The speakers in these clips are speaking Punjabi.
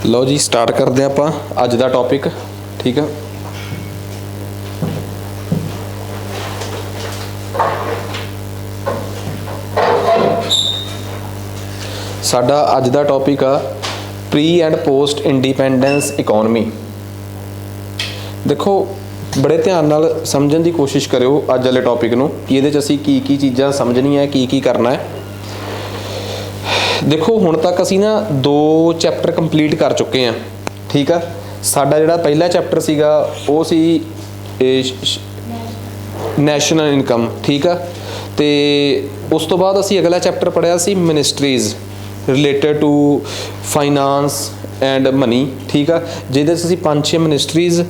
लो जी स्टार्ट करते हैं ਆਪਾਂ ਅੱਜ ਦਾ ਟੌਪਿਕ। ਠੀਕ ਆ, ਸਾਡਾ ਅੱਜ ਦਾ ਟੌਪਿਕ ਆ pre and post independence economy. ਦੇਖੋ बड़े ध्यान नाल समझण दी कोशिश करियो अज वाले टॉपिक नूं कि इहदे च असीं की चीज़ां समझणियां की करना है। देखो हुण तक असीं ना 2 चैप्टर कंप्लीट कर चुके हैं। ठीक है, साडा जिहड़ा पहला चैप्टर सीगा वो सी नैशनल इनकम। ठीक है, तो उस तो बाद असीं अगला चैप्टर पढ़िया सी ministries related to finance and money. ठीक है, जिहदे च असीं 5-6 मिनिस्ट्रीज़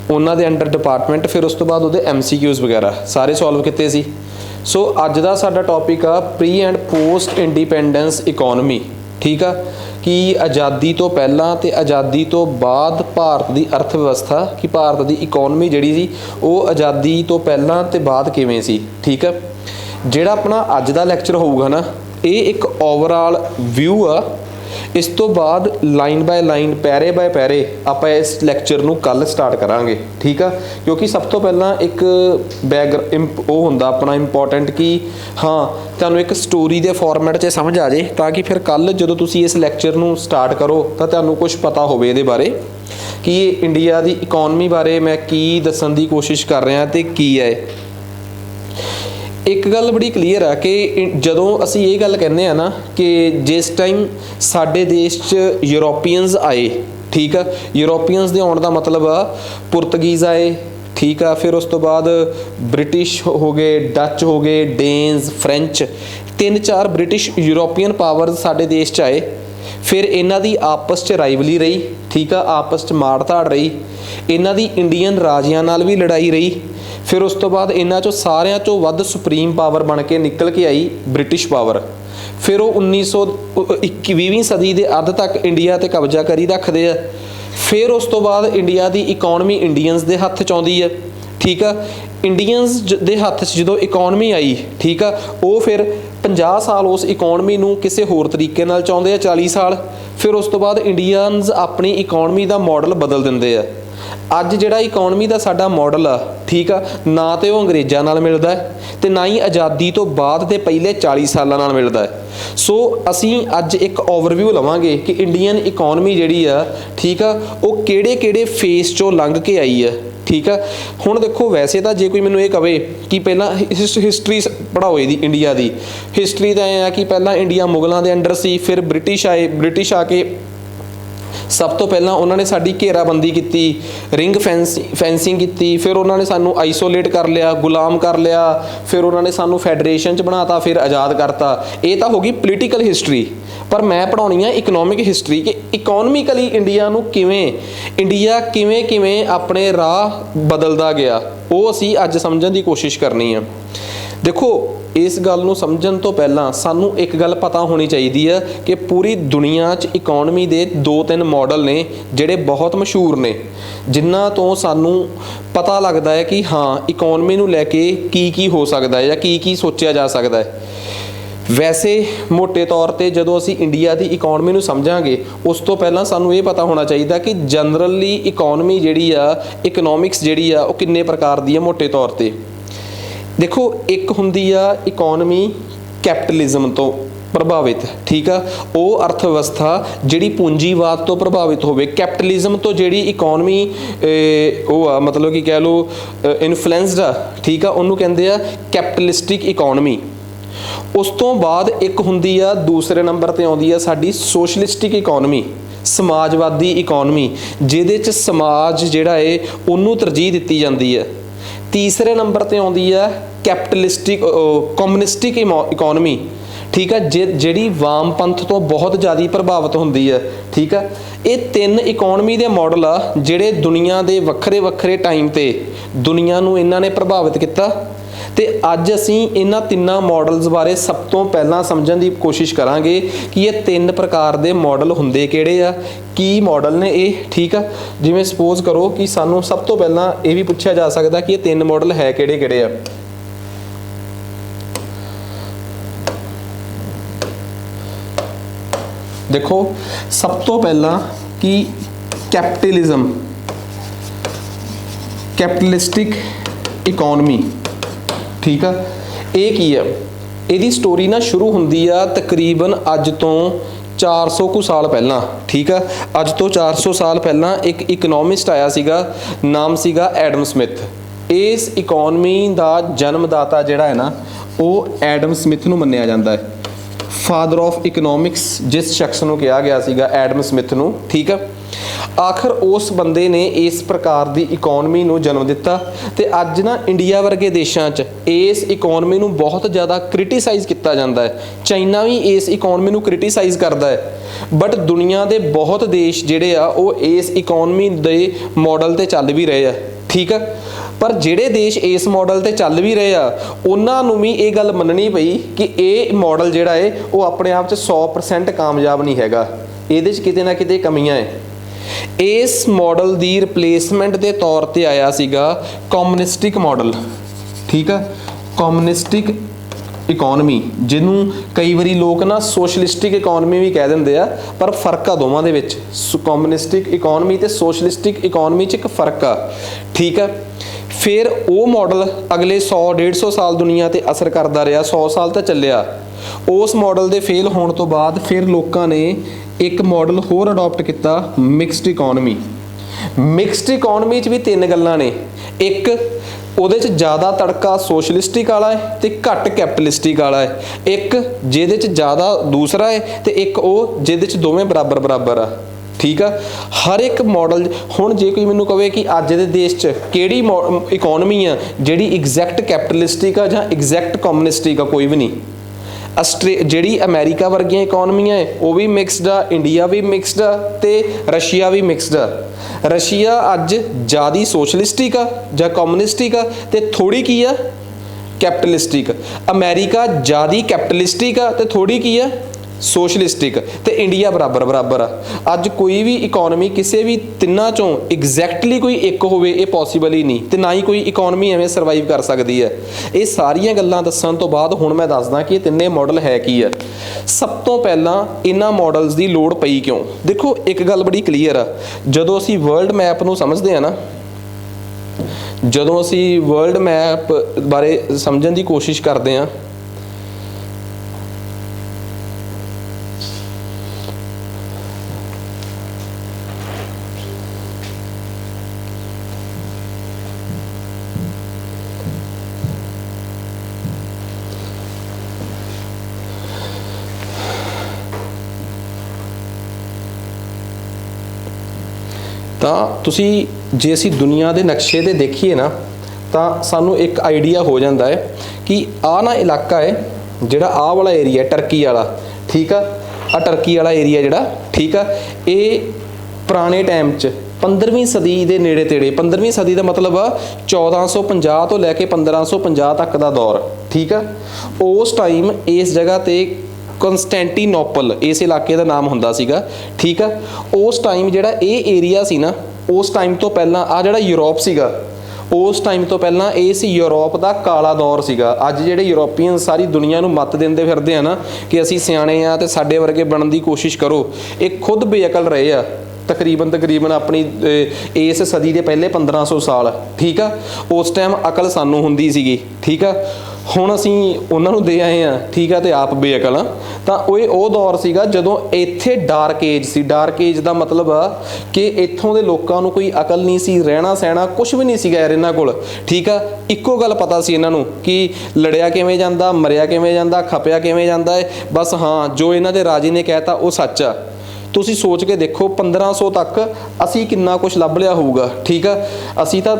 उन्हां दे अंडर डिपार्टमेंट, फिर उस तो बाद उहदे MCQs वगैरह सारे सॉल्व किए सी। सो अज दा साडा टॉपिक आ pre and post independence economy. ठीक है, कि आज़ादी तो पहला ते आज़ादी तो बाद भारत की अर्थ व्यवस्था कि भारत की इकॉनमी जिहड़ी सी वो आज़ादी तो पहला ते बाद किवें सी। ठीक है, जिहड़ा अपना अज दा लैक्चर होऊगा ना ये एक ओवरऑल व्यू आ। इस तो बाद लाइन बाय लाइन पैरे बाय पैरे आप इस लैक्चर नूं कल स्टार्ट करांगे। ठीक है, क्योंकि सब तो पहला एक वो हुंदा अपना इंपॉर्टेंट कि हाँ तुहानूं एक स्टोरी के फॉर्मेट 'च समझ आ जाए ताकि फिर कल जदों तुसीं इस लैक्चर नूं स्टार्ट करो तो तुहानूं कुछ पता होवे इहदे बारे कि इंडिया की इकॉनमी बारे मैं की दस्सण दी कोशिश कर रहा ते की है। एक गल बड़ी क्लीयर है कि जदों असी ये गल कहने हैं ना कि जिस टाइम साडे देश च यूरोपीयंस आए। ठीक है, यूरोपीयंस दे आउण दा मतलब आ पुर्तगीज़ आए। ठीक है, फिर उस तो बाद ब्रिटिश हो गए, डच हो गए, Danes, French, 3-4 British European powers साडे देश च आए। फिर इन्हां दी आपस च राइवली रही। ठीक है, आपस च माड़ धाड़ रही। इन्हां दी इंडियन राजियां नाल भी लड़ाई रही। फिर उस तो बाद इन्हां चों सारियां चों वध सुप्रीम पावर बन के निकल के आई ब्रिटिश पावर। फिर वो 1920वीं सदी के अध तक इंडिया ते कब्जा करी रखते हैं। फिर उस तो बाद इंडिया की इकॉनमी इंडियंस के हत्थ च आउंदी है। ठीक है, इंडियंस दे हत्थ च जदों इकॉनमी आई, ठीक है, वो फिर 50 साल उस इकॉनमी नूं किसी होर तरीके नाल चाहुंदे आ, 40 साल। फिर उस तो बाद इंडियंस अपनी इकॉनमी का मॉडल बदल दिंदे आ। अज जिहड़ा इकॉनमी का साडा मॉडल आ, ठीक आ, ना तो वो अंग्रेज़ां नाल मिलदा है ते ना ही आज़ादी तो बाद दे पहले 40 सालां नाल मिलदा है। सो असीं अज एक ओवरव्यू लवांगे कि इंडियन इकॉनमी जिहड़ी आ, ठीक आ, वो किहड़े फेस चों लंघ के आई है। ठीक है, हुण देखो वैसे तो जे कोई मैनूं ये कहे कि पहला हिस्टरी पढ़ाओ इहदी इंडिया की हिस्टरी तो ऐ कि पहला इंडिया मुगलों के अंडर सी, फिर ब्रिटिश आए, ब्रिटिश आके सब तो पहला उन्होंने साडी घेराबंदी की, रिंग फैंसिंग की, फिर उन्होंने सानू आइसोलेट कर लिया, गुलाम कर लिया, फिर उन्होंने सानू फैडरेशन च बनाता, फिर आज़ाद करता। ये तो होगी पोलीटिकल हिस्टरी। पर मैं पढ़ाउणी है इकनॉमिक हिस्टरी कि इकॉनमिकली इंडिया नूं इंडिया किवें अपने राह बदलदा गया, वो असीं अज समझण दी कोशिश करनी है। देखो इस गल नूं समझण तो पहलां सानू एक गल पता होनी चाहिए है कि पूरी दुनिया च इकॉनमी दे 2-3 मॉडल ने जिहड़े बहुत मशहूर ने, जिन्हां तो सानू पता लगता है कि हाँ इकॉनमी नूं लैके की हो सकता है या की सोचा जा सकता है। वैसे मोटे तौर पर जदों असीं इंडिया की इकॉनमी नूं समझांगे उस तो पहलां सानू ये पता होना चाहिए कि जनरली इकॉनमी जिहड़ी आ, इकनॉमिक्स जिहड़ी आ, वो किन्ने प्रकार दी है मोटे तौर पर। देखो एक हुंदी आ इकॉनमी कैपिटलिज्म तो प्रभावित। ठीक है, वो अर्थ व्यवस्था जिहड़ी पूंजीवाद तो प्रभावित होवे। कैपिटलिज्म तो जिहड़ी इकॉनमी वो आ मतलब कि कह लो इन्फ्लुएंसड आ। ठीक है, उन्होंने कहते हैं कैपिटलिस्टिक इकॉनमी। उस तो बाद एक हुंदी आ दूसरे नंबर पर आउंदी आ साडी सोशलिस्टिक इकॉनमी, समाजवादी इकॉनमी, जिहदे च समाज जिहड़ा है उन्नू तरजीह दित्ती जांदी है। तीसरे नंबर पर आउंदी है कैपिटलिस्टिक कम्युनिस्टिक इकॉनमी। ठीक है, जिहड़ी वामपंथ तो बहुत ज़्यादा प्रभावित होंदी है। ठीक है, ये 3 इकॉनमी के मॉडल आ जिहड़े दुनिया के वक्रे टाइम ते दुनिया नूं इन्हां ने प्रभावित किया। तो अज असीं इन्हां 3 मॉडल्स बारे सब तो पहला समझण की कोशिश करांगे कि ये 3 प्रकार के मॉडल हुंदे किहड़े आ, की मॉडल ने ये। ठीक है, जिवें सपोज करो कि सानू सब तो पहला ये भी पूछा जा सकता कि ये 3 मॉडल है किहड़े आ। देखो सब तो पहला कि कैपिटलिस्टिक इकोनमी, ठीक है। ये की है, ਇਹਦੀ स्टोरी ना शुरू ਹੁੰਦੀ ਆ तकरीबन ਅੱਜ ਤੋਂ 400 ਕੁ ਸਾਲ ਪਹਿਲਾਂ, ठीक है। ਅੱਜ ਤੋਂ 400 ਸਾਲ ਪਹਿਲਾਂ ਇੱਕ ਇਕਨੋਮਿਸਟ ਆਇਆ ਸੀਗਾ, ਨਾਮ ਸੀਗਾ ਐਡਮ ਸਮਿਥ। ਇਸ ਇਕੋਨਮੀ ਦਾ ਜਨਮਦਾਤਾ ਜਿਹੜਾ ਹੈ ਨਾ ਉਹ ਐਡਮ ਸਮਿਥ ਨੂੰ ਮੰਨਿਆ ਜਾਂਦਾ ਹੈ, ਫਾਦਰ ਆਫ ਇਕਨੋਮਿਕਸ ਜਿਸ ਸ਼ਖਸ ਨੂੰ ਕਿਹਾ ਗਿਆ ਸੀਗਾ ਐਡਮ ਸਮਿਥ ਨੂੰ, ठीक है। आखिर उस बंदे ने इस प्रकार की इकोनमी ਨੂੰ जन्म दिता ਤੇ ਅੱਜ ना इंडिया वर्गे देशों च इस इकोनमी ਨੂੰ बहुत ज़्यादा क्रिटिसाइज किया जाता है। चाइना भी इस इकोनमी ਨੂੰ क्रिटिसाइज करता है, बट दुनिया के बहुत देश जिहड़े आ ਉਹ इस इकोनमी के मॉडल ते चल भी रहे हैं, ठीक है। पर ਜਿਹੜੇ देश इस मॉडल ते चल भी रहे आ ਉਹਨਾਂ ਨੂੰ भी ये गल मननी पई कि ये मॉडल जिहड़ा है वो अपने आप च 100% कामयाब नहीं हैगा, ਇਹਦੇ ਚ ਕਿਤੇ ਨਾ ਕਿਤੇ ਕਮੀਆਂ ਹੈ। इस मॉडल की रिप्लेसमेंट के तौर पर आया सीगा कम्युनिस्टिक मॉडल, ठीक है। कम्युनिस्टिक इकोनमी जिन्हों कई बारी लोग ना सोशलिस्टिक इकोनमी भी कह देंगे आ, पर फर्क आ दोवां दे विच। कम्युनिस्टिक इकोनमी ते सोशलिस्टिक इकोनमी च एक फर्क आ, ठीक है। फिर वो मॉडल अगले 100-150 साल दुनिया ते असर करता रहा, 100 साल तो चलिया। उस मॉडल के फेल होने तो बाद फिर लोगों ने एक मॉडल होर अडॉप्ट किया, मिक्सड इकोनमी। मिक्सड इकोनमी च भी तीन गल्लां ने, एक ਉਹਦੇ 'ਚ ज़्यादा तड़का सोशलिस्टिक वाला है तो घट कैपिटलिस्टिक वाला है, एक ਜਿਹਦੇ 'ਚ ज़्यादा दूसरा है तो एक ਉਹ ਜਿਹਦੇ 'ਚ ਦੋਵੇਂ बराबर बराबर आ, ठीक है। हर एक मॉडल हुण जे कोई मैनूं कहे कि अज दे देश च किहड़ी इकोनमी आ जिहड़ी एग्जैक्ट कैपिटलिस्टिक आ जां एग्जैक्ट कम्युनिस्टिक आ, कोई भी नहीं। ਜਿਹੜੀ ਅਮਰੀਕਾ ਵਰਗੀਆਂ ਇਕੋਨਮੀਆਂ ਹੈ ਉਹ ਵੀ ਮਿਕਸਡ ਆ, ਇੰਡੀਆ ਵੀ ਮਿਕਸਡ ਆ ਤੇ ਰਸ਼ੀਆ ਵੀ ਮਿਕਸਡ ਆ। ਰਸ਼ੀਆ ਅੱਜ ਜ਼ਿਆਦਾ ਸੋਸ਼ਲਿਸਟਿਕ ਆ ਜਾਂ ਕਮਿਊਨਿਸਟਿਕ ਆ ਤੇ ਥੋੜੀ ਕੀ ਆ ਕੈਪੀਟਲਿਸਟਿਕ। ਅਮਰੀਕਾ ਜ਼ਿਆਦਾ ਕੈਪੀਟਲਿਸਟਿਕ ਆ ਤੇ ਥੋੜੀ ਕੀ ਆ सोशलिस्टिक, तो इंडिया बराबर बराबर आ। अज कोई भी इकोनमी किसी भी तिन्ना चों एग्जैक्टली कोई एक होवे ये पॉसीबल ही नहीं, तो ना ही कोई इकोनमी एवें सर्वाइव कर सकती है। ये सारियां गल्लां दस्सण तो बाद हुण मैं दसदा कि तिन्ने मॉडल है की है। सब तो पहलां इन्हां मॉडल्स की लोड़ पई क्यों? देखो एक गल बड़ी क्लीयर आ, जदों असीं वर्ल्ड मैप नूं समझदे आ ना, जदों असीं वर्ल्ड मैप बारे समझण की कोशिश करते हैं ਤਾਂ ਤੁਸੀਂ ਜੇ ਅਸੀਂ ਦੁਨੀਆ ਦੇ ਨਕਸ਼ੇ ਤੇ ਦੇਖੀਏ ਨਾ ਤਾਂ ਸਾਨੂੰ ਇੱਕ ਆਈਡੀਆ ਹੋ ਜਾਂਦਾ ਹੈ ਕਿ ਆਹ ਨਾ ਇਲਾਕਾ ਹੈ ਜਿਹੜਾ ਆਹ ਵਾਲਾ ਏਰੀਆ ਟਰਕੀ ਵਾਲਾ, ਠੀਕ ਆ। ਆ ਟਰਕੀ ਵਾਲਾ ਏਰੀਆ ਜਿਹੜਾ, ਠੀਕ ਆ, ਇਹ ਪੁਰਾਣੇ ਟਾਈਮ 'ਚ 15ਵੀਂ ਸਦੀ ਦੇ ਨੇੜੇ ਤੇੜੇ, 15ਵੀਂ ਸਦੀ ਦਾ ਮਤਲਬ ਆ 1450 ਤੋਂ ਲੈ ਕੇ 1550 ਤੱਕ ਦਾ ਦੌਰ, ਠੀਕ ਆ। ਉਸ ਟਾਈਮ ਇਸ ਜਗ੍ਹਾ ਤੇ ਕੰਸਟੈਂਟੀਨੋਪਲ इस इलाके का नाम हुंदा सीगा, ठीक है। उस टाइम जिहड़ा ये एरिया सी ना, उस टाइम तो पहला आ जिहड़ा यूरोप सीगा, उस टाइम तो पहला ये सी यूरोप का काला दौर सीगा। अज जिहड़े यूरोपीयन सारी दुनिया नूं मत दिंदे फिरदे आ ना कि असीं सियाणे आ ते साडे वर्गे बनन दी कोशिश करो, ये खुद बेअकल रहे आ तकरीबन अपनी इस सदी के पहले 1500 साल, ठीक है। उस टाइम अकल सानू हुंदी सीगी, ठीक है। ਹੁਣ ਅਸੀਂ ਉਹਨਾਂ ਨੂੰ ਦੇ ਆਏ ਹਾਂ, ਠੀਕ ਆ, ਤੇ ਆਪ ਬੇਅਕਲ ਆ। ਤਾਂ ਉਹ ਦੌਰ ਸੀਗਾ ਜਦੋਂ ਇੱਥੇ ਡਾਰਕ ਏਜ ਸੀ। ਡਾਰਕ ਏਜ ਦਾ ਮਤਲਬ ਆ ਕਿ ਇੱਥੋਂ ਦੇ ਲੋਕਾਂ ਨੂੰ ਕੋਈ ਅਕਲ ਨਹੀਂ ਸੀ, ਰਹਿਣਾ ਸਹਿਣਾ ਕੁਝ ਵੀ ਨਹੀਂ ਸੀਗਾ ਯਾਰ ਇਹਨਾਂ ਕੋਲ, ਠੀਕ ਆ। ਇੱਕੋ ਗੱਲ ਪਤਾ ਸੀ ਇਹਨਾਂ ਨੂੰ ਕਿ ਲੜਿਆ ਕਿਵੇਂ ਜਾਂਦਾ, ਮਰਿਆ ਕਿਵੇਂ ਜਾਂਦਾ, ਖਪਿਆ ਕਿਵੇਂ ਜਾਂਦਾ ਹੈ, ਬਸ ਹਾਂ ਜੋ ਇਹਨਾਂ ਦੇ ਰਾਜੇ ਨੇ ਕਹਿਤਾ ਉਹ ਸੱਚ ਆ। ਤੁਸੀਂ ਸੋਚ ਕੇ ਦੇਖੋ 1500 ਤੱਕ ਅਸੀਂ ਕਿੰਨਾ ਕੁਝ ਲੱਭ ਲਿਆ ਹੋਊਗਾ, ਠੀਕ ਆ। ਅਸੀਂ ਤਾਂ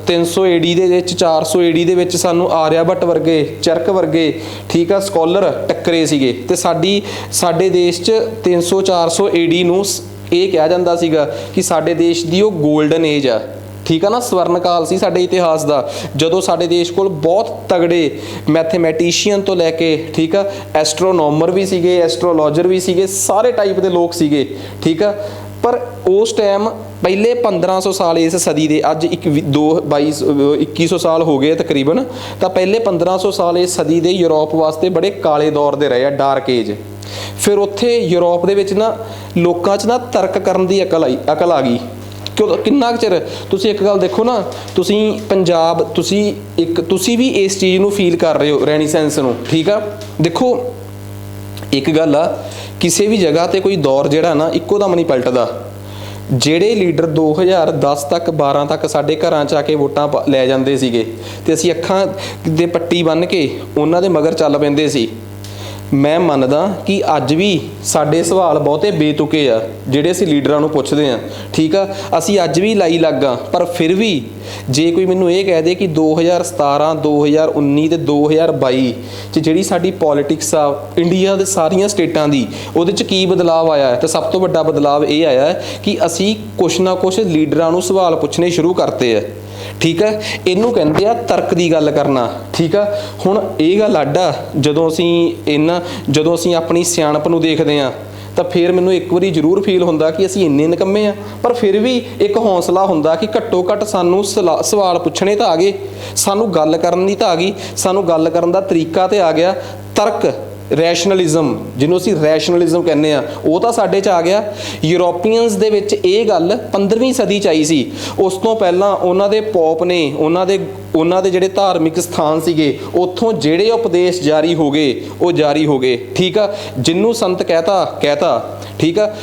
300 ਏਡੀ ਦੇ ਵਿੱਚ 400 ਏਡੀ ਦੇ ਵਿੱਚ ਸਾਨੂੰ ਆਰਿਆਭੱਟ ਵਰਗੇ, ਚਰਕ ਵਰਗੇ, ਠੀਕ ਆ, ਸਕੋਲਰ ਟੱਕਰੇ ਸੀਗੇ। ਤੇ ਸਾਡੇ ਦੇਸ਼ 'ਚ 300-400 ਏਡੀ ਨੂੰ ਇਹ ਕਿਹਾ ਜਾਂਦਾ ਸੀਗਾ ਕਿ ਸਾਡੇ ਦੇਸ਼ ਦੀ ਉਹ ਗੋਲਡਨ ਏਜ ਆ, ਠੀਕ ਆ ਨਾ, ਸਵਰਨ ਕਾਲ ਸੀ ਸਾਡੇ ਇਤਿਹਾਸ ਦਾ, ਜਦੋਂ ਸਾਡੇ ਦੇਸ਼ ਕੋਲ ਬਹੁਤ ਤਗੜੇ ਮੈਥਮੈਟੀਸ਼ੀਅਨ ਤੋਂ ਲੈ ਕੇ, ਠੀਕ ਆ, ਐਸਟਰੋਨੋਮਰ ਵੀ ਸੀਗੇ, ਐਸਟਰੋਲੋਜਰ ਵੀ ਸੀਗੇ, ਸਾਰੇ ਟਾਈਪ ਦੇ ਲੋਕ ਸੀਗੇ, ਠੀਕ ਆ। पर उस टाइम पहले 1500 साल इस सदी के अज 2100 साल हो गए तकरीबन, तो पहले 1500 साल इस सदी के यूरोप वास्ते बड़े काले दौर के रहे, डार्क एज, ਫਿਰ ਉੱਥੇ ਯੂਰਪ ਦੇ ਵਿੱਚ ਨਾ ਲੋਕਾਂ 'ਚ ਨਾ ਤਰਕ ਕਰਨ ਦੀ ਅਕਲ ਆ ਗਈ। ਕਿਉਂ ਕਿੰਨਾ ਕੁ ਚਿਰ ਤੁਸੀਂ ਇੱਕ ਗੱਲ ਦੇਖੋ ਨਾ, ਤੁਸੀਂ ਪੰਜਾਬ ਤੁਸੀਂ ਵੀ ਇਸ ਚੀਜ਼ ਨੂੰ ਫੀਲ ਕਰ ਰਹੇ ਹੋ, ਰੈਨੀਸੈਂਸ ਨੂੰ, ਠੀਕ ਆ। ਦੇਖੋ ਇੱਕ ਗੱਲ ਆ, ਕਿਸੇ ਵੀ ਜਗ੍ਹਾ ਤੇ ਕੋਈ ਦੌਰ ਜਿਹੜਾ ਨਾ ਇੱਕੋ ਦਮ ਨਹੀਂ ਪਲਟਦਾ। ਜਿਹੜੇ ਲੀਡਰ 2010 ਤੱਕ 12 ਤੱਕ ਸਾਡੇ ਘਰਾਂ 'ਚ ਆ ਕੇ ਵੋਟਾਂ ਲੈ ਜਾਂਦੇ ਸੀਗੇ ਤੇ ਅਸੀਂ ਅੱਖਾਂ ਦੇ ਪੱਟੀ ਬੰਨ੍ਹ ਕੇ ਉਹਨਾਂ ਦੇ ਮਗਰ ਚੱਲ ਪੈਂਦੇ ਸੀ, ਮੈਂ ਮੰਨਦਾ ਕਿ ਅੱਜ ਵੀ ਸਾਡੇ ਸਵਾਲ ਬਹੁਤੇ ਬੇਤੁਕੇ ਆ ਜਿਹੜੇ ਅਸੀਂ ਲੀਡਰਾਂ ਨੂੰ ਪੁੱਛਦੇ ਹਾਂ, ਠੀਕ ਆ। ਅਸੀਂ ਅੱਜ ਵੀ ਲਾਈ ਲੱਗਾ, ਪਰ ਫਿਰ ਵੀ ਜੇ ਕੋਈ ਮੈਨੂੰ ਇਹ ਕਹਿ ਦੇ ਕਿ 2017 2019 ਤੇ 2022 'ਚ ਜਿਹੜੀ ਸਾਡੀ ਪੋਲੀਟਿਕਸ ਆ ਇੰਡੀਆ ਦੇ ਸਾਰੀਆਂ ਸਟੇਟਾਂ ਦੀ, ਉਹਦੇ 'ਚ ਕੀ ਬਦਲਾਅ ਆਇਆ ਹੈ, ਤਾਂ ਸਭ ਤੋਂ ਵੱਡਾ ਬਦਲਾਅ ਇਹ ਆਇਆ ਕਿ ਅਸੀਂ ਕੁਛ ਨਾ ਕੁਛ ਲੀਡਰਾਂ ਨੂੰ ਸਵਾਲ ਪੁੱਛਣੇ ਸ਼ੁਰੂ ਕਰਤੇ ਆ, ਠੀਕ ਹੈ। ਇਹਨੂੰ ਕਹਿੰਦੇ ਆ ਤਰਕ ਦੀ ਗੱਲ ਕਰਨਾ, ਠੀਕ ਆ। ਹੁਣ ਇਹ ਗੱਲ ਅੱਡ ਆ, ਜਦੋਂ ਅਸੀਂ ਆਪਣੀ ਸਿਆਣਪ ਨੂੰ ਦੇਖਦੇ ਹਾਂ ਤਾਂ ਫਿਰ ਮੈਨੂੰ ਇੱਕ ਵਾਰੀ ਜ਼ਰੂਰ ਫੀਲ ਹੁੰਦਾ ਕਿ ਅਸੀਂ ਇੰਨੇ ਨਿਕੰਮੇ ਆ, ਪਰ ਫਿਰ ਵੀ ਇੱਕ ਹੌਸਲਾ ਹੁੰਦਾ ਕਿ ਘੱਟੋ ਘੱਟ ਸਾਨੂੰ ਸਵਾਲ ਪੁੱਛਣੇ ਤਾਂ ਆ ਗਏ, ਸਾਨੂੰ ਗੱਲ ਕਰਨ ਦੀ ਤਾਂ ਆ ਗਈ, ਸਾਨੂੰ ਗੱਲ ਕਰਨ ਦਾ ਤਰੀਕਾ ਤੇ ਆ ਗਿਆ। ਤਰਕ, ਰੈਸ਼ਨਲਿਜ਼ਮ, ਜਿਹਨੂੰ ਅਸੀਂ ਰੈਸ਼ਨਲਿਜ਼ਮ ਕਹਿੰਦੇ ਆ, ਉਹ ਤਾਂ ਸਾਡੇ 'ਚ ਆ ਗਿਆ। ਯੂਰੋਪੀਅਨਸ ਦੇ ਵਿੱਚ ਇਹ ਗੱਲ 15ਵੀਂ ਸਦੀ 'ਚ ਆਈ ਸੀ। ਉਸ ਤੋਂ ਪਹਿਲਾਂ ਉਹਨਾਂ ਦੇ ਪੋਪ ਨੇ, ਉਹਨਾਂ ਦੇ ਜਿਹੜੇ ਧਾਰਮਿਕ ਸਥਾਨ ਸੀਗੇ, ਉੱਥੋਂ ਜਿਹੜੇ ਉਪਦੇਸ਼ ਜਾਰੀ ਹੋ ਗਏ, ਠੀਕ ਆ। ਜਿਹਨੂੰ ਸੰਤ ਕਹਿਤਾ, ਠੀਕ ਆ।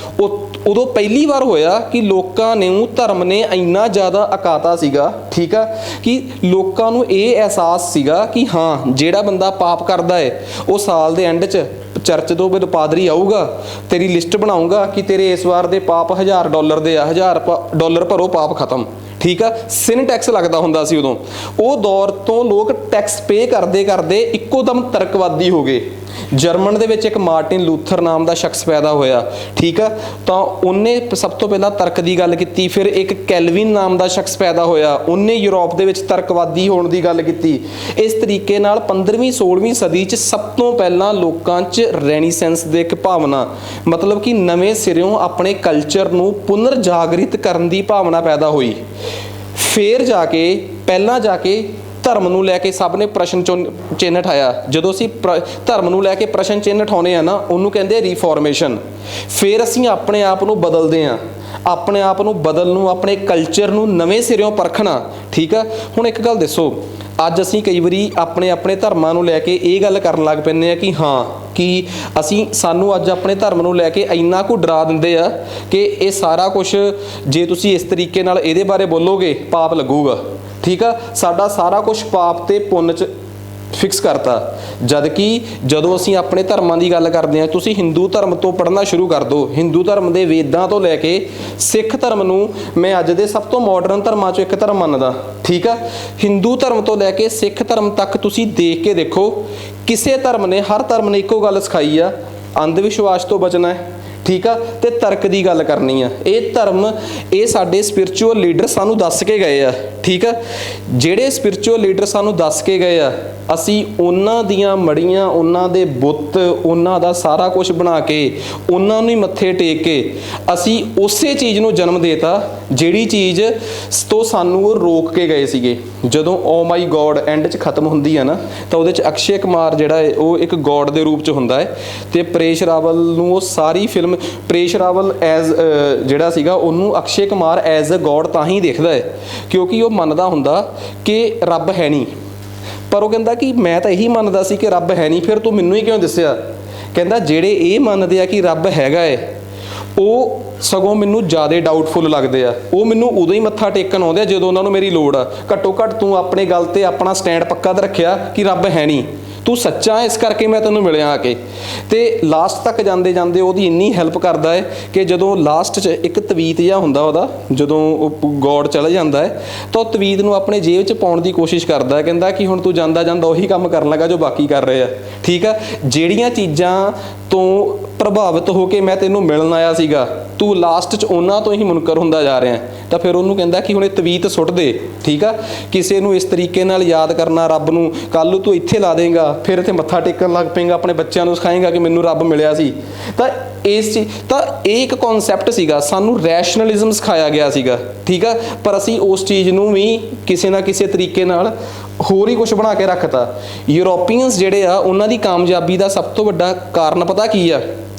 ਉਦੋਂ ਪਹਿਲੀ ਵਾਰ ਹੋਇਆ ਕਿ ਲੋਕਾਂ ਨੂੰ ਧਰਮ ਨੇ ਇੰਨਾ ਜ਼ਿਆਦਾ ਅਕਾਤਾ ਸੀਗਾ, ਠੀਕ ਆ, ਕਿ ਲੋਕਾਂ ਨੂੰ ਇਹ ਅਹਿਸਾਸ ਸੀਗਾ ਕਿ ਹਾਂ, ਜਿਹੜਾ ਬੰਦਾ ਪਾਪ ਕਰਦਾ ਹੈ ਉਹ ਸਾਲ ਦੇ ਐਂਡ 'ਚ ਚਰਚ ਤੋਂ ਫਿਰ ਪਾਦਰੀ ਆਊਗਾ, ਤੇਰੀ ਲਿਸਟ ਬਣਾਊਗਾ ਕਿ ਤੇਰੇ ਇਸ ਵਾਰ ਦੇ ਪਾਪ $1000 ਦੇ ਆ, $1000 ਭਰੋ, ਪਾਪ ਖਤਮ, ਠੀਕ ਆ। ਸਿਨ ਟੈਕਸ ਲੱਗਦਾ ਹੁੰਦਾ ਸੀ ਉਦੋਂ। ਉਹ ਦੌਰ ਤੋਂ ਲੋਕ ਟੈਕਸ ਪੇ ਕਰਦੇ ਇੱਕੋ ਦਮ ਤਰਕਵਾਦੀ ਹੋ ਗਏ। ਜਰਮਨ ਦੇ ਵਿੱਚ ਇੱਕ ਮਾਰਟਿਨ ਲੂਥਰ ਨਾਮ ਦਾ ਸ਼ਖਸ ਪੈਦਾ ਹੋਇਆ, ਠੀਕ ਆ। ਤਾਂ ਉਹਨੇ ਸਭ ਤੋਂ ਪਹਿਲਾਂ ਤਰਕ ਦੀ ਗੱਲ ਕੀਤੀ। ਫਿਰ ਇੱਕ ਕੈਲਵਿਨ ਨਾਮ ਦਾ ਸ਼ਖਸ ਪੈਦਾ ਹੋਇਆ, ਉਹਨੇ ਯੂਰਪ ਦੇ ਵਿੱਚ ਤਰਕਵਾਦੀ ਹੋਣ ਦੀ ਗੱਲ ਕੀਤੀ। ਇਸ ਤਰੀਕੇ ਨਾਲ 15ਵੀਂ 16ਵੀਂ ਸਦੀ 'ਚ ਸਭ ਤੋਂ ਪਹਿਲਾਂ ਲੋਕਾਂ 'ਚ ਰੈਨੀਸੈਂਸ ਦੇ ਇੱਕ ਭਾਵਨਾ, ਮਤਲਬ ਕਿ ਨਵੇਂ ਸਿਰਿਓਂ ਆਪਣੇ ਕਲਚਰ ਨੂੰ ਪੁਨਰ ਜਾਗਰਿਤ ਕਰਨ ਦੀ ਭਾਵਨਾ ਪੈਦਾ ਹੋਈ। ਫਿਰ ਪਹਿਲਾਂ ਜਾ ਕੇ ਧਰਮ ਨੂੰ ਲੈ ਕੇ ਸਭ ਨੇ ਪ੍ਰਸ਼ਨ ਚਿੰਨ੍ਹ ਉਠਾਇਆ। ਜਦੋਂ ਅਸੀਂ ਧਰਮ ਨੂੰ ਲੈ ਕੇ ਪ੍ਰਸ਼ਨ ਚਿੰਨ੍ਹ ਉਠਾਉਂਦੇ ਆ ਨਾ, ਉਹਨੂੰ ਕਹਿੰਦੇ ਆ ਰੀਫੋਰਮੇਸ਼ਨ। ਫਿਰ ਅਸੀਂ ਆਪਣੇ ਆਪ ਨੂੰ ਬਦਲਦੇ ਹਾਂ, ਆਪਣੇ ਆਪ ਨੂੰ ਬਦਲਣ ਨੂੰ, ਆਪਣੇ ਕਲਚਰ ਨੂੰ ਨਵੇਂ ਸਿਰਿਓਂ ਪਰਖਣਾ, ਠੀਕ ਆ। ਹੁਣ ਇੱਕ ਗੱਲ ਦੱਸੋ, ਅੱਜ ਅਸੀਂ ਕਈ ਵਾਰੀ ਆਪਣੇ ਧਰਮਾਂ ਨੂੰ ਲੈ ਕੇ ਇਹ ਗੱਲ ਕਰਨ ਲੱਗ ਪੈਂਦੇ ਆ ਕਿ ਹਾਂ, ਕਿ ਸਾਨੂੰ ਅੱਜ ਆਪਣੇ ਧਰਮ ਨੂੰ ਲੈ ਕੇ ਇੰਨਾ ਕੁ ਡਰਾ ਦਿੰਦੇ ਆ ਕਿ ਇਹ ਸਾਰਾ ਕੁਛ ਜੇ ਤੁਸੀਂ ਇਸ ਤਰੀਕੇ ਨਾਲ ਇਹਦੇ ਬਾਰੇ ਬੋਲੋਗੇ ਪਾਪ ਲੱਗੂਗਾ, ਠੀਕ ਆ। ਸਾਡਾ ਸਾਰਾ ਕੁਛ ਪਾਪ ਤੇ ਪੁੰਨ 'ਚ ਫਿਕਸ ਕਰਤਾ। ਜਦ ਕਿ ਜਦੋਂ ਅਸੀਂ ਆਪਣੇ ਧਰਮਾਂ ਦੀ ਗੱਲ ਕਰਦੇ ਹਾਂ, ਤੁਸੀਂ ਹਿੰਦੂ ਧਰਮ ਤੋਂ ਪੜ੍ਹਨਾ ਸ਼ੁਰੂ ਕਰ ਦਿਓ। ਹਿੰਦੂ ਧਰਮ ਦੇ ਵੇਦਾਂ ਤੋਂ ਲੈ ਕੇ ਸਿੱਖ ਧਰਮ ਨੂੰ ਮੈਂ ਅੱਜ ਦੇ ਸਭ ਤੋਂ ਮਾਡਰਨ ਧਰਮਾਂ 'ਚੋਂ ਇੱਕ ਧਰਮ ਮੰਨਦਾ, ਠੀਕ ਆ। ਹਿੰਦੂ ਧਰਮ ਤੋਂ ਲੈ ਕੇ ਸਿੱਖ ਧਰਮ ਤੱਕ ਤੁਸੀਂ ਦੇਖ ਕੇ ਦੇਖੋ, ਕਿਸੇ ਧਰਮ ਨੇ, ਹਰ ਧਰਮ ਨੇ ਇੱਕੋ ਗੱਲ ਸਿਖਾਈ ਆ, ਅੰਧ ਵਿਸ਼ਵਾਸ ਤੋਂ ਬਚਣਾ ਹੈ, ਠੀਕ ਆ, ਤੇ ਤਰਕ ਦੀ ਗੱਲ ਕਰਨੀ ਆ। ਇਹ ਸਾਡੇ ਸਪਿਰਚੁਅਲ ਲੀਡਰ ਸਾਨੂੰ ਦੱਸ ਕੇ ਗਏ ਆ, ਠੀਕ ਆ। ਜਿਹੜੇ ਸਪਿਰਚੁਅਲ ਲੀਡਰ ਸਾਨੂੰ ਦੱਸ ਕੇ ਗਏ ਆ, ਅਸੀਂ ਉਹਨਾਂ ਦੀਆਂ ਮੜੀਆਂ, ਉਹਨਾਂ ਦੇ ਬੁੱਤ, ਉਹਨਾਂ ਦਾ ਸਾਰਾ ਕੁਝ ਬਣਾ ਕੇ, ਉਹਨਾਂ ਨੂੰ ਹੀ ਮੱਥੇ ਟੇਕ ਕੇ ਅਸੀਂ ਉਸੇ ਚੀਜ਼ ਨੂੰ ਜਨਮ ਦੇਤਾ ਜਿਹੜੀ ਚੀਜ਼ ਤੋਂ ਸਾਨੂੰ ਉਹ ਰੋਕ ਕੇ ਗਏ ਸੀਗੇ। ਜਦੋਂ ਓ ਮਾਈ ਗੋਡ ਐਂਡ 'ਚ ਖਤਮ ਹੁੰਦੀ ਹੈ ਨਾ, ਤਾਂ ਉਹਦੇ 'ਚ ਅਕਸ਼ੇ ਕੁਮਾਰ ਜਿਹੜਾ ਹੈ ਉਹ ਇੱਕ ਗੋਡ ਦੇ ਰੂਪ 'ਚ ਹੁੰਦਾ ਹੈ, ਤੇ ਪਰੇਸ਼ ਰਾਵਲ ਨੂੰ ਉਹ ਸਾਰੀ ਫਿਲਮ, ਪਰੇਸ਼ ਰਾਵਲ ਐਜ਼ ਜਿਹੜਾ ਸੀਗਾ, ਉਹਨੂੰ Akshay Kumar as a god ਤਾਂ ਹੀ ਦੇਖਦਾ ਹੈ ਕਿਉਂਕਿ ਉਹ ਮੰਨਦਾ ਹੁੰਦਾ ਕਿ ਰੱਬ ਹੈ ਨਹੀਂ। ਪਰ ਉਹ ਕਹਿੰਦਾ ਕਿ ਮੈਂ ਤਾਂ ਇਹੀ ਮੰਨਦਾ ਸੀ ਕਿ ਰੱਬ ਹੈ ਨਹੀਂ, ਫਿਰ ਤੂੰ ਮੈਨੂੰ ਹੀ ਕਿਉਂ ਦੱਸਿਆ? ਕਹਿੰਦਾ ਜਿਹੜੇ ਇਹ ਮੰਨਦੇ ਆ ਕਿ ਰੱਬ ਹੈਗਾ ਹੈ, ਉਹ ਸਗੋਂ ਮੈਨੂੰ ਜ਼ਿਆਦਾ ਡਾਊਟਫੁਲ ਲੱਗਦੇ ਆ। ਉਹ ਮੈਨੂੰ ਉਦੋਂ ਹੀ ਮੱਥਾ ਟੇਕਣ ਆਉਂਦੇ ਆ ਜਦੋਂ ਉਹਨਾਂ ਨੂੰ ਮੇਰੀ ਲੋੜ ਆ। ਘੱਟੋ ਘੱਟ ਤੂੰ ਆਪਣੇ ਗੱਲ ਤੇ ਆਪਣਾ ਸਟੈਂਡ ਪੱਕਾ ਤਾਂ ਰੱਖਿਆ ਕਿ ਰੱਬ ਹੈ ਨਹੀਂ, ਤੂੰ ਸੱਚਾ, ਇਸ ਕਰਕੇ ਮੈਂ ਤੈਨੂੰ ਮਿਲਿਆ ਆ ਕੇ। ਤੇ ਲਾਸਟ ਤੱਕ ਜਾਂਦੇ ਉਹਦੀ ਇੰਨੀ ਹੈਲਪ ਕਰਦਾ ਹੈ ਕਿ ਜਦੋਂ ਲਾਸਟ 'ਚ ਇੱਕ ਤਵੀਤ ਜਿਹਾ ਹੁੰਦਾ ਉਹਦਾ, ਜਦੋਂ ਉਹ ਗੋਡ ਚਲਾ ਜਾਂਦਾ ਹੈ ਤਾਂ ਉਹ ਤਵੀਤ ਨੂੰ ਆਪਣੇ ਜੇਬ 'ਚ ਪਾਉਣ ਦੀ ਕੋਸ਼ਿਸ਼ ਕਰਦਾ ਹੈ। ਕਹਿੰਦਾ ਕਿ ਹੁਣ ਤੂੰ ਜਾਂਦਾ ਉਹੀ ਕੰਮ ਕਰਨ ਲੱਗਾ ਜੋ ਬਾਕੀ ਕਰ ਰਹੇ ਆ, ਠੀਕ ਆ। ਜਿਹੜੀਆਂ ਚੀਜ਼ਾਂ ਤੋਂ ਪ੍ਰਭਾਵਿਤ ਹੋ ਕੇ ਮੈਂ ਤੈਨੂੰ ਮਿਲਣ ਆਇਆ ਸੀਗਾ, ਤੂੰ ਲਾਸਟ 'ਚ ਉਹਨਾਂ ਤੋਂ ਹੀ ਮੁਨਕਰ ਹੁੰਦਾ ਜਾ ਰਿਹਾ। ਤਾਂ ਫਿਰ ਉਹਨੂੰ ਕਹਿੰਦਾ ਕਿ ਹੁਣ ਇਹ ਤਵੀਤ ਸੁੱਟ ਦੇ, ਠੀਕ ਆ। ਕਿਸੇ ਨੂੰ ਇਸ ਤਰੀਕੇ ਨਾਲ ਯਾਦ ਕਰਨਾ ਰੱਬ ਨੂੰ, ਕੱਲ੍ਹ ਨੂੰ ਤੂੰ ਇੱਥੇ ਲਾ ਦੇਂਗਾ, ਫਿਰ ਇੱਥੇ ਮੱਥਾ ਟੇਕਣ ਲੱਗ ਪਏਗਾ, ਆਪਣੇ ਬੱਚਿਆਂ ਨੂੰ ਸਿਖਾਏਗਾ ਕਿ ਮੈਨੂੰ ਰੱਬ ਮਿਲਿਆ ਸੀ। ਤਾਂ ਇਹ ਇੱਕ ਕਨਸੈਪਟ ਸੀਗਾ, ਸਾਨੂੰ ਰੈਸ਼ਨਲਿਜ਼ਮ ਸਿਖਾਇਆ ਗਿਆ ਸੀਗਾ, ਠੀਕ ਆ। ਪਰ ਅਸੀਂ ਉਸ ਚੀਜ਼ ਨੂੰ ਵੀ ਕਿਸੇ ਨਾ ਕਿਸੇ ਤਰੀਕੇ ਨਾਲ ਹੋਰ ਹੀ ਕੁਝ ਬਣਾ ਕੇ ਰੱਖਤਾ। ਯੂਰੋਪੀਅਨਸ ਜਿਹੜੇ ਆ ਉਹਨਾਂ ਦੀ ਕਾਮਯਾਬੀ ਦਾ ਸਭ ਤੋਂ ਵੱਡਾ ਕਾਰਨ ਪਤਾ ਕੀ ਆ?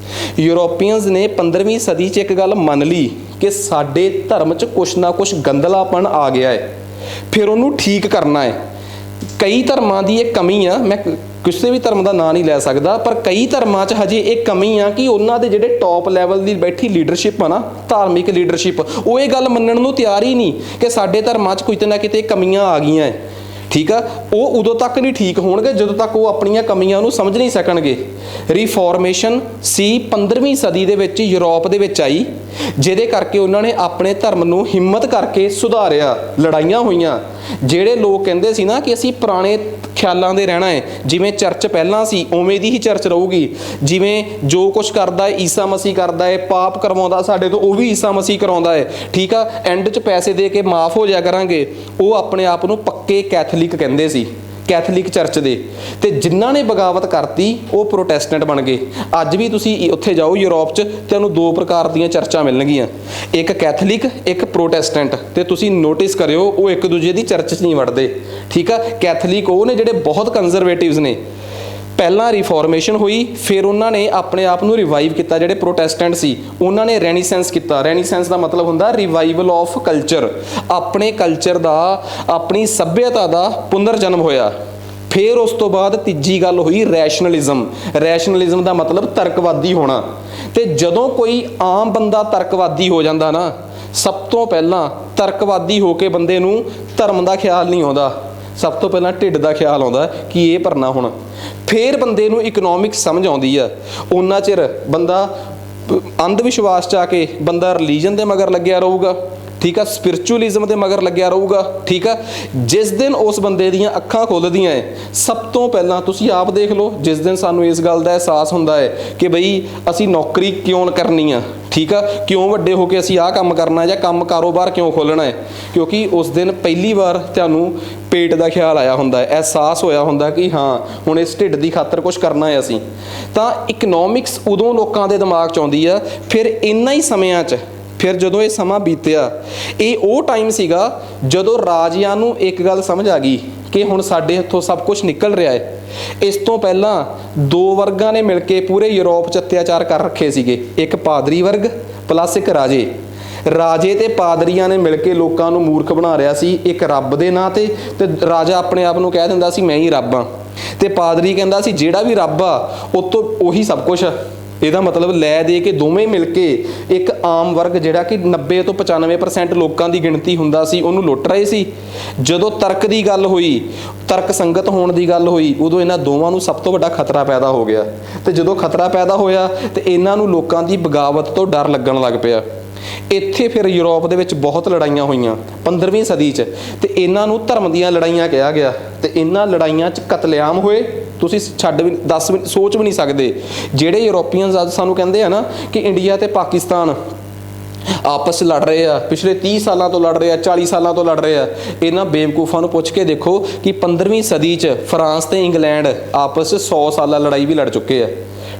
ਯੂਰੋਪੀਅਨਸ ਨੇ 15ਵੀਂ ਸਦੀ 'ਚ ਇੱਕ ਗੱਲ ਮੰਨ ਲਈ ਕਿ ਸਾਡੇ ਧਰਮ 'ਚ ਕੁਛ ਨਾ ਕੁਛ ਗੰਦਲਾਪਣ ਆ ਗਿਆ ਹੈ, ਫਿਰ ਉਹਨੂੰ ਠੀਕ ਕਰਨਾ ਹੈ। ਕਈ ਧਰਮਾਂ ਦੀ ਇਹ ਕਮੀ ਆ, ਮੈਂ ਕਿਸੇ ਵੀ ਧਰਮ ਦਾ ਨਾਂ ਨਹੀਂ ਲੈ ਸਕਦਾ, ਪਰ ਕਈ ਧਰਮਾਂ 'ਚ ਹਜੇ ਇਹ ਕਮੀ ਆ ਕਿ ਉਹਨਾਂ ਦੇ ਜਿਹੜੇ ਟੌਪ ਲੈਵਲ ਦੀ ਬੈਠੀ ਲੀਡਰਸ਼ਿਪ ਆ ਨਾ, ਧਾਰਮਿਕ ਲੀਡਰਸ਼ਿਪ, ਉਹ ਇਹ ਗੱਲ ਮੰਨਣ ਨੂੰ ਤਿਆਰ ਹੀ ਨਹੀਂ ਕਿ ਸਾਡੇ ਧਰਮਾਂ 'ਚ ਕਿਤੇ ਨਾ ਕਿਤੇ ਕਮੀਆਂ ਆ ਗਈਆਂ ਹੈ। ਠੀਕ ਆ, ਉਹ ਉਦੋਂ ਤੱਕ ਨਹੀਂ ਠੀਕ ਹੋਣਗੇ ਜਦੋਂ ਤੱਕ ਉਹ ਆਪਣੀਆਂ ਕਮੀਆਂ ਨੂੰ ਸਮਝ ਨਹੀਂ ਸਕਣਗੇ। ਰਿਫਾਰਮੇਸ਼ਨ ਸੀ 15ਵੀਂ ਸਦੀ ਦੇ ਵਿੱਚ ਯੂਰਪ ਦੇ ਵਿੱਚ ਆਈ, ਜਿਹਦੇ ਕਰਕੇ ਉਹਨਾਂ ਨੇ ਆਪਣੇ ਧਰਮ ਨੂੰ ਹਿੰਮਤ ਕਰਕੇ ਸੁਧਾਰਿਆ। ਲੜਾਈਆਂ ਹੋਈਆਂ, ਜਿਹੜੇ ਲੋਕ ਕਹਿੰਦੇ ਸੀ ਨਾ ਕਿ ਅਸੀਂ ਪੁਰਾਣੇ ਖਿਆਲਾਂ ਦੇ ਰਹਿਣਾ ਹੈ, ਜਿਵੇਂ ਚਰਚ ਪਹਿਲਾਂ ਸੀ ਉਵੇਂ ਦੀ ਹੀ ਚਰਚ ਰਹੂਗੀ, ਜਿਵੇਂ ਜੋ ਕੁਝ ਕਰਦਾ ਹੈ ਈਸਾ ਮਸੀਹ ਕਰਦਾ ਹੈ, ਪਾਪ ਕਰਵਾਉਂਦਾ ਸਾਡੇ ਤੋਂ ਉਹ ਵੀ ਈਸਾ ਮਸੀਹ ਕਰਾਉਂਦਾ ਹੈ। ਠੀਕ ਆ, ਐਂਡ 'ਚ ਪੈਸੇ ਦੇ ਕੇ ਮਾਫ ਹੋ ਜਾਇਆ ਕਰਾਂਗੇ। ਉਹ ਆਪਣੇ ਆਪ ਨੂੰ ਪੱਕੇ ਕੈਥੋਲਿਕ ਕਹਿੰਦੇ ਸੀ, ਕੈਥੋਲਿਕ ਚਰਚ ਦੇ। ਤੇ ਜਿਨ੍ਹਾਂ ਨੇ ਬਗਾਵਤ ਕਰਤੀ ਉਹ ਪ੍ਰੋਟੈਸਟੈਂਟ ਬਣ ਗਏ। ਅੱਜ ਵੀ ਤੁਸੀਂ ਉੱਥੇ ਜਾਓ ਯੂਰਪ 'ਚ, ਤੁਹਾਨੂੰ ਦੋ ਪ੍ਰਕਾਰ ਦੀਆਂ ਚਰਚਾਂ ਮਿਲਣਗੀਆਂ, ਇੱਕ ਕੈਥੋਲਿਕ, ਇੱਕ ਪ੍ਰੋਟੈਸਟੈਂਟ। ਤੇ ਤੁਸੀਂ ਨੋਟਿਸ ਕਰਿਓ ਉਹ ਇੱਕ ਦੂਜੇ ਦੀ ਚਰਚ 'ਚ ਨਹੀਂ ਵੜਦੇ। ਠੀਕ ਆ, ਕੈਥੋਲਿਕ ਉਹ ਨੇ ਜਿਹੜੇ ਬਹੁਤ ਕੰਜ਼ਰਵੇਟਿਵਸ ਨੇ। ਪਹਿਲਾਂ ਰਿਫਾਰਮੇਸ਼ਨ ਹੋਈ, ਫਿਰ ਉਹਨਾਂ ਨੇ ਆਪਣੇ ਆਪ ਨੂੰ ਰਿਵਾਈਵ ਕੀਤਾ। ਜਿਹੜੇ ਪ੍ਰੋਟੈਸਟੈਂਟ ਸੀ ਉਹਨਾਂ ਨੇ ਰੈਨੀਸੈਂਸ ਕੀਤਾ। ਰੈਨੀਸੈਂਸ ਦਾ ਮਤਲਬ ਹੁੰਦਾ ਰਿਵਾਈਵਲ ਆਫ ਕਲਚਰ, ਆਪਣੇ ਕਲਚਰ ਦਾ, ਆਪਣੀ ਸੱਭਿਅਤਾ ਦਾ ਪੁਨਰ ਜਨਮ ਹੋਇਆ। ਫਿਰ ਉਸ ਤੋਂ ਬਾਅਦ ਤੀਜੀ ਗੱਲ ਹੋਈ ਰੈਸ਼ਨਲਿਜ਼ਮ। ਰੈਸ਼ਨਲਿਜ਼ਮ ਦਾ ਮਤਲਬ ਤਰਕਵਾਦੀ ਹੋਣਾ। ਤੇ ਜਦੋਂ ਕੋਈ ਆਮ ਬੰਦਾ ਤਰਕਵਾਦੀ ਹੋ ਜਾਂਦਾ ਨਾ, ਸਭ ਤੋਂ ਪਹਿਲਾਂ ਤਰਕਵਾਦੀ ਹੋ ਕੇ ਬੰਦੇ ਨੂੰ ਧਰਮ ਦਾ ਖਿਆਲ ਨਹੀਂ ਆਉਂਦਾ, ਸਭ ਤੋਂ ਪਹਿਲਾਂ ਢਿੱਡ ਦਾ ਖਿਆਲ ਆਉਂਦਾ ਕਿ ਇਹ ਭਰਨਾ ਹੁਣ। ਫਿਰ ਬੰਦੇ ਨੂੰ ਇਕਨੋਮਿਕਸ ਸਮਝ ਆਉਂਦੀ ਆ। ਉਹਨਾਂ ਚਿਰ ਬੰਦਾ ਅੰਧ ਵਿਸ਼ਵਾਸ 'ਚ ਆ ਕੇ ਬੰਦਾ ਰਿਲੀਜਨ ਦੇ ਮਗਰ ਲੱਗਿਆ ਰਹੂਗਾ। ਠੀਕ ਆ, ਸਪਿਰਚੁਅਲਿਜ਼ਮ ਦੇ ਮਗਰ ਲੱਗਿਆ ਰਹੂਗਾ। ਠੀਕ ਆ, ਜਿਸ ਦਿਨ ਉਸ ਬੰਦੇ ਦੀਆਂ ਅੱਖਾਂ ਖੁੱਲ੍ਹਦੀਆਂ ਹੈ, ਸਭ ਤੋਂ ਪਹਿਲਾਂ ਤੁਸੀਂ ਆਪ ਦੇਖ ਲਓ, ਜਿਸ ਦਿਨ ਸਾਨੂੰ ਇਸ ਗੱਲ ਦਾ ਅਹਿਸਾਸ ਹੁੰਦਾ ਹੈ ਕਿ ਬਈ ਅਸੀਂ ਨੌਕਰੀ ਕਿਉਂ ਕਰਨੀ ਆ, ਠੀਕ ਆ, ਕਿਉਂ ਵੱਡੇ ਹੋ ਕੇ ਅਸੀਂ ਆਹ ਕੰਮ ਕਰਨਾ ਜਾਂ ਕੰਮ ਕਾਰੋਬਾਰ ਕਿਉਂ ਖੋਲ੍ਹਣਾ ਹੈ, ਕਿਉਂਕਿ ਉਸ ਦਿਨ ਪਹਿਲੀ ਵਾਰ ਤੁਹਾਨੂੰ ਪੇਟ ਦਾ ਖਿਆਲ ਆਇਆ ਹੁੰਦਾ ਹੈ, ਅਹਿਸਾਸ ਹੋਇਆ ਹੁੰਦਾ ਕਿ ਹਾਂ ਹੁਣ ਇਸ ਢਿੱਡ ਦੀ ਖਾਤਰ ਕੁਝ ਕਰਨਾ ਹੈ ਅਸੀਂ। ਤਾਂ ਇਕਨੋਮਿਕਸ ਉਦੋਂ ਲੋਕਾਂ ਦੇ ਦਿਮਾਗ 'ਚ ਆਉਂਦੀ ਆ। ਫਿਰ ਇੰਨਾ ਹੀ ਸਮਿਆਂ 'ਚ, ਫਿਰ ਜਦੋਂ ਇਹ ਸਮਾਂ ਬੀਤਿਆ, ਇਹ ਉਹ ਟਾਈਮ ਸੀਗਾ ਜਦੋਂ ਰਾਜਿਆਂ ਨੂੰ ਇੱਕ ਗੱਲ ਸਮਝ ਆ ਗਈ ਕਿ ਹੁਣ ਸਾਡੇ ਹੱਥੋਂ ਸਭ ਕੁਝ ਨਿਕਲ ਰਿਹਾ ਹੈ। ਇਸ ਤੋਂ ਪਹਿਲਾਂ ਦੋ ਵਰਗਾਂ ਨੇ ਮਿਲ ਕੇ ਪੂਰੇ ਯੂਰਪ 'ਚ ਅਤਿਆਚਾਰ ਕਰ ਰੱਖੇ ਸੀਗੇ, ਇੱਕ ਪਾਦਰੀ ਵਰਗ ਪਲੱਸ ਇੱਕ ਰਾਜੇ। ਰਾਜੇ ਤੇ ਪਾਦਰੀਆਂ ਨੇ ਮਿਲ ਕੇ ਲੋਕਾਂ ਨੂੰ ਮੂਰਖ ਬਣਾ ਰਿਹਾ ਸੀ, ਇੱਕ ਰੱਬ ਦੇ ਨਾਂ ਤੇ ਰਾਜਾ ਆਪਣੇ ਆਪ ਨੂੰ ਕਹਿ ਦਿੰਦਾ ਸੀ ਮੈਂ ਹੀ ਰੱਬ ਹਾਂ, ਤੇ ਪਾਦਰੀ ਕਹਿੰਦਾ ਸੀ ਜਿਹੜਾ ਵੀ ਰੱਬ ਆ ਉਹ ਤੋਂ ਉਹੀ ਸਭ ਕੁਝ ਆ। ਇਹਦਾ ਮਤਲਬ ਲੈ ਦੇ ਕੇ ਦੋਵੇਂ ਮਿਲ ਕੇ ਇੱਕ ਆਮ ਵਰਗ ਜਿਹੜਾ ਕਿ 90 ਤੋਂ 95% ਲੋਕਾਂ ਦੀ ਗਿਣਤੀ ਹੁੰਦਾ ਸੀ, ਉਹਨੂੰ ਲੁੱਟ ਰਹੇ ਸੀ। ਜਦੋਂ ਤਰਕ ਦੀ ਗੱਲ ਹੋਈ, ਤਰਕ ਸੰਗਤ ਹੋਣ ਦੀ ਗੱਲ ਹੋਈ, ਉਦੋਂ ਇਹਨਾਂ ਦੋਵਾਂ ਨੂੰ ਸਭ ਤੋਂ ਵੱਡਾ ਖਤਰਾ ਪੈਦਾ ਹੋ ਗਿਆ। ਤੇ ਜਦੋਂ ਖਤਰਾ ਪੈਦਾ ਹੋਇਆ ਤੇ ਇਹਨਾਂ ਨੂੰ ਲੋਕਾਂ ਦੀ ਬਗਾਵਤ ਤੋਂ ਡਰ ਲੱਗਣ ਲੱਗ ਪਿਆ। ਇੱਥੇ ਫਿਰ ਯੂਰਪ ਦੇ ਵਿੱਚ ਬਹੁਤ ਲੜਾਈਆਂ ਹੋਈਆਂ 15ਵੀਂ ਸਦੀ 'ਚ, ਤੇ ਇਹਨਾਂ ਨੂੰ ਧਰਮ ਦੀਆਂ ਲੜਾਈਆਂ ਕਿਹਾ ਗਿਆ। ਤੇ ਇਹਨਾਂ ਲੜਾਈਆਂ 'ਚ ਕਤਲੇਆਮ ਹੋਏ, ਤੁਸੀਂ ਸੋਚ ਵੀ ਨਹੀਂ ਸਕਦੇ। ਜਿਹੜੇ ਯੂਰੋਪੀਅਨਸ ਅੱਜ ਸਾਨੂੰ ਕਹਿੰਦੇ ਆ ਨਾ ਕਿ ਇੰਡੀਆ ਤੇ ਪਾਕਿਸਤਾਨ ਆਪਸ 'ਚ ਲੜ ਰਹੇ ਆ, ਪਿਛਲੇ 30 ਸਾਲਾਂ ਤੋਂ ਲੜ ਰਹੇ ਆ, 40 ਸਾਲਾਂ ਤੋਂ ਲੜ ਰਹੇ ਆ, ਇਹਨਾਂ ਬੇਵਕੂਫਾਂ ਨੂੰ ਪੁੱਛ ਕੇ ਦੇਖੋ ਕਿ 15ਵੀਂ ਸਦੀ 'ਚ ਫਰਾਂਸ ਤੇ ਇੰਗਲੈਂਡ ਆਪਸ 'ਚ 100 ਸਾਲਾ ਲੜਾਈ ਵੀ ਲੜ ਚੁੱਕੇ ਆ।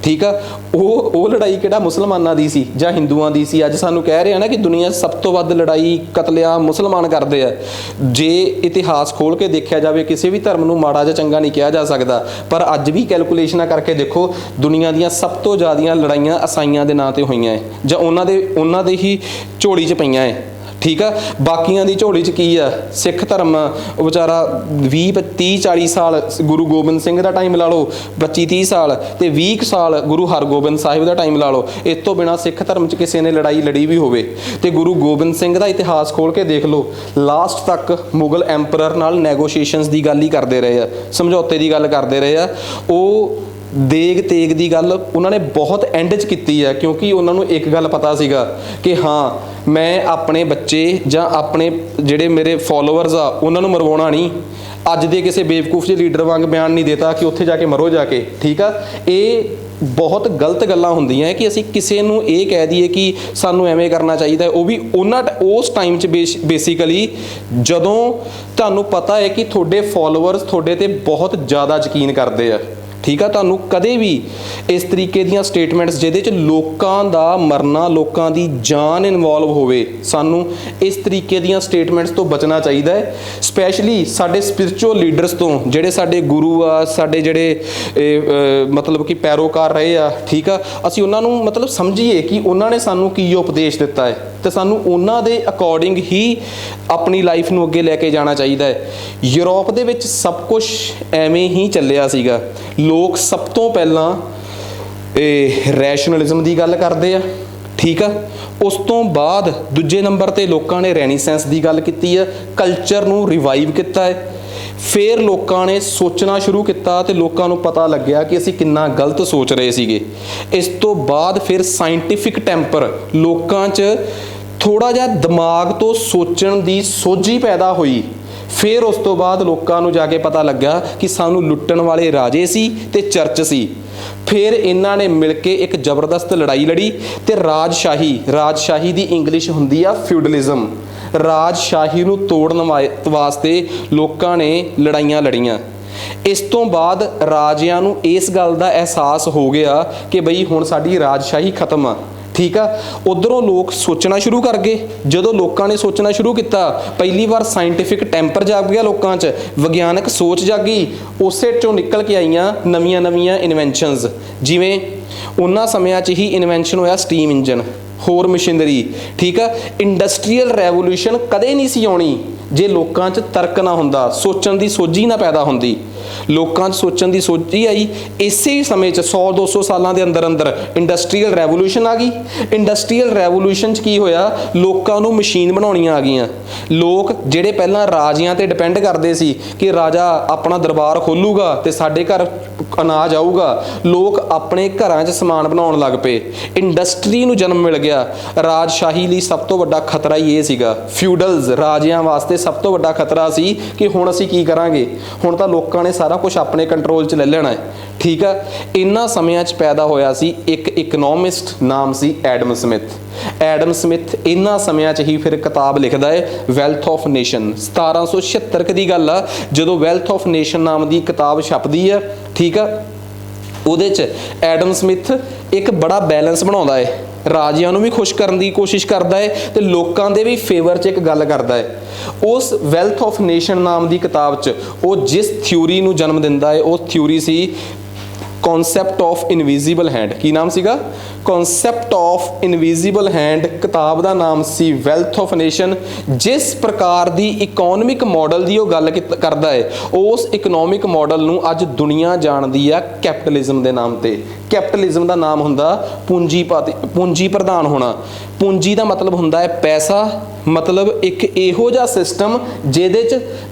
ਠੀਕ ਆ, ਉਹ ਲੜਾਈ ਕਿਹੜਾ ਮੁਸਲਮਾਨਾਂ ਦੀ ਸੀ ਜਾਂ ਹਿੰਦੂਆਂ ਦੀ ਸੀ? ਅੱਜ ਸਾਨੂੰ ਕਹਿ ਰਹੇ ਆ ਨਾ ਕਿ ਦੁਨੀਆ 'ਚ ਸਭ ਤੋਂ ਵੱਧ ਲੜਾਈ ਕਤਲੇਆਮ ਮੁਸਲਮਾਨ ਕਰਦੇ ਆ। ਜੇ ਇਤਿਹਾਸ ਖੋਲ੍ਹ ਕੇ ਦੇਖਿਆ ਜਾਵੇ, ਕਿਸੇ ਵੀ ਧਰਮ ਨੂੰ ਮਾੜਾ ਜਾਂ ਚੰਗਾ ਨਹੀਂ ਕਿਹਾ ਜਾ ਸਕਦਾ, ਪਰ ਅੱਜ ਵੀ ਕੈਲਕੂਲੇਸ਼ਨਾਂ ਕਰਕੇ ਦੇਖੋ, ਦੁਨੀਆ ਦੀਆਂ ਸਭ ਤੋਂ ਜ਼ਿਆਦੀਆਂ ਲੜਾਈਆਂ ਈਸਾਈਆਂ ਦੇ ਨਾਂ 'ਤੇ ਹੋਈਆਂ ਹੈ ਜਾਂ ਉਹਨਾਂ ਦੇ ਹੀ ਝੋਲੀ 'ਚ ਪਈਆਂ ਹੈ। ਠੀਕ ਆ, ਬਾਕੀਆਂ ਦੀ ਝੋਲੀ 'ਚ ਕੀ ਆ? ਸਿੱਖ ਧਰਮ ਉਹ ਵਿਚਾਰਾ 20-30-40 ਸਾਲ, ਗੁਰੂ ਗੋਬਿੰਦ ਸਿੰਘ ਦਾ ਟਾਈਮ ਲਾ ਲਓ 25-30 ਸਾਲ, ਤੇ 20 ਸਾਲ ਗੁਰੂ ਹਰਗੋਬਿੰਦ ਸਾਹਿਬ ਦਾ ਟਾਈਮ ਲਾ ਲਓ। ਇਸ ਤੋਂ ਬਿਨਾਂ ਸਿੱਖ ਧਰਮ 'ਚ ਕਿਸੇ ਨੇ ਲੜਾਈ ਲੜੀ ਵੀ ਹੋਵੇ ਤੇ ਗੁਰੂ ਗੋਬਿੰਦ ਸਿੰਘ ਦਾ ਇਤਿਹਾਸ ਖੋਲ੍ਹ ਕੇ ਦੇਖ ਲਓ, ਲਾਸਟ ਤੱਕ ਮੁਗਲ ਐਂਪਰਰ ਨਾਲ ਨੈਗੋਸ਼ੀਏਸ਼ਨਸ ਦੀ ਗੱਲ ਹੀ ਕਰਦੇ ਰਹੇ ਆ, ਸਮਝੌਤੇ ਦੀ ਗੱਲ ਕਰਦੇ ਰਹੇ ਆ। ਉਹ ਦੇਗ ਤੇਗ ਦੀ ਗੱਲ ਉਹਨਾਂ ਨੇ ਬਹੁਤ ਐਂਡ 'ਚ ਕੀਤੀ ਹੈ, ਕਿਉਂਕਿ ਉਹਨਾਂ ਨੂੰ ਇੱਕ ਗੱਲ ਪਤਾ ਸੀਗਾ ਕਿ ਹਾਂ ਮੈਂ ਆਪਣੇ ਬੱਚੇ ਜਾਂ ਆਪਣੇ ਜਿਹੜੇ ਮੇਰੇ ਫੋਲੋਅਰਸ ਆ ਉਹਨਾਂ ਨੂੰ ਮਰਵਾਉਣਾ ਨਹੀਂ। ਅੱਜ ਦੇ ਕਿਸੇ ਬੇਵਕੂਫ ਜਿਹੇ ਲੀਡਰ ਵਾਂਗ ਬਿਆਨ ਨਹੀਂ ਦੇਤਾ ਕਿ ਉੱਥੇ ਜਾ ਕੇ ਮਰੋ ਜਾ ਕੇ। ਠੀਕ ਆ, ਇਹ ਬਹੁਤ ਗਲਤ ਗੱਲਾਂ ਹੁੰਦੀਆਂ ਕਿ ਅਸੀਂ ਕਿਸੇ ਨੂੰ ਇਹ ਕਹਿ ਦਈਏ ਕਿ ਸਾਨੂੰ ਐਵੇਂ ਕਰਨਾ ਚਾਹੀਦਾ। ਉਹ ਵੀ ਉਸ ਟਾਈਮ 'ਚ ਬੇਸਿਕਲੀ ਜਦੋਂ ਤੁਹਾਨੂੰ ਪਤਾ ਹੈ ਕਿ ਤੁਹਾਡੇ ਫੋਲੋਅਰਸ ਤੁਹਾਡੇ ਤੇ ਬਹੁਤ ਜ਼ਿਆਦਾ ਯਕੀਨ ਕਰਦੇ ਆ, ਠੀਕ ਆ। ਤੁਹਾਨੂੰ ਕਦੇ ਵੀ ਇਸ ਤਰੀਕੇ ਦੀਆਂ ਸਟੇਟਮੈਂਟਸ ਜਿਹਦੇ 'ਚ ਲੋਕਾਂ ਦਾ ਮਰਨਾ, ਲੋਕਾਂ ਦੀ ਜਾਨ ਇਨਵੋਲਵ ਹੋਵੇ, ਸਾਨੂੰ ਇਸ ਤਰੀਕੇ ਦੀਆਂ ਸਟੇਟਮੈਂਟਸ ਤੋਂ ਬਚਣਾ ਚਾਹੀਦਾ ਹੈ। ਸਪੈਸ਼ਲੀ ਸਾਡੇ ਸਪਿਰਿਚੁਅਲ ਲੀਡਰਸ ਤੋਂ, ਜਿਹੜੇ ਸਾਡੇ ਗੁਰੂ ਆ, ਸਾਡੇ ਜਿਹੜੇ ਮਤਲਬ ਕਿ ਪੈਰੋਕਾਰ ਰਹੇ ਆ, ਠੀਕ ਆ, ਅਸੀਂ ਉਹਨਾਂ ਨੂੰ ਮਤਲਬ ਸਮਝੀਏ ਕਿ ਉਹਨਾਂ ਨੇ ਸਾਨੂੰ ਕੀ ਉਪਦੇਸ਼ ਦਿੱਤਾ ਹੈ ਤੇ ਸਾਨੂੰ ਉਹਨਾਂ ਦੇ ਅਕੋਰਡਿੰਗ ਹੀ ਆਪਣੀ ਲਾਈਫ ਨੂੰ ਅੱਗੇ ਲੈ ਕੇ ਜਾਣਾ ਚਾਹੀਦਾ ਹੈ। ਯੂਰਪ ਦੇ ਵਿੱਚ ਸਭ ਕੁਝ ਐਵੇਂ ਹੀ ਚੱਲਿਆ ਸੀਗਾ। ਲੋਕ ਸਭ ਤੋਂ ਪਹਿਲਾਂ ਰੈਸ਼ਨਲਿਜ਼ਮ ਦੀ ਗੱਲ ਕਰਦੇ ਆ, ਠੀਕ ਆ। ਉਸ ਤੋਂ ਬਾਅਦ ਦੂਜੇ ਨੰਬਰ 'ਤੇ ਲੋਕਾਂ ਨੇ ਰੈਨੀਸੈਂਸ ਦੀ ਗੱਲ ਕੀਤੀ ਆ, ਕਲਚਰ ਨੂੰ ਰਿਵਾਈਵ ਕੀਤਾ ਹੈ। ਫਿਰ ਲੋਕਾਂ ਨੇ ਸੋਚਣਾ ਸ਼ੁਰੂ ਕੀਤਾ ਤੇ ਲੋਕਾਂ ਨੂੰ ਪਤਾ ਲੱਗਿਆ ਕਿ ਅਸੀਂ ਕਿੰਨਾ ਗਲਤ ਸੋਚ ਰਹੇ ਸੀਗੇ। ਇਸ ਤੋਂ ਬਾਅਦ ਫਿਰ ਸਾਇੰਟੀਫਿਕ ਟੈਂਪਰ, ਲੋਕਾਂ 'ਚ ਥੋੜ੍ਹਾ ਜਿਹਾ ਦਿਮਾਗ ਤੋਂ ਸੋਚਣ ਦੀ ਸੋਝੀ ਪੈਦਾ ਹੋਈ। ਫਿਰ ਉਸ ਤੋਂ ਬਾਅਦ ਲੋਕਾਂ ਨੂੰ ਜਾ ਕੇ ਪਤਾ ਲੱਗਾ ਕਿ ਸਾਨੂੰ ਲੁੱਟਣ ਵਾਲੇ ਰਾਜੇ ਸੀ ਤੇ ਚਰਚ ਸੀ। ਫਿਰ ਇਹਨਾਂ ਨੇ ਮਿਲ ਕੇ ਇੱਕ ਜ਼ਬਰਦਸਤ ਲੜਾਈ ਲੜੀ ਤੇ ਰਾਜਸ਼ਾਹੀ ਦੀ ਇੰਗਲਿਸ਼ ਹੁੰਦੀ ਆ ਫਿਊਡਲਿਜ਼ਮ। ਰਾਜਸ਼ਾਹੀ ਨੂੰ ਤੋੜਨ ਵਾਸਤੇ ਲੋਕਾਂ ਨੇ ਲੜਾਈਆਂ ਲੜੀਆਂ। ਇਸ ਤੋਂ ਬਾਅਦ ਰਾਜਿਆਂ ਨੂੰ ਇਸ ਗੱਲ ਦਾ ਅਹਿਸਾਸ ਹੋ ਗਿਆ ਕਿ ਬਈ ਹੁਣ ਸਾਡੀ ਰਾਜਸ਼ਾਹੀ ਖਤਮ ਆ, ਠੀਕ ਆ। ਉਧਰੋਂ ਲੋਕ ਸੋਚਣਾ ਸ਼ੁਰੂ ਕਰ ਗਏ। ਜਦੋਂ ਲੋਕਾਂ ਨੇ ਸੋਚਣਾ ਸ਼ੁਰੂ ਕੀਤਾ, ਪਹਿਲੀ ਵਾਰ ਸਾਇੰਟੀਫਿਕ ਟੈਂਪਰ ਜਾਗ ਗਿਆ ਲੋਕਾਂ 'ਚ, ਵਿਗਿਆਨਕ ਸੋਚ ਜਾਗੀ। ਉਸੇ 'ਚੋਂ ਨਿਕਲ ਕੇ ਆਈਆਂ ਨਵੀਆਂ ਇਨਵੈਂਸ਼ਨਸ। ਜਿਵੇਂ ਉਹਨਾਂ ਸਮਿਆਂ 'ਚ ਹੀ ਇਨਵੈਂਸ਼ਨ ਹੋਇਆ ਸਟੀਮ ਇੰਜਨ, ਹੋਰ ਮਸ਼ੀਨਰੀ, ਠੀਕ ਆ। ਇੰਡਸਟਰੀਅਲ ਰੈਵੋਲੂਸ਼ਨ ਕਦੇ ਨਹੀਂ ਸੀ ਆਉਣੀ ਜੇ ਲੋਕਾਂ 'ਚ ਤਰਕ ਨਾ ਹੁੰਦਾ, ਸੋਚਣ ਦੀ ਸੋਝੀ ਨਾ ਪੈਦਾ ਹੁੰਦੀ। ਲੋਕਾਂ 'ਚ ਸੋਚਣ ਦੀ ਸੋਝੀ ਆਈ। ਇਸੇ ਸਮੇਂ 'ਚ 100-200 ਸਾਲਾਂ ਦੇ ਅੰਦਰ ਇੰਡਸਟਰੀਅਲ ਰੈਵੋਲੂਸ਼ਨ ਆ ਗਈ। ਇੰਡਸਟਰੀਅਲ ਰੈਵੋਲੂਸ਼ਨ 'ਚ ਕੀ ਹੋਇਆ, ਲੋਕਾਂ ਨੂੰ ਮਸ਼ੀਨ ਬਣਾਉਣੀਆਂ ਆ ਗਈਆਂ। ਲੋਕ ਜਿਹੜੇ ਪਹਿਲਾਂ ਰਾਜਿਆਂ 'ਤੇ ਡਿਪੈਂਡ ਕਰਦੇ ਸੀ ਕਿ ਰਾਜਾ ਆਪਣਾ ਦਰਬਾਰ ਖੋਲੂਗਾ ਤੇ ਸਾਡੇ ਘਰ ਅਨਾਜ ਆਊਗਾ, ਲੋਕ ਆਪਣੇ ਘਰਾਂ 'ਚ ਸਮਾਨ ਬਣਾਉਣ ਲੱਗ ਪਏ। ਇੰਡਸਟਰੀ ਨੂੰ ਜਨਮ ਮਿਲ ਗਿਆ। ਰਾਜਸ਼ਾਹੀ ਲਈ ਸਭ ਤੋਂ ਵੱਡਾ ਖਤਰਾ ਹੀ ਇਹ ਸੀਗਾ। ਫਿਊਡਲਸ, ਰਾਜਿਆਂ ਵਾਸਤੇ ਸਭ ਤੋਂ ਵੱਡਾ ਖਤਰਾ ਸੀ ਕਿ ਹੁਣ ਅਸੀਂ ਕੀ ਕਰਾਂਗੇ, ਹੁਣ ਤਾਂ ਲੋਕਾਂ ਨੇ ਸਾਰਾ ਕੁਝ ਆਪਣੇ ਕੰਟਰੋਲ 'ਚ ਲੈ ਲੈਣਾ ਹੈ, ਠੀਕ ਆ। ਇਹਨਾਂ ਸਮਿਆਂ 'ਚ ਪੈਦਾ ਹੋਇਆ ਸੀ ਇੱਕ ਇਕਨੋਮਿਸਟ, ਨਾਮ ਸੀ ਐਡਮ ਸਮਿਥ। ਐਡਮ ਸਮਿਥ ਇਹਨਾਂ ਸਮਿਆਂ 'ਚ ਹੀ ਫਿਰ ਕਿਤਾਬ ਲਿਖਦਾ ਹੈ ਵੈਲਥ ਆਫ ਨੇਸ਼ਨ। 1776 ਦੀ ਗੱਲ ਆ ਜਦੋਂ ਵੈਲਥ ਆਫ ਨੇਸ਼ਨ ਨਾਮ ਦੀ ਕਿਤਾਬ ਛਪਦੀ ਆ, ਠੀਕ ਆ। ਉਹਦੇ 'ਚ ਐਡਮ ਸਮਿਥ ਇੱਕ ਬੜਾ ਬੈਲੈਂਸ ਬਣਾਉਂਦਾ ਹੈ, ਰਾਜਿਆਂ ਨੂੰ ਵੀ ਖੁਸ਼ ਕਰਨ ਦੀ ਕੋਸ਼ਿਸ਼ ਕਰਦਾ ਹੈ ਤੇ ਲੋਕਾਂ ਦੇ ਵੀ ਫੇਵਰ 'ਚ ਇੱਕ ਗੱਲ ਕਰਦਾ ਹੈ। ਉਸ ਵੈਲਥ ਆਫ ਨੇਸ਼ਨ ਨਾਮ ਦੀ ਕਿਤਾਬ 'ਚ ਉਹ ਜਿਸ ਥਿਊਰੀ ਨੂੰ ਜਨਮ ਦਿੰਦਾ ਹੈ, ਉਹ ਥਿਊਰੀ ਸੀ ਕਨਸੈਪਟ ਆਫ ਇਨਵਿਜ਼ੀਬਲ ਹੈਂਡ। ਕੀ ਨਾਮ ਸੀਗਾ? Concept of invisible hand. ਕਿਤਾਬ ਦਾ ਨਾਮ ਸੀ ਵੈਲਥ ਆਫ ਨੇਸ਼ਨ। ਜਿਸ ਪ੍ਰਕਾਰ ਦੀ ਇਕਨੋਮਿਕ ਮਾਡਲ ਦੀ ਉਹ ਗੱਲ ਕਰਦਾ ਹੈ, ਉਸ ਇਕਨੋਮਿਕ ਮਾਡਲ ਨੂੰ ਅੱਜ ਦੁਨੀਆ ਜਾਣਦੀ ਆ ਕੈਪੀਟਲਿਜ਼ਮ ਦੇ ਨਾਮ ਤੇ। ਕੈਪੀਟਲਿਜ਼ਮ ਦਾ ਨਾਮ ਹੁੰਦਾ ਪੂੰਜੀ ਪ੍ਰਧਾਨ ਹੋਣਾ। ਪੂੰਜੀ ਦਾ ਮਤਲਬ ਹੁੰਦਾ ਹੈ ਪੈਸਾ, ਮਤਲਬ ਇੱਕ ਇਹੋ ਜਿਹਾ ਸਿਸਟਮ ਜਿਹਦੇ 'ਚ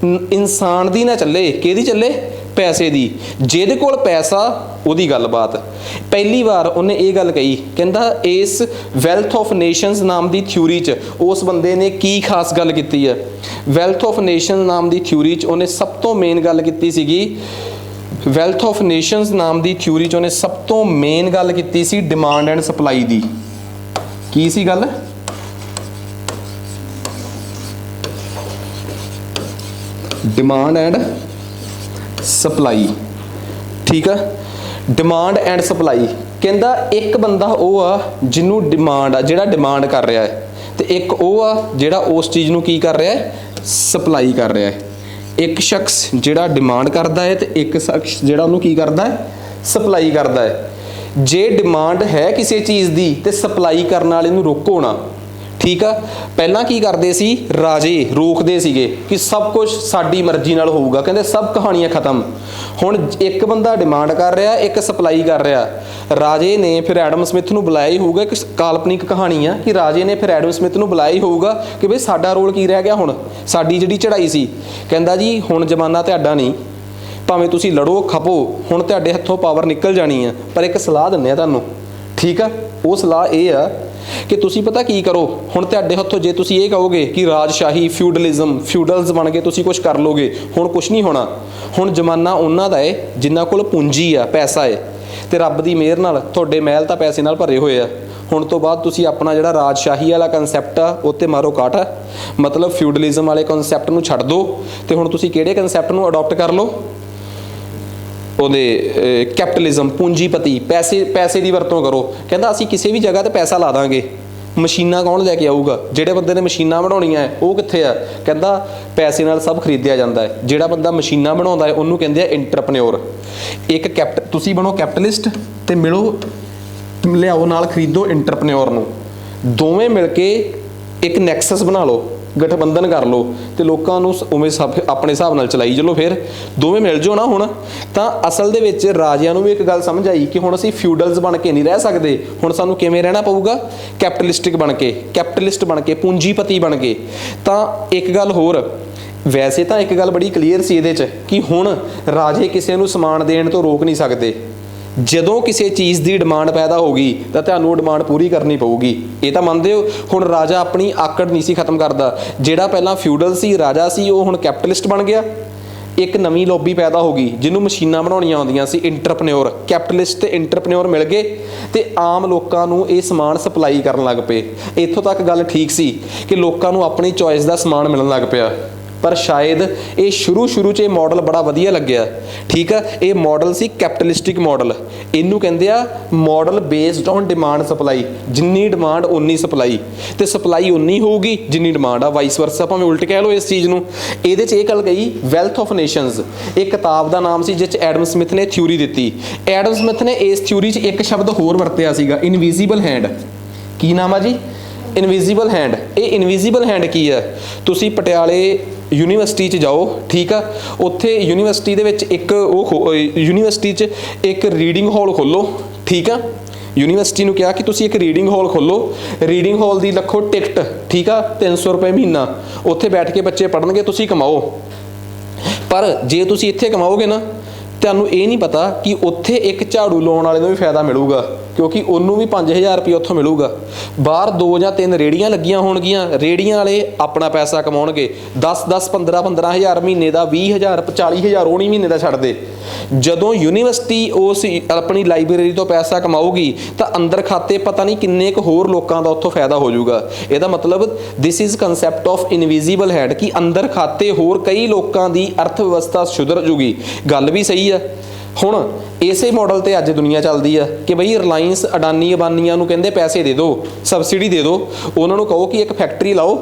ਇਨਸਾਨ ਦੀ ਨਾ ਚੱਲੇ, ਕਿਹਦੀ ਚੱਲੇ? ਪੈਸੇ ਦੀ। ਜਿਹਦੇ ਕੋਲ ਪੈਸਾ ਉਹਦੀ ਗੱਲਬਾਤ। ਪਹਿਲੀ ਵਾਰ ਉਹਨੇ ਇਹ ਗੱਲ ਕਹੀ, ਕਹਿੰਦਾ ਇਸ ਵੈਲਥ ਆਫ ਨੇਸ਼ਨਸ ਨਾਮ ਦੀ ਥਿਊਰੀ 'ਚ ਉਸ ਬੰਦੇ ਨੇ ਕੀ ਖਾਸ ਗੱਲ ਕੀਤੀ ਹੈ। ਵੈਲਥ ਆਫ ਨੇਸ਼ਨ ਨਾਮ ਦੀ ਥਿਊਰੀ 'ਚ ਉਹਨੇ ਸਭ ਤੋਂ ਮੇਨ ਗੱਲ ਕੀਤੀ ਸੀਗੀ, ਵੈਲਥ ਆਫ ਨੇਸ਼ਨਸ ਨਾਮ ਦੀ ਥਿਊਰੀ 'ਚ ਉਹਨੇ ਸਭ ਤੋਂ ਮੇਨ ਗੱਲ ਕੀਤੀ ਸੀ ਡਿਮਾਂਡ ਐਂਡ ਸਪਲਾਈ ਦੀ। ਕੀ ਸੀ ਗੱਲ? ਡਿਮਾਂਡ ਐਂਡ ਸਪਲਾਈ, ਠੀਕ ਆ। ਡਿਮਾਂਡ ਐਂਡ ਸਪਲਾਈ ਕਹਿੰਦਾ ਇੱਕ ਬੰਦਾ ਉਹ ਆ ਜਿਹਨੂੰ ਡਿਮਾਂਡ ਆ, ਜਿਹੜਾ ਡਿਮਾਂਡ ਕਰ ਰਿਹਾ ਹੈ, ਤੇ ਇੱਕ ਉਹ ਆ ਜਿਹੜਾ ਉਸ ਚੀਜ਼ ਨੂੰ ਕੀ ਕਰ ਰਿਹਾ ਹੈ? ਸਪਲਾਈ ਕਰ ਰਿਹਾ ਹੈ। ਇੱਕ ਸ਼ਖਸ ਜਿਹੜਾ ਡਿਮਾਂਡ ਕਰਦਾ ਹੈ ਤੇ ਇੱਕ ਸ਼ਖਸ ਜਿਹੜਾ ਉਹਨੂੰ ਕੀ ਕਰਦਾ ਹੈ? ਸਪਲਾਈ ਕਰਦਾ ਹੈ। ਜੇ ਡਿਮਾਂਡ ਹੈ ਕਿਸੇ ਚੀਜ਼ ਦੀ ਤੇ ਸਪਲਾਈ ਕਰਨ ਵਾਲੇ ਨੂੰ ਰੋਕੋ ਨਾ, ਠੀਕ ਆ। ਪਹਿਲਾਂ ਕੀ ਕਰਦੇ ਸੀ ਰਾਜੇ? ਰੋਕਦੇ ਸੀਗੇ ਕਿ ਸਭ ਕੁਝ ਸਾਡੀ ਮਰਜ਼ੀ ਨਾਲ ਹੋਊਗਾ, ਕਹਿੰਦੇ ਸਭ ਕਹਾਣੀਆਂ ਖਤਮ। ਹੁਣ ਇੱਕ ਬੰਦਾ ਡਿਮਾਂਡ ਕਰ ਰਿਹਾ, ਇੱਕ ਸਪਲਾਈ ਕਰ ਰਿਹਾ। ਰਾਜੇ ਨੇ ਫਿਰ ਐਡਮ ਸਮਿਥ ਨੂੰ ਬੁਲਾਇਆ ਹੀ ਹੋਊਗਾ, ਇੱਕ ਕਾਲਪਨਿਕ ਕਹਾਣੀ ਆ ਕਿ ਰਾਜੇ ਨੇ ਫਿਰ ਐਡਮ ਸਮਿਥ ਨੂੰ ਬੁਲਾਇਆ ਹੀ ਹੋਊਗਾ ਕਿ ਬਈ ਸਾਡਾ ਰੋਲ ਕੀ ਰਹਿ ਗਿਆ ਹੁਣ, ਸਾਡੀ ਜਿਹੜੀ ਚੜ੍ਹਾਈ ਸੀ। ਕਹਿੰਦਾ ਜੀ ਹੁਣ ਜ਼ਮਾਨਾ ਤੁਹਾਡਾ ਨਹੀਂ, ਭਾਵੇਂ ਤੁਸੀਂ ਲੜੋ ਖਪੋ, ਹੁਣ ਤੁਹਾਡੇ ਹੱਥੋਂ ਪਾਵਰ ਨਿਕਲ ਜਾਣੀ ਆ, ਪਰ ਇੱਕ ਸਲਾਹ ਦਿੰਦੇ ਆ ਤੁਹਾਨੂੰ, ਠੀਕ ਆ। ਉਹ ਸਲਾਹ ਇਹ ਆ ਕਿ ਤੁਸੀਂ ਪਤਾ ਕੀ ਕਰੋ, ਹੁਣ ਤੁਹਾਡੇ ਹੱਥੋਂ ਜੇ ਤੁਸੀਂ ਇਹ ਕਹੋਗੇ ਕਿ ਰਾਜਸ਼ਾਹੀ, ਫਿਊਡਲਸ ਬਣ ਕੇ ਤੁਸੀਂ ਕੁਝ ਕਰ ਲੋਗੇ, ਹੁਣ ਕੁਝ ਨਹੀਂ ਹੋਣਾ। ਹੁਣ ਜ਼ਮਾਨਾ ਉਹਨਾਂ ਦਾ ਹੈ ਜਿਨ੍ਹਾਂ ਕੋਲ ਪੂੰਜੀ ਆ, ਪੈਸਾ ਹੈ, ਤੇ ਰੱਬ ਦੀ ਮਿਹਰ ਨਾਲ ਤੁਹਾਡੇ ਮਹਿਲ ਤਾਂ ਪੈਸੇ ਨਾਲ ਭਰੇ ਹੋਏ ਆ। ਹੁਣ ਤੋਂ ਬਾਅਦ ਤੁਸੀਂ ਆਪਣਾ ਜਿਹੜਾ ਰਾਜਸ਼ਾਹੀ ਵਾਲਾ ਕਨਸੈਪਟ ਆ ਉਹ 'ਤੇ ਮਾਰੋ ਕਾਟ, ਮਤਲਬ ਫਿਊਡਲਿਜ਼ਮ ਵਾਲੇ ਕਨਸੈਪਟ ਨੂੰ ਛੱਡ ਦਿਓ ਤੇ ਹੁਣ ਤੁਸੀਂ ਕਿਹੜੇ ਕਨਸੈਪਟ ਨੂੰ ਅਡਾਪਟ ਕਰ ਲਓ? ਉਹਦੇ ਕੈਪੀਟਲਿਜ਼ਮ, ਪੂੰਜੀਪਤੀ, ਪੈਸੇ ਦੀ ਵਰਤੋਂ ਕਰੋ। ਕਹਿੰਦਾ ਅਸੀਂ ਕਿਸੇ ਵੀ ਜਗ੍ਹਾ ਤੇ ਪੈਸਾ ਲਾ ਦਾਂਗੇ, ਮਸ਼ੀਨਾਂ ਕੌਣ ਲੈ ਕੇ ਆਊਗਾ? ਜਿਹੜੇ ਬੰਦੇ ਨੇ ਮਸ਼ੀਨਾਂ ਬਣਾਉਣੀਆਂ ਉਹ ਕਿੱਥੇ ਆ? ਕਹਿੰਦਾ ਪੈਸੇ ਨਾਲ ਸਭ ਖਰੀਦਿਆ ਜਾਂਦਾ ਹੈ। ਜਿਹੜਾ ਬੰਦਾ ਮਸ਼ੀਨਾਂ ਬਣਾਉਂਦਾ ਹੈ ਉਹਨੂੰ ਕਹਿੰਦੇ ਆ ਇੰਟਰਪ੍ਰੈਨਿਓਰ। ਤੁਸੀਂ ਬਣੋ ਕੈਪੀਟਲਿਸਟ ਤੇ ਲਿਆਓ ਨਾਲ ਖਰੀਦੋ ਇੰਟਰਪ੍ਰੈਨਿਓਰ ਨੂੰ। ਦੋਵੇਂ ਮਿਲ ਕੇ ਇੱਕ ਨੈਕਸਸ ਬਣਾ ਲਓ, ਗਠਬੰਧਨ ਕਰ ਲਓ ਤੇ ਲੋਕਾਂ ਨੂੰ ਉਵੇਂ ਸਭ ਆਪਣੇ ਹਿਸਾਬ ਨਾਲ ਚਲਾਈ ਚਲੋ। ਫਿਰ ਦੋਵੇਂ ਮਿਲ ਜਾਓ ਨਾ ਹੁਣ ਤਾਂ ਅਸਲ ਦੇ ਵਿੱਚ ਰਾਜਿਆਂ ਨੂੰ ਵੀ ਇੱਕ ਗੱਲ ਸਮਝ ਆਈ ਕਿ ਹੁਣ ਅਸੀਂ ਫਿਊਡਲਸ ਬਣ ਕੇ ਨਹੀਂ ਰਹਿ ਸਕਦੇ, ਹੁਣ ਸਾਨੂੰ ਕਿਵੇਂ ਰਹਿਣਾ ਪਊਗਾ? ਕੈਪੀਟਲਿਸਟ ਬਣ ਕੇ ਪੂੰਜੀਪਤੀ ਬਣ ਕੇ। ਤਾਂ ਇੱਕ ਗੱਲ ਹੋਰ, ਵੈਸੇ ਤਾਂ ਇੱਕ ਗੱਲ ਬੜੀ ਕਲੀਅਰ ਸੀ ਇਹਦੇ 'ਚ ਕਿ ਹੁਣ ਰਾਜੇ ਕਿਸੇ ਨੂੰ ਸਮਾਨ ਦੇਣ ਤੋਂ ਰੋਕ ਨਹੀਂ ਸਕਦੇ। ਜਦੋਂ ਕਿਸੇ ਚੀਜ਼ ਦੀ ਡਿਮਾਂਡ ਪੈਦਾ ਹੋ ਗਈ ਤਾਂ ਤੁਹਾਨੂੰ ਉਹ ਡਿਮਾਂਡ ਪੂਰੀ ਕਰਨੀ ਪਊਗੀ। ਇਹ ਤਾਂ ਮੰਨਦੇ ਹੋ? ਹੁਣ ਰਾਜਾ ਆਪਣੀ ਆਕੜ ਨਹੀਂ ਸੀ ਖਤਮ ਕਰਦਾ। ਜਿਹੜਾ ਪਹਿਲਾਂ ਫਿਊਡਲ ਸੀ ਰਾਜਾ ਸੀ, ਉਹ ਹੁਣ ਕੈਪੀਟਲਿਸਟ ਬਣ ਗਿਆ। ਇੱਕ ਨਵੀਂ ਲੌਬੀ ਪੈਦਾ ਹੋ ਗਈ ਜਿਹਨੂੰ ਮਸ਼ੀਨਾਂ ਬਣਾਉਣੀਆਂ ਆਉਂਦੀਆਂ ਸੀ, ਇੰਟਰਪ੍ਰੈਨਿਓਰ। ਕੈਪੀਟਲਿਸਟ ਤੇ ਇੰਟਰਪ੍ਰੈਨਿਓਰ ਮਿਲ ਗਏ ਤੇ ਆਮ ਲੋਕਾਂ ਨੂੰ ਇਹ ਸਮਾਨ ਸਪਲਾਈ ਕਰਨ ਲੱਗ ਪਏ। ਇੱਥੋਂ ਤੱਕ ਗੱਲ ਠੀਕ ਸੀ ਕਿ ਲੋਕਾਂ ਨੂੰ ਆਪਣੀ ਚੋਇਸ ਦਾ ਸਮਾਨ ਮਿਲਣ ਲੱਗ ਪਿਆ। ਪਰ ਸ਼ਾਇਦ ਇਹ ਸ਼ੁਰੂ 'ਚ ਇਹ ਮਾਡਲ ਬੜਾ ਵਧੀਆ ਲੱਗਿਆ, ਠੀਕ ਆ। ਇਹ ਮਾਡਲ ਸੀ ਕੈਪੀਟਲਿਸਟਿਕ ਮਾਡਲ। ਇਹਨੂੰ ਕਹਿੰਦੇ ਆ model based on demand supply. ਜਿੰਨੀ ਡਿਮਾਂਡ ਉਨੀ ਸਪਲਾਈ, ਤੇ ਸਪਲਾਈ ਉਨੀ ਹੋਊਗੀ ਜਿੰਨੀ ਡਿਮਾਂਡ ਆ, ਵਾਈਸ ਵਰਸਾ ਭਾਵੇਂ ਉਲਟ ਕਹਿ ਲਓ ਇਸ ਚੀਜ਼ ਨੂੰ। ਇਹਦੇ 'ਚ ਇਹ ਗੱਲ ਕਹੀ ਵੈਲਥ ਆਫ ਨੇਸ਼ਨਸ। ਇਹ ਕਿਤਾਬ ਦਾ ਨਾਮ ਸੀ ਜਿਸ 'ਚ ਐਡਮ ਸਮਿਥ ਨੇ ਥਿਊਰੀ ਦਿੱਤੀ। ਐਡਮ ਸਮਿਥ ਨੇ ਇਸ ਥਿਊਰੀ 'ਚ ਇੱਕ ਸ਼ਬਦ ਹੋਰ ਵਰਤਿਆ ਸੀਗਾ, ਇਨਵਿਜ਼ੀਬਲ ਹੈਂਡ। ਕੀ ਨਾਮ ਆ ਜੀ? Invisible hand. ਇਹ ਇਨਵਿਜ਼ੀਬਲ ਹੈਂਡ ਕੀ ਆ? ਤੁਸੀਂ ਪਟਿਆਲੇ ਯੂਨੀਵਰਸਿਟੀ 'ਚ ਜਾਓ, ਠੀਕ ਆ। ਉੱਥੇ ਯੂਨੀਵਰਸਿਟੀ ਦੇ ਵਿੱਚ ਯੂਨੀਵਰਸਿਟੀ 'ਚ ਇੱਕ ਰੀਡਿੰਗ ਹਾਲ ਖੋਲ੍ਹੋ, ਠੀਕ ਆ। ਯੂਨੀਵਰਸਿਟੀ ਨੂੰ ਕਿਹਾ ਕਿ ਤੁਸੀਂ ਇੱਕ ਰੀਡਿੰਗ ਹਾਲ ਖੋਲ੍ਹੋ, ਰੀਡਿੰਗ ਹਾਲ ਦੀ ਲੱਖੋ ਟਿਕਟ, ਠੀਕ ਆ, 300 ਰੁਪਏ ਮਹੀਨਾ। ਉੱਥੇ ਬੈਠ ਕੇ ਬੱਚੇ ਪੜ੍ਹਨਗੇ, ਤੁਸੀਂ ਕਮਾਓ। ਪਰ ਜੇ ਤੁਸੀਂ ਇੱਥੇ ਕਮਾਓਗੇ ਨਾ, ਤੁਹਾਨੂੰ ਇਹ ਨਹੀਂ ਪਤਾ ਕਿ ਉੱਥੇ ਇੱਕ ਝਾੜੂ ਲਾਉਣ ਵਾਲੇ ਨੂੰ ਵੀ ਫਾਇਦਾ ਮਿਲੂਗਾ, ਕਿਉਂਕਿ ਉਹਨੂੰ ਵੀ 5000 ਰੁਪਏ ਉੱਥੋਂ ਮਿਲੂਗਾ। ਬਾਹਰ 2 ਜਾਂ 3 ਰੇੜੀਆਂ ਲੱਗੀਆਂ ਹੋਣਗੀਆਂ, ਰੇੜੀਆਂ ਵਾਲੇ ਆਪਣਾ ਪੈਸਾ ਕਮਾਉਣਗੇ। 10-10 15-15 ਮਹੀਨੇ ਦਾ, 20,000 40,000 ਉਹ ਨਹੀਂ ਮਹੀਨੇ ਦਾ ਛੱਡਦੇ। ਜਦੋਂ ਯੂਨੀਵਰਸਿਟੀ ਉਸ ਆਪਣੀ ਲਾਇਬ੍ਰੇਰੀ ਤੋਂ ਪੈਸਾ ਕਮਾਊਗੀ ਤਾਂ ਅੰਦਰ ਖਾਤੇ ਪਤਾ ਨਹੀਂ ਕਿੰਨੇ ਕੁ ਹੋਰ ਲੋਕਾਂ ਦਾ ਉੱਥੋਂ ਫਾਇਦਾ ਹੋ ਜਾਊਗਾ। ਇਹਦਾ ਮਤਲਬ this is concept of invisible hand, ਕਿ ਅੰਦਰ ਖਾਤੇ ਹੋਰ ਕਈ ਲੋਕਾਂ ਦੀ ਅਰਥ ਵਿਵਸਥਾ ਸੁਧਰ ਜੂਗੀ। ਗੱਲ ਵੀ ਸਹੀ ਆ। ਹੁਣ ਇਸੇ ਮਾਡਲ ਤੇ ਅੱਜ ਦੁਨੀਆ ਚੱਲਦੀ ਆ ਕਿ ਬਈ ਰਿਲਾਇੰਸ, ਅਡਾਨੀ, ਅਬਾਨੀਆਂ ਨੂੰ ਕਹਿੰਦੇ ਪੈਸੇ ਦੇ ਦਿਓ, ਸਬਸਿਡੀ ਦੇ ਦਿਓ। ਉਹਨਾਂ ਨੂੰ ਕਹੋ ਕਿ ਇੱਕ ਫੈਕਟਰੀ ਲਾਓ,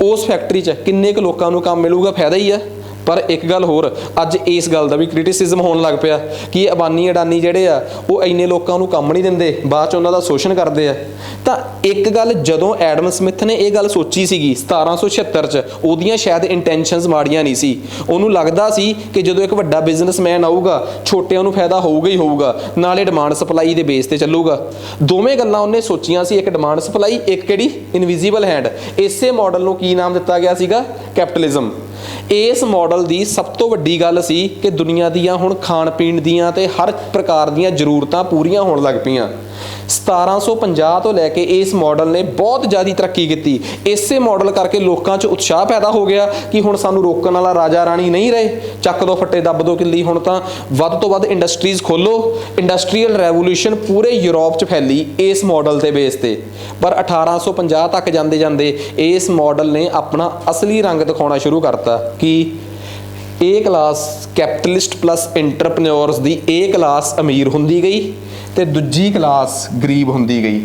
ਉਸ ਫੈਕਟਰੀ 'ਚ ਕਿੰਨੇ ਕੁ ਲੋਕਾਂ ਨੂੰ ਕੰਮ ਮਿਲੂਗਾ? ਫਾਇਦਾ ਹੀ ਆ। ਪਰ ਇੱਕ ਗੱਲ ਹੋਰ, ਅੱਜ ਇਸ ਗੱਲ ਦਾ ਵੀ ਕ੍ਰਿਟਿਸਿਜ਼ਮ ਹੋਣ ਲੱਗ ਪਿਆ ਕਿ ਅਬਾਨੀ ਅਡਾਨੀ ਜਿਹੜੇ ਆ ਉਹ ਇੰਨੇ ਲੋਕਾਂ ਨੂੰ ਕੰਮ ਨਹੀਂ ਦਿੰਦੇ, ਬਾਅਦ 'ਚ ਉਹਨਾਂ ਦਾ ਸ਼ੋਸ਼ਣ ਕਰਦੇ ਆ। ਤਾਂ ਇੱਕ ਗੱਲ, ਜਦੋਂ ਐਡਮ ਸਮਿਥ ਨੇ ਇਹ ਗੱਲ ਸੋਚੀ ਸੀਗੀ 1776 'ਚ, ਉਹਦੀਆਂ ਸ਼ਾਇਦ ਇੰਟੈਂਸ਼ਨਸ ਮਾੜੀਆਂ ਨਹੀਂ ਸੀ। ਉਹਨੂੰ ਲੱਗਦਾ ਸੀ ਕਿ ਜਦੋਂ ਇੱਕ ਵੱਡਾ ਬਿਜ਼ਨਸਮੈਨ ਆਊਗਾ, ਛੋਟਿਆਂ ਨੂੰ ਫਾਇਦਾ ਹੋਊਗਾ ਹੀ ਹੋਊਗਾ, ਨਾਲੇ ਡਿਮਾਂਡ ਸਪਲਾਈ ਦੇ ਬੇਸ ਤੇ ਚੱਲੂਗਾ। ਦੋਵੇਂ ਗੱਲਾਂ ਉਹਨੇ ਸੋਚੀਆਂ ਸੀ, ਇੱਕ ਡਿਮਾਂਡ ਸਪਲਾਈ, ਇੱਕ ਕਿਹੜੀ? Invisible hand. ਇਸੇ ਮਾਡਲ ਨੂੰ ਕੀ ਨਾਮ ਦਿੱਤਾ ਗਿਆ ਸੀਗਾ? ਕੈਪੀਟਲਿਜ਼ਮ। ਇਸ ਮਾਡਲ ਦੀ ਸਭ ਤੋਂ ਵੱਡੀ ਗੱਲ ਸੀ ਕਿ ਦੁਨੀਆ ਦੀਆਂ ਹੁਣ ਖਾਣ ਪੀਣ ਦੀਆਂ ਤੇ ਹਰ ਪ੍ਰਕਾਰ ਦੀਆਂ ਜ਼ਰੂਰਤਾਂ ਪੂਰੀਆਂ ਹੋਣ ਲੱਗ ਪਈਆਂ। 1750 ਤੋਂ ਲੈ ਕੇ ਇਸ ਮਾਡਲ ਨੇ ਬਹੁਤ ਜ਼ਿਆਦਾ ਤਰੱਕੀ ਕੀਤੀ। ਇਸੇ ਮਾਡਲ ਕਰਕੇ ਲੋਕਾਂ 'ਚ ਉਤਸ਼ਾਹ ਪੈਦਾ ਹੋ ਗਿਆ ਕਿ ਹੁਣ ਸਾਨੂੰ ਰੋਕਣ ਵਾਲਾ ਰਾਜਾ ਰਾਣੀ ਨਹੀਂ ਰਹੇ, ਚੱਕ ਦੋ ਫੱਟੇ, ਦੱਬ ਦੋ ਕਿੱਲੀ। ਹੁਣ ਤਾਂ ਵੱਧ ਤੋਂ ਵੱਧ ਇੰਡਸਟਰੀਜ਼ ਖੋਲ੍ਹੋ। ਇੰਡਸਟਰੀਅਲ ਰੈਵੋਲੂਸ਼ਨ ਪੂਰੇ ਯੂਰਪ 'ਚ ਫੈਲੀ ਇਸ ਮਾਡਲ ਦੇ ਬੇਸ ਤੇ। ਪਰ 1850 ਤੱਕ ਜਾਂਦੇ ਜਾਂਦੇ ਇਸ ਮਾਡਲ ਨੇ ਆਪਣਾ ਅਸਲੀ ਰੰਗ ਦਿਖਾਉਣਾ ਸ਼ੁਰੂ ਕਰਤਾ ਕਿ ਇਹ ਕਲਾਸ ਕੈਪੀਟਲਿਸਟ ਪਲੱਸ ਇੰਟਰਪ੍ਰੈਨਿਓਰਸ ਦੀ ਇਹ ਕਲਾਸ ਅਮੀਰ ਹੁੰਦੀ ਗਈ ਤੇ ਦੂਜੀ ਕਲਾਸ ਗਰੀਬ ਹੁੰਦੀ ਗਈ।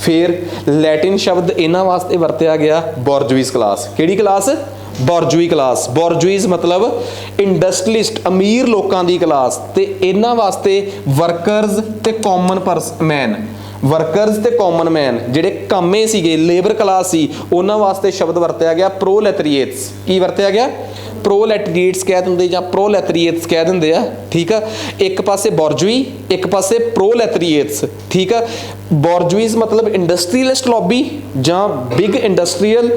ਫਿਰ ਲੈਟਿਨ ਸ਼ਬਦ ਇਹਨਾਂ ਵਾਸਤੇ ਵਰਤਿਆ ਗਿਆ, ਬੋਰਜੂਇਜ਼ ਕਲਾਸ। ਕਿਹੜੀ ਕਲਾਸ? ਬੋਰਜੂਈ ਕਲਾਸ। ਬੋਰਜੂਇਜ਼ ਮਤਲਬ ਇੰਡਸਟਰੀਲਿਸਟ, ਅਮੀਰ ਲੋਕਾਂ ਦੀ ਕਲਾਸ। ਤੇ ਇਹਨਾਂ ਵਾਸਤੇ ਵਰਕਰਸ ਤੇ ਕਾਮਨ ਮੈਨ, ਵਰਕਰਸ ਤੇ ਕਾਮਨ ਮੈਨ ਜਿਹੜੇ ਕਾਮੇ ਸੀਗੇ, ਲੇਬਰ ਕਲਾਸ ਸੀ, ਉਹਨਾਂ ਵਾਸਤੇ ਸ਼ਬਦ ਵਰਤਿਆ ਗਿਆ ਪ੍ਰੋਲੈਟਰੀਏਟਸ। ਕੀ ਵਰਤਿਆ ਗਿਆ? ਪ੍ਰੋਲੈਟਰੀਏਟਸ ਕਹਿ ਦਿੰਦੇ ਜਾਂ ਪ੍ਰੋਲੈਟਰੀਏਟਸ ਕਹਿ ਦਿੰਦੇ ਆ, ਠੀਕ ਆ। ਇੱਕ ਪਾਸੇ ਬੋਰਜੂਈ, ਇੱਕ ਪਾਸੇ ਪ੍ਰੋਲੈਟਰੀਏਟਸ, ਠੀਕ ਆ। ਬੋਰਜੂਈਜ਼ ਮਤਲਬ ਇੰਡਸਟਰੀਅਲਿਸਟ ਲੌਬੀ ਜਾਂ ਬਿਗ ਇੰਡਸਟਰੀਅਲ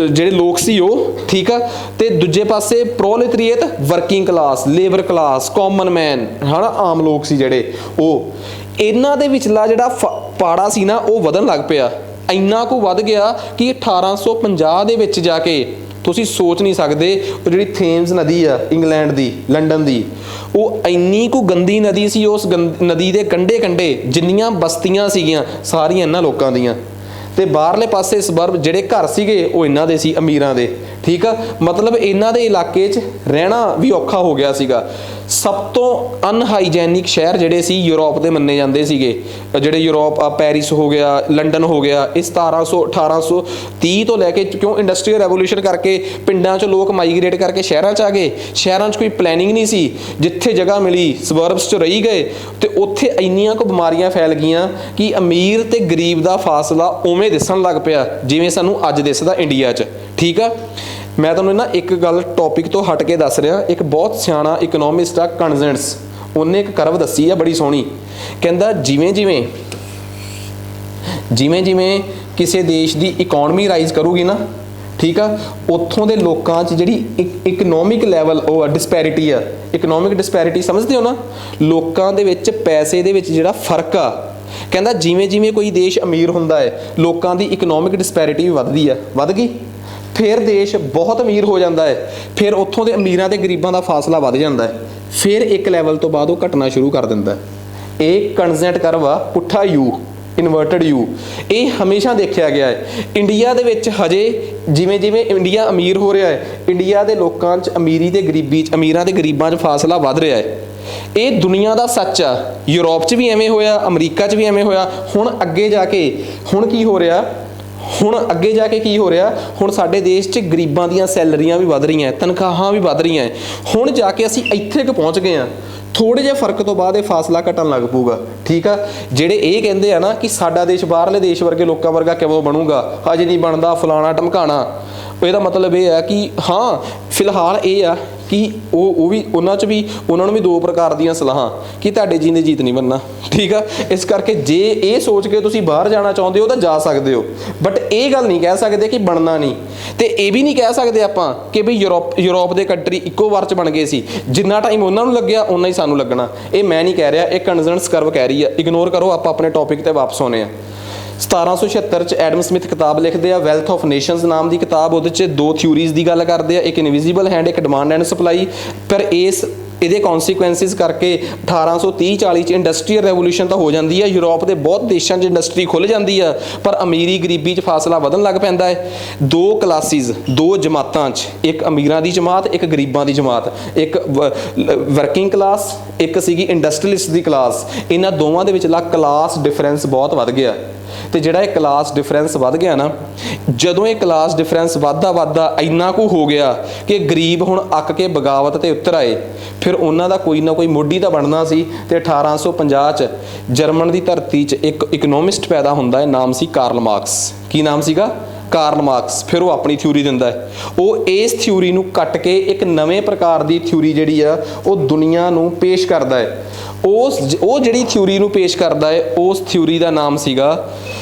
ਜਿਹੜੇ ਲੋਕ ਸੀ ਉਹ, ਠੀਕ ਆ। ਤੇ ਦੂਜੇ ਪਾਸੇ proletariat working class, labour class, common man, ਹਨਾ, ਆਮ ਲੋਕ ਸੀ ਜਿਹੜੇ ਉਹ। ਇਹਨਾਂ ਦੇ ਵਿਚਲਾ ਜਿਹੜਾ ਪਾੜਾ ਸੀ ਨਾ ਉਹ ਵਧਣ ਲੱਗ ਪਿਆ। ਇੰਨਾ ਕੁ ਵੱਧ ਗਿਆ ਕਿ 1850 ਦੇ ਵਿੱਚ ਜਾ ਕੇ ਤੁਸੀਂ ਸੋਚ ਨਹੀਂ ਸਕਦੇ, ਉਹ ਜਿਹੜੀ ਥੇਮਸ ਨਦੀ ਆ ਇੰਗਲੈਂਡ ਦੀ, ਲੰਡਨ ਦੀ, ਉਹ ਇੰਨੀ ਕੁ ਗੰਦੀ ਨਦੀ ਸੀ। ਉਸ ਨਦੀ ਦੇ ਕੰਢੇ ਕੰਢੇ ਜਿੰਨੀਆਂ ਬਸਤੀਆਂ ਸੀਗੀਆਂ ਸਾਰੀਆਂ ਇਹਨਾਂ ਲੋਕਾਂ ਦੀਆਂ। ਤੇ ਬਾਹਰਲੇ ਪਾਸੇ ਸਬਰਬ ਜਿਹੜੇ ਘਰ ਸੀਗੇ ਉਹ ਇਹਨਾਂ ਦੇ ਸੀ, ਅਮੀਰਾਂ ਦੇ, ਠੀਕ ਆ। ਮਤਲਬ ਇਹਨਾਂ ਦੇ ਇਲਾਕੇ 'ਚ ਰਹਿਣਾ ਵੀ ਔਖਾ ਹੋ ਗਿਆ ਸੀਗਾ। ਸਭ ਤੋਂ ਅਨਹਾਈਜੈਨਿਕ ਸ਼ਹਿਰ ਜਿਹੜੇ ਸੀ ਯੂਰਪ ਦੇ ਮੰਨੇ ਜਾਂਦੇ ਸੀਗੇ, ਜਿਹੜੇ ਯੂਰਪ ਆ, ਪੈਰਿਸ ਹੋ ਗਿਆ, ਲੰਡਨ ਹੋ ਗਿਆ, ਇਹ 1830 ਤੋਂ ਲੈ ਕੇ, ਕਿਉਂ ਇੰਡਸਟਰੀਅਲ ਰੈਵੋਲੂਸ਼ਨ ਕਰਕੇ ਪਿੰਡਾਂ 'ਚ ਲੋਕ ਮਾਈਗ੍ਰੇਟ ਕਰਕੇ ਸ਼ਹਿਰਾਂ 'ਚ ਆ ਗਏ। ਸ਼ਹਿਰਾਂ 'ਚ ਕੋਈ ਪਲੈਨਿੰਗ ਨਹੀਂ ਸੀ, ਜਿੱਥੇ ਜਗ੍ਹਾ ਮਿਲੀ ਸਬਰਬਸ 'ਚ ਰਹੀ ਗਏ, ਤੇ ਉੱਥੇ ਇੰਨੀਆਂ ਕੁ ਬਿਮਾਰੀਆਂ ਫੈਲ ਗਈਆਂ ਕਿ ਅਮੀਰ ਤੇ ਗਰੀਬ ਦਾ ਫਾਸਲਾ ਉਵੇਂ ਦਿਸਣ ਲੱਗ ਪਿਆ ਜਿਵੇਂ ਸਾਨੂੰ ਅੱਜ ਦਿਸਦਾ ਇੰਡੀਆ 'ਚ। ਠੀਕ ਆ, ਮੈਂ ਤੁਹਾਨੂੰ ਨਾ ਇੱਕ ਗੱਲ ਟੌਪਿਕ ਤੋਂ ਹਟ ਕੇ ਦੱਸ ਰਿਹਾ। ਇੱਕ ਬਹੁਤ ਸਿਆਣਾ ਇਕਨੋਮਿਸਟ ਆ ਕਨਜ਼ੈਂਟਸ, ਉਹਨੇ ਇੱਕ ਕਰਵ ਦੱਸੀ ਆ ਬੜੀ ਸੋਹਣੀ। ਕਹਿੰਦਾ ਜਿਵੇਂ ਜਿਵੇਂ ਕਿਸੇ ਦੇਸ਼ ਦੀ ਇਕਨੋਮੀ ਰਾਈਜ਼ ਕਰੂਗੀ ਨਾ, ਠੀਕ ਆ, ਉੱਥੋਂ ਦੇ ਲੋਕਾਂ 'ਚ ਜਿਹੜੀ ਇਕਨੋਮਿਕ ਲੈਵਲ ਉਹ ਡਿਸਪੈਰਿਟੀ ਆ, ਇਕਨੋਮਿਕ ਡਿਸਪੈਰਿਟੀ ਸਮਝਦੇ ਹੋ ਨਾ, ਲੋਕਾਂ ਦੇ ਵਿੱਚ ਪੈਸੇ ਦੇ ਵਿੱਚ ਜਿਹੜਾ ਫਰਕ ਆ, ਕਹਿੰਦਾ ਜਿਵੇਂ ਕੋਈ ਦੇਸ਼ ਅਮੀਰ ਹੁੰਦਾ ਹੈ, ਲੋਕਾਂ ਦੀ ਇਕਨੋਮਿਕ ਡਿਸਪੈਰਿਟੀ ਵੀ ਵੱਧਦੀ ਆ, ਵੱਧ ਗਈ। ਫਿਰ ਦੇਸ਼ ਬਹੁਤ ਅਮੀਰ ਹੋ ਜਾਂਦਾ ਹੈ, ਫਿਰ ਉੱਥੋਂ ਦੇ ਅਮੀਰਾਂ ਤੇ ਗਰੀਬਾਂ ਦਾ ਫਾਸਲਾ ਵੱਧ ਜਾਂਦਾ ਹੈ, ਫਿਰ ਇੱਕ ਲੈਵਲ ਤੋਂ ਬਾਅਦ ਉਹ ਘਟਣਾ ਸ਼ੁਰੂ ਕਰ ਦਿੰਦਾ। ਇਹ ਕਨਜ਼ੈਂਟ ਕਰਵ ਆ, ਪੁੱਠਾ ਯੂ, ਇਨਵਰਟਡ ਯੂ, ਇਹ ਹਮੇਸ਼ਾ ਦੇਖਿਆ ਗਿਆ ਹੈ। ਇੰਡੀਆ ਦੇ ਵਿੱਚ ਹਜੇ ਜਿਵੇਂ ਇੰਡੀਆ ਅਮੀਰ ਹੋ ਰਿਹਾ ਹੈ, ਇੰਡੀਆ ਦੇ ਲੋਕਾਂ 'ਚ ਅਮੀਰੀ ਤੇ ਗਰੀਬੀ 'ਚ, ਅਮੀਰਾਂ ਤੇ ਗਰੀਬਾਂ 'ਚ ਫਾਸਲਾ ਵੱਧ ਰਿਹਾ ਹੈ। ਇਹ ਦੁਨੀਆ ਦਾ ਸੱਚ ਆ। ਯੂਰਪ 'ਚ ਵੀ ਐਵੇਂ ਹੋਇਆ, ਅਮਰੀਕਾ 'ਚ ਵੀ ਐਵੇਂ ਹੋਇਆ। ਹੁਣ ਅੱਗੇ ਜਾ ਕੇ ਕੀ ਹੋ ਰਿਹਾ, ਹੁਣ ਸਾਡੇ ਦੇਸ਼ 'ਚ ਗਰੀਬਾਂ ਦੀਆਂ ਸੈਲਰੀਆਂ ਵੀ ਵੱਧ ਰਹੀਆਂ, ਤਨਖਾਹਾਂ ਵੀ ਵੱਧ ਰਹੀਆਂ। ਹੁਣ ਜਾ ਕੇ ਅਸੀਂ ਇੱਥੇ ਕੁ ਪਹੁੰਚ ਗਏ ਹਾਂ। ਥੋੜ੍ਹੇ ਜਿਹੇ ਫਰਕ ਤੋਂ ਬਾਅਦ ਇਹ ਫਾਸਲਾ ਘਟਣ ਲੱਗ ਪਊਗਾ। ਠੀਕ ਆ, ਜਿਹੜੇ ਇਹ ਕਹਿੰਦੇ ਆ ਨਾ ਕਿ ਸਾਡਾ ਦੇਸ਼ ਬਾਹਰਲੇ ਦੇਸ਼ ਵਰਗੇ ਲੋਕਾਂ ਵਰਗਾ ਕਿਵੇਂ ਬਣੂਗਾ, ਹਜੇ ਨਹੀਂ ਬਣਦਾ, ਫਲਾਣਾ ਢਮਕਾਣਾ, ਇਹਦਾ ਮਤਲਬ ਇਹ ਆ ਕਿ ਹਾਂ ਫਿਲਹਾਲ ਇਹ ਆ ਕਿ ਉਹ ਵੀ ਉਹਨਾਂ ਨੂੰ ਵੀ ਦੋ ਪ੍ਰਕਾਰ ਦੀਆਂ ਸਲਾਹਾਂ ਕਿ ਤੁਹਾਡੇ ਜੀ ਨੇ ਜੀਤ ਨਹੀਂ ਬਣਨਾ। ਠੀਕ ਆ, ਇਸ ਕਰਕੇ ਜੇ ਇਹ ਸੋਚ ਕੇ ਤੁਸੀਂ ਬਾਹਰ ਜਾਣਾ ਚਾਹੁੰਦੇ ਹੋ ਤਾਂ ਜਾ ਸਕਦੇ ਹੋ, ਬਟ ਇਹ ਗੱਲ ਨਹੀਂ ਕਹਿ ਸਕਦੇ ਕਿ ਬਣਨਾ ਨਹੀਂ। ਤੇ ਇਹ ਵੀ ਨਹੀਂ ਕਹਿ ਸਕਦੇ ਆਪਾਂ ਕਿ ਵੀ ਯੂਰਪ ਦੇ ਕੰਟਰੀ ਇੱਕੋ ਵਾਰ 'ਚ ਬਣ ਗਏ ਸੀ, ਜਿੰਨਾ ਟਾਈਮ ਉਹਨਾਂ ਨੂੰ ਲੱਗਿਆ ਓਨਾ ਹੀ ਸਾਨੂੰ ਲੱਗਣਾ। ਇਹ ਮੈਂ ਨਹੀਂ ਕਹਿ ਰਿਹਾ, ਇਹ ਕਨਜ਼ੈਂਟਸ ਕਰਵ ਕਹਿ ਰਹੀ ਆ। ਇਗਨੋਰ ਕਰੋ, ਆਪਾਂ ਆਪਣੇ ਟੌਪਿਕ ਤੇ ਵਾਪਸ ਆਉਂਦੇ ਹਾਂ। 1776 'ਚ ਐਡਮ ਸਮਿਥ ਕਿਤਾਬ ਲਿਖਦੇ ਆ, ਵੈਲਥ ਆਫ ਨੇਸ਼ਨਸ ਨਾਮ ਦੀ ਕਿਤਾਬ। ਉਹਦੇ 'ਚ ਦੋ ਥਿਊਰੀਜ਼ ਦੀ ਗੱਲ ਕਰਦੇ ਆ, ਇੱਕ ਇਨਵਿਜ਼ੀਬਲ ਹੈਂਡ, ਇੱਕ ਡਿਮਾਂਡ ਐਂਡ ਸਪਲਾਈ। ਪਰ ਇਹਦੇ ਕੌਨਸੀਕੁਐਂਸਿਸ ਕਰਕੇ 1830-40 'ਚ ਇੰਡਸਟਰੀਅਲ ਰੈਵੋਲੂਸ਼ਨ ਤਾਂ ਹੋ ਜਾਂਦੀ ਹੈ। ਯੂਰਪ ਦੇ ਬਹੁਤ ਦੇਸ਼ਾਂ 'ਚ ਇੰਡਸਟਰੀ ਖੁੱਲ੍ਹ ਜਾਂਦੀ ਆ, ਪਰ ਅਮੀਰੀ ਗਰੀਬੀ 'ਚ ਫਾਸਲਾ ਵਧਣ ਲੱਗ ਪੈਂਦਾ ਹੈ। ਦੋ ਕਲਾਸਿਸ, ਦੋ ਜਮਾਤਾਂ 'ਚ, ਇੱਕ ਅਮੀਰਾਂ ਦੀ ਜਮਾਤ, ਇੱਕ ਗਰੀਬਾਂ ਦੀ ਜਮਾਤ, ਇੱਕ ਵਰਕਿੰਗ ਕਲਾਸ, ਇੱਕ ਸੀਗੀ ਇੰਡਸਟਰੀਅਲਿਸਟ ਦੀ ਕਲਾਸ। ਇਹਨਾਂ ਦੋਵਾਂ ਦੇ ਵਿਚਲਾ ਕਲਾਸ ਡਿਫਰੈਂਸ ਬਹੁਤ ਵੱਧ ਗਿਆ। ਤੇ ਜਿਹੜਾ ਇਹ ਕਲਾਸ ਡਿਫਰੈਂਸ ਵੱਧ ਗਿਆ ਨਾ, ਜਦੋਂ ਇਹ ਕਲਾਸ ਡਿਫਰੈਂਸ ਵੱਧਦਾ ਇੰਨਾ ਕੁ ਹੋ ਗਿਆ ਕਿ ਗਰੀਬ ਹੁਣ ਅੱਕ ਕੇ ਬਗਾਵਤ ਤੇ ਉਤਰ ਆਏ। ਫਿਰ ਉਹਨਾਂ ਦਾ ਕੋਈ ਨਾ ਕੋਈ ਮੋਢੀ ਤਾਂ ਬਣਨਾ ਸੀ। ਤੇ 1850 'ਚ ਜਰਮਨ ਦੀ ਧਰਤੀ 'ਚ ਇੱਕ ਇਕਨੋਮਿਸਟ ਪੈਦਾ ਹੁੰਦਾ ਹੈ, ਨਾਮ ਸੀ ਕਾਰਲ ਮਾਰਕਸ। ਕੀ ਨਾਮ ਸੀਗਾ? Karl Marx. ਫਿਰ ਉਹ ਆਪਣੀ ਥਿਊਰੀ ਦਿੰਦਾ ਹੈ। ਉਹ ਇਸ ਥਿਊਰੀ ਨੂੰ ਕੱਟ ਕੇ ਇੱਕ ਨਵੇਂ ਪ੍ਰਕਾਰ ਦੀ ਥਿਊਰੀ ਜਿਹੜੀ ਆ ਉਹ ਦੁਨੀਆ ਨੂੰ ਪੇਸ਼ ਕਰਦਾ ਹੈ। ਉਹ ਜਿਹੜੀ ਥਿਊਰੀ ਨੂੰ ਪੇਸ਼ ਕਰਦਾ ਹੈ, ਉਸ ਥਿਊਰੀ ਦਾ ਨਾਮ ਸੀਗਾ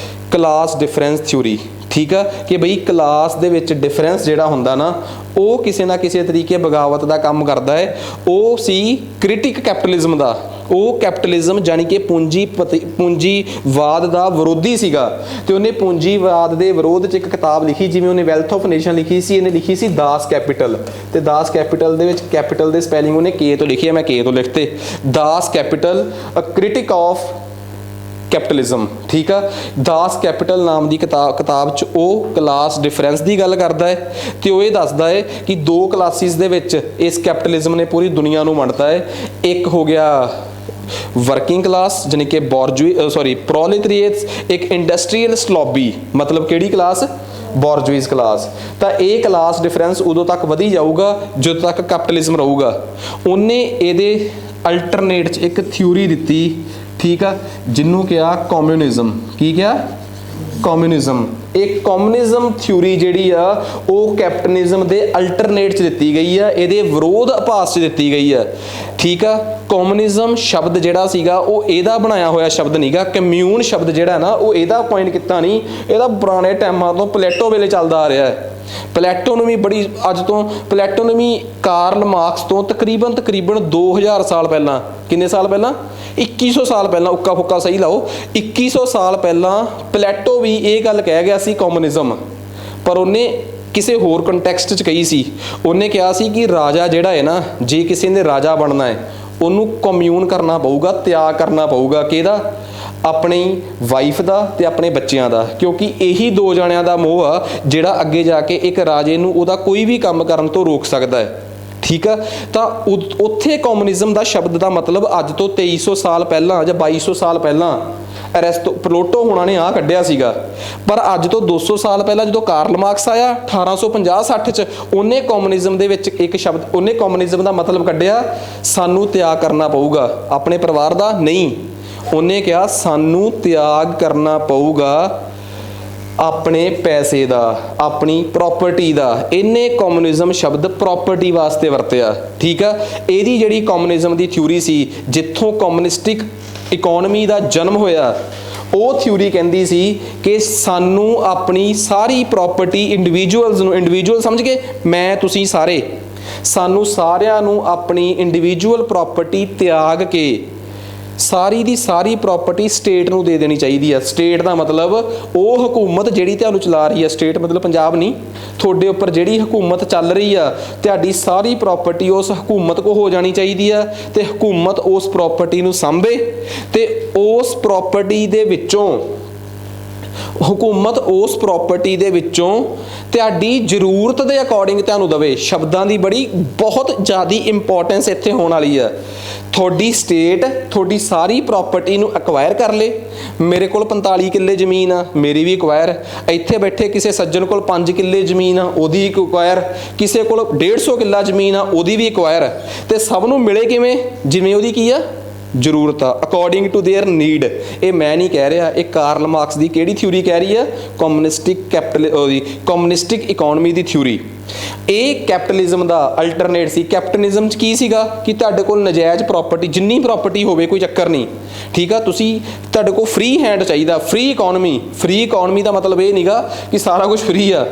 ਕਲਾਸ ਡਿਫਰੈਂਸ ਥਿਊਰੀ। ਠੀਕ ਆ, ਕਿ ਬਈ ਕਲਾਸ ਦੇ ਵਿੱਚ ਡਿਫਰੈਂਸ ਜਿਹੜਾ ਹੁੰਦਾ ਨਾ, ਉਹ ਕਿਸੇ ਨਾ ਕਿਸੇ ਤਰੀਕੇ ਬਗਾਵਤ ਦਾ ਕੰਮ ਕਰਦਾ ਹੈ। ਉਹ ਸੀ ਕ੍ਰਿਟਿਕ ਕੈਪੀਟਲਿਜ਼ਮ ਦਾ। ਉਹ ਕੈਪੀਟਲਿਜ਼ਮ ਜਾਨੀ ਕਿ ਪੂੰਜੀਵਾਦ ਦਾ ਵਿਰੋਧੀ ਸੀਗਾ। ਤੇ ਉਹਨੇ ਪੂੰਜੀਵਾਦ ਦੇ ਵਿਰੋਧ 'ਚ ਇੱਕ ਕਿਤਾਬ ਲਿਖੀ, ਜਿਵੇਂ ਉਹਨੇ ਵੈਲਥ ਆਫ ਨੇਸ਼ਨ ਲਿਖੀ ਸੀ, ਇਹਨੇ ਲਿਖੀ ਸੀ ਦਾਸ ਕੈਪੀਟਲ। ਤੇ ਦਾਸ ਕੈਪੀਟਲ ਦੇ ਵਿੱਚ ਕੈਪੀਟਲ ਦੇ ਸਪੈਲਿੰਗ ਉਹਨੇ ਕੇ ਤੋਂ ਲਿਖੀ ਹੈ, ਮੈਂ ਕੇ ਤੋਂ ਲਿਖਤੇ। Das Kapital, a critique of capitalism. ਠੀਕ ਆ, ਦਾਸ ਕੈਪੀਟਲ ਨਾਮ ਦੀ ਕਿਤਾਬ 'ਚ ਉਹ ਕਲਾਸ ਡਿਫਰੈਂਸ ਦੀ ਗੱਲ ਕਰਦਾ ਹੈ। ਤੇ ਉਹ ਇਹ ਦੱਸਦਾ ਹੈ ਕਿ ਦੋ ਕਲਾਸਿਸ ਦੇ ਵਿੱਚ ਇਸ ਕੈਪੀਟਲਿਜ਼ਮ ਨੇ ਪੂਰੀ ਦੁਨੀਆ ਨੂੰ ਵੰਡਤਾ ਹੈ। ਇੱਕ ਹੋ ਗਿਆ ਵਰਕਿੰਗ ਕਲਾਸ, ਜਾਨੀ ਕਿ ਪ੍ਰੋਲੇਟਰੀਏਟਸ, ਇੱਕ ਇੰਡਸਟਰੀਅਲਿਸਟ ਲੌਬੀ। ਮਤਲਬ ਕਿਹੜੀ ਕਲਾਸ? ਬੋਰਜੂਇਜ਼ ਕਲਾਸ। ਤਾਂ ਇਹ ਕਲਾਸ ਡਿਫਰੈਂਸ ਉਦੋਂ ਤੱਕ ਵਧੀ ਜਾਊਗਾ ਜਦੋਂ ਤੱਕ ਕੈਪੀਟਲਿਜ਼ਮ ਰਹੂਗਾ। ਉਹਨੇ ਇਹਦੇ ਅਲਟਰਨੇਟ 'ਚ ਇੱਕ ਥਿਊਰੀ ਦਿੱਤੀ, ਠੀਕ ਆ, ਜਿਹਨੂੰ ਕਿਹਾ ਕਮਿਊਨਿਜ਼ਮ। ਕੀ ਕਿਹਾ? ਕਮਿਊਨਿਜ਼ਮ। ਇਹ ਕਮਿਊਨਿਜ਼ਮ ਥਿਊਰੀ ਜਿਹੜੀ ਆ ਉਹ ਕੈਪੀਟਲਿਜ਼ਮ ਦੇ ਅਲਟਰਨੇਟ 'ਚ ਦਿੱਤੀ ਗਈ ਆ, ਇਹਦੇ ਵਿਰੋਧ ਅਭਾਸ 'ਚ ਦਿੱਤੀ ਗਈ ਆ। ਠੀਕ ਆ, ਕਮਿਊਨਿਜ਼ਮ ਸ਼ਬਦ ਜਿਹੜਾ ਸੀਗਾ ਉਹ ਇਹਦਾ ਬਣਾਇਆ ਹੋਇਆ ਸ਼ਬਦ ਨਹੀਂਗਾ। ਕਮਿਊਨ ਸ਼ਬਦ ਜਿਹੜਾ ਨਾ ਉਹ ਇਹਦਾ ਪੁਆਇੰਟ ਕੀਤਾ ਨਹੀਂ, ਇਹਦਾ ਪੁਰਾਣੇ ਟਾਈਮਾਂ ਤੋਂ ਪਲੇਟੋ ਵੇਲੇ ਚੱਲਦਾ ਆ ਰਿਹਾ ਹੈ। ਪਲੇਟੋ ਨੂੰ ਵੀ ਕਾਰਲ ਮਾਰਕਸ ਤੋਂ ਤਕਰੀਬਨ 2000 ਸਾਲ ਪਹਿਲਾਂ, ਕਿੰਨੇ ਸਾਲ ਪਹਿਲਾਂ? 2100 ਸਾਲ ਪਹਿਲਾਂ, ਉੱਕਾ ਫੁੱਕਾ ਸਹੀ ਲਾਓ, 2100 ਸਾਲ ਪਹਿਲਾਂ ਪਲੇਟੋ ਵੀ ਇਹ ਗੱਲ ਕਹਿ ਗਿਆ ਸੀ ਕਮਿਊਨਿਜ਼ਮ। ਪਰ ਉਹਨੇ ਕਿਸੇ ਹੋਰ ਕੰਟੈਕਸਟ 'ਚ ਕਹੀ ਸੀ। ਉਹਨੇ ਕਿਹਾ ਸੀ ਕਿ ਰਾਜਾ ਜਿਹੜਾ ਹੈ ਨਾ, ਜੇ ਕਿਸੇ ਨੇ ਰਾਜਾ ਬਣਨਾ ਹੈ, ਉਹਨੂੰ ਕਮਿਊਨ ਕਰਨਾ ਪਊਗਾ, ਤਿਆਗ ਕਰਨਾ ਪਊਗਾ। ਕਿਹਦਾ? ਆਪਣੀ ਵਾਈਫ ਦਾ ਤੇ ਆਪਣੇ ਬੱਚਿਆਂ ਦਾ, ਕਿਉਂਕਿ ਇਹੀ ਦੋ ਜਣਿਆਂ ਦਾ ਮੋਹ ਆ ਜਿਹੜਾ ਅੱਗੇ ਜਾ ਕੇ ਇੱਕ ਰਾਜੇ ਨੂੰ ਉਹਦਾ ਕੋਈ ਵੀ ਕੰਮ ਕਰਨ ਤੋਂ ਰੋਕ ਸਕਦਾ ਹੈ। ਠੀਕ ਆ, ਤਾਂ ਉੱਥੇ ਕਮਿਊਨਿਜ਼ਮ ਦਾ ਸ਼ਬਦ ਦਾ ਮਤਲਬ ਅੱਜ ਤੋਂ 2300 ਸਾਲ ਪਹਿਲਾਂ ਜਾਂ 2200 ਸਾਲ ਪਹਿਲਾਂ ਪਲੇਟੋ ਹੋਣਾ ਨੇ ਕੱਢਿਆ ਸੀਗਾ। ਪਰ ਅੱਜ ਤੋਂ 200 ਸਾਲ ਪਹਿਲਾਂ ਜਦੋਂ ਕਾਰਲ ਮਾਰਕਸ ਆਇਆ 1850-60 ਚ, ਉਹਨੇ ਕਮਿਊਨਿਜ਼ਮ ਦੇ ਵਿੱਚ ਇੱਕ ਸ਼ਬਦ, ਉਹਨੇ ਕਮਿਊਨਿਜ਼ਮ ਦਾ ਮਤਲਬ ਕੱਢਿਆ ਸਾਨੂੰ ਤਿਆਗ ਕਰਨਾ ਪਊਗਾ। ਆਪਣੇ ਪਰਿਵਾਰ ਦਾ ਨਹੀਂ, ਉਹਨੇ ਕਿਹਾ ਸਾਨੂੰ ਤਿਆਗ ਕਰਨਾ ਪਊਗਾ ਆਪਣੇ ਪੈਸੇ ਦਾ, ਆਪਣੀ ਪ੍ਰਾਪਰਟੀ ਦਾ। ਇਹਨੇ ਕਮਿਊਨਿਜ਼ਮ ਸ਼ਬਦ ਪ੍ਰਾਪਰਟੀ ਵਾਸਤੇ ਵਰਤਿਆ। ਠੀਕ ਆ, ਇਹਦੀ ਜਿਹੜੀ ਕਮਿਊਨਿਜ਼ਮ ਦੀ ਥਿਊਰੀ ਸੀ, ਜਿੱਥੋਂ ਕਮਿਊਨਿਸਟਿਕ ਇਕਨੋਮੀ ਦਾ ਜਨਮ ਹੋਇਆ, ਉਹ ਥਿਊਰੀ ਕਹਿੰਦੀ ਸੀ ਕਿ ਸਾਨੂੰ ਆਪਣੀ ਸਾਰੀ ਪ੍ਰਾਪਰਟੀ ਇੰਡੀਵਿਜੂਅਲਸ ਨੂੰ, ਇੰਡੀਵਿਜੂਅਲ ਸਮਝ ਕੇ ਮੈਂ ਤੁਸੀਂ ਸਾਰੇ, ਸਾਨੂੰ ਸਾਰਿਆਂ ਨੂੰ ਆਪਣੀ ਇੰਡੀਵਿਜੂਅਲ ਪ੍ਰਾਪਰਟੀ ਤਿਆਗ ਕੇ ਸਾਰੀ ਦੀ ਸਾਰੀ ਪ੍ਰਾਪਰਟੀ ਸਟੇਟ ਨੂੰ ਦੇ ਦੇਣੀ ਚਾਹੀਦੀ ਆ। ਸਟੇਟ ਦਾ ਮਤਲਬ ਉਹ ਹਕੂਮਤ ਜਿਹੜੀ ਤੁਹਾਨੂੰ ਚਲਾ ਰਹੀ ਆ, ਸਟੇਟ ਮਤਲਬ ਪੰਜਾਬ ਨਹੀਂ, ਤੁਹਾਡੇ ਉੱਪਰ ਜਿਹੜੀ ਹਕੂਮਤ ਚੱਲ ਰਹੀ ਆ, ਤੁਹਾਡੀ ਸਾਰੀ ਪ੍ਰਾਪਰਟੀ ਉਸ ਹਕੂਮਤ ਕੋ ਹੋ ਜਾਣੀ ਚਾਹੀਦੀ ਆ ਤੇ ਹਕੂਮਤ ਉਸ ਪ੍ਰਾਪਰਟੀ ਨੂੰ ਸਾਂਭੇ ਤੇ ਉਸ ਪ੍ਰਾਪਰਟੀ ਦੇ ਵਿੱਚੋਂ ਹੁਕੂਮਤ ਉਸ ਪ੍ਰਾਪਰਟੀ ਦੇ ਵਿੱਚੋਂ ਤੁਹਾਡੀ ਜ਼ਰੂਰਤ ਦੇ ਅਕੋਰਡਿੰਗ ਤੁਹਾਨੂੰ ਦਵੇ। ਸ਼ਬਦਾਂ ਦੀ ਬੜੀ ਬਹੁਤ ਜ਼ਿਆਦਾ ਇੰਪੋਰਟੈਂਸ ਇੱਥੇ ਹੋਣ ਵਾਲੀ ਆ। ਤੁਹਾਡੀ ਸਟੇਟ ਤੁਹਾਡੀ ਸਾਰੀ ਪ੍ਰਾਪਰਟੀ ਨੂੰ ਐਕਵਾਇਰ ਕਰ ਲੇ। ਮੇਰੇ ਕੋਲ 45 ਕਿੱਲੇ ਜ਼ਮੀਨ ਆ, ਮੇਰੀ ਵੀ ਐਕਵਾਇਰ। ਇੱਥੇ ਬੈਠੇ ਕਿਸੇ ਸੱਜਣ ਕੋਲ 5 ਕਿੱਲੇ ਜ਼ਮੀਨ ਆ, ਉਹਦੀ ਐਕਵਾਇਰ। ਕਿਸੇ ਕੋਲ 150 ਕਿੱਲਾ ਜ਼ਮੀਨ ਆ, ਉਹਦੀ ਵੀ ਐਕਵਾਇਰ। ਤੇ ਸਭ ਨੂੰ ਮਿਲੇ ਕਿਵੇਂ? ਜਿਵੇਂ ਉਹਦੀ ਕੀ ਆ ਜ਼ਰੂਰਤ ਆ, ਅਕੋਰਡਿੰਗ ਟੂ देयर ਨੀਡ। ਇਹ ਮੈਂ ਨਹੀਂ ਕਹਿ ਰਿਹਾ, ਇਹ ਕਾਰਲ ਮਾਰਕਸ ਦੀ ਕਿਹੜੀ ਥਿਊਰੀ ਕਹਿ ਰਹੀ ਆ? ਕਮਿਊਨਿਸਟਿਕ ਇਕਨੋਮੀ ਦੀ ਥਿਊਰੀ। ਇਹ ਕੈਪੀਟਲਿਜ਼ਮ ਦਾ ਅਲਟਰਨੇਟ ਸੀ। ਕੈਪੀਟਲਿਜ਼ਮ 'ਚ ਕੀ ਸੀਗਾ ਕਿ ਤੁਹਾਡੇ ਕੋਲ ਨਜਾਇਜ਼ ਪ੍ਰਾਪਰਟੀ, ਜਿੰਨੀ ਪ੍ਰਾਪਰਟੀ ਹੋਵੇ ਕੋਈ ਚੱਕਰ ਨਹੀਂ। ਠੀਕ ਆ, ਤੁਸੀਂ ਤੁਹਾਡੇ ਕੋਲ ਫ੍ਰੀ ਹੈਂਡ ਚਾਹੀਦਾ, ਫ੍ਰੀ ਇਕਨੋਮੀ। ਫ੍ਰੀ ਇਕਨੋਮੀ ਦਾ ਮਤਲਬ ਇਹ ਨਹੀਂਗਾ ਕਿ ਸਾਰਾ ਕੁਝ ਫ੍ਰੀ ਆ।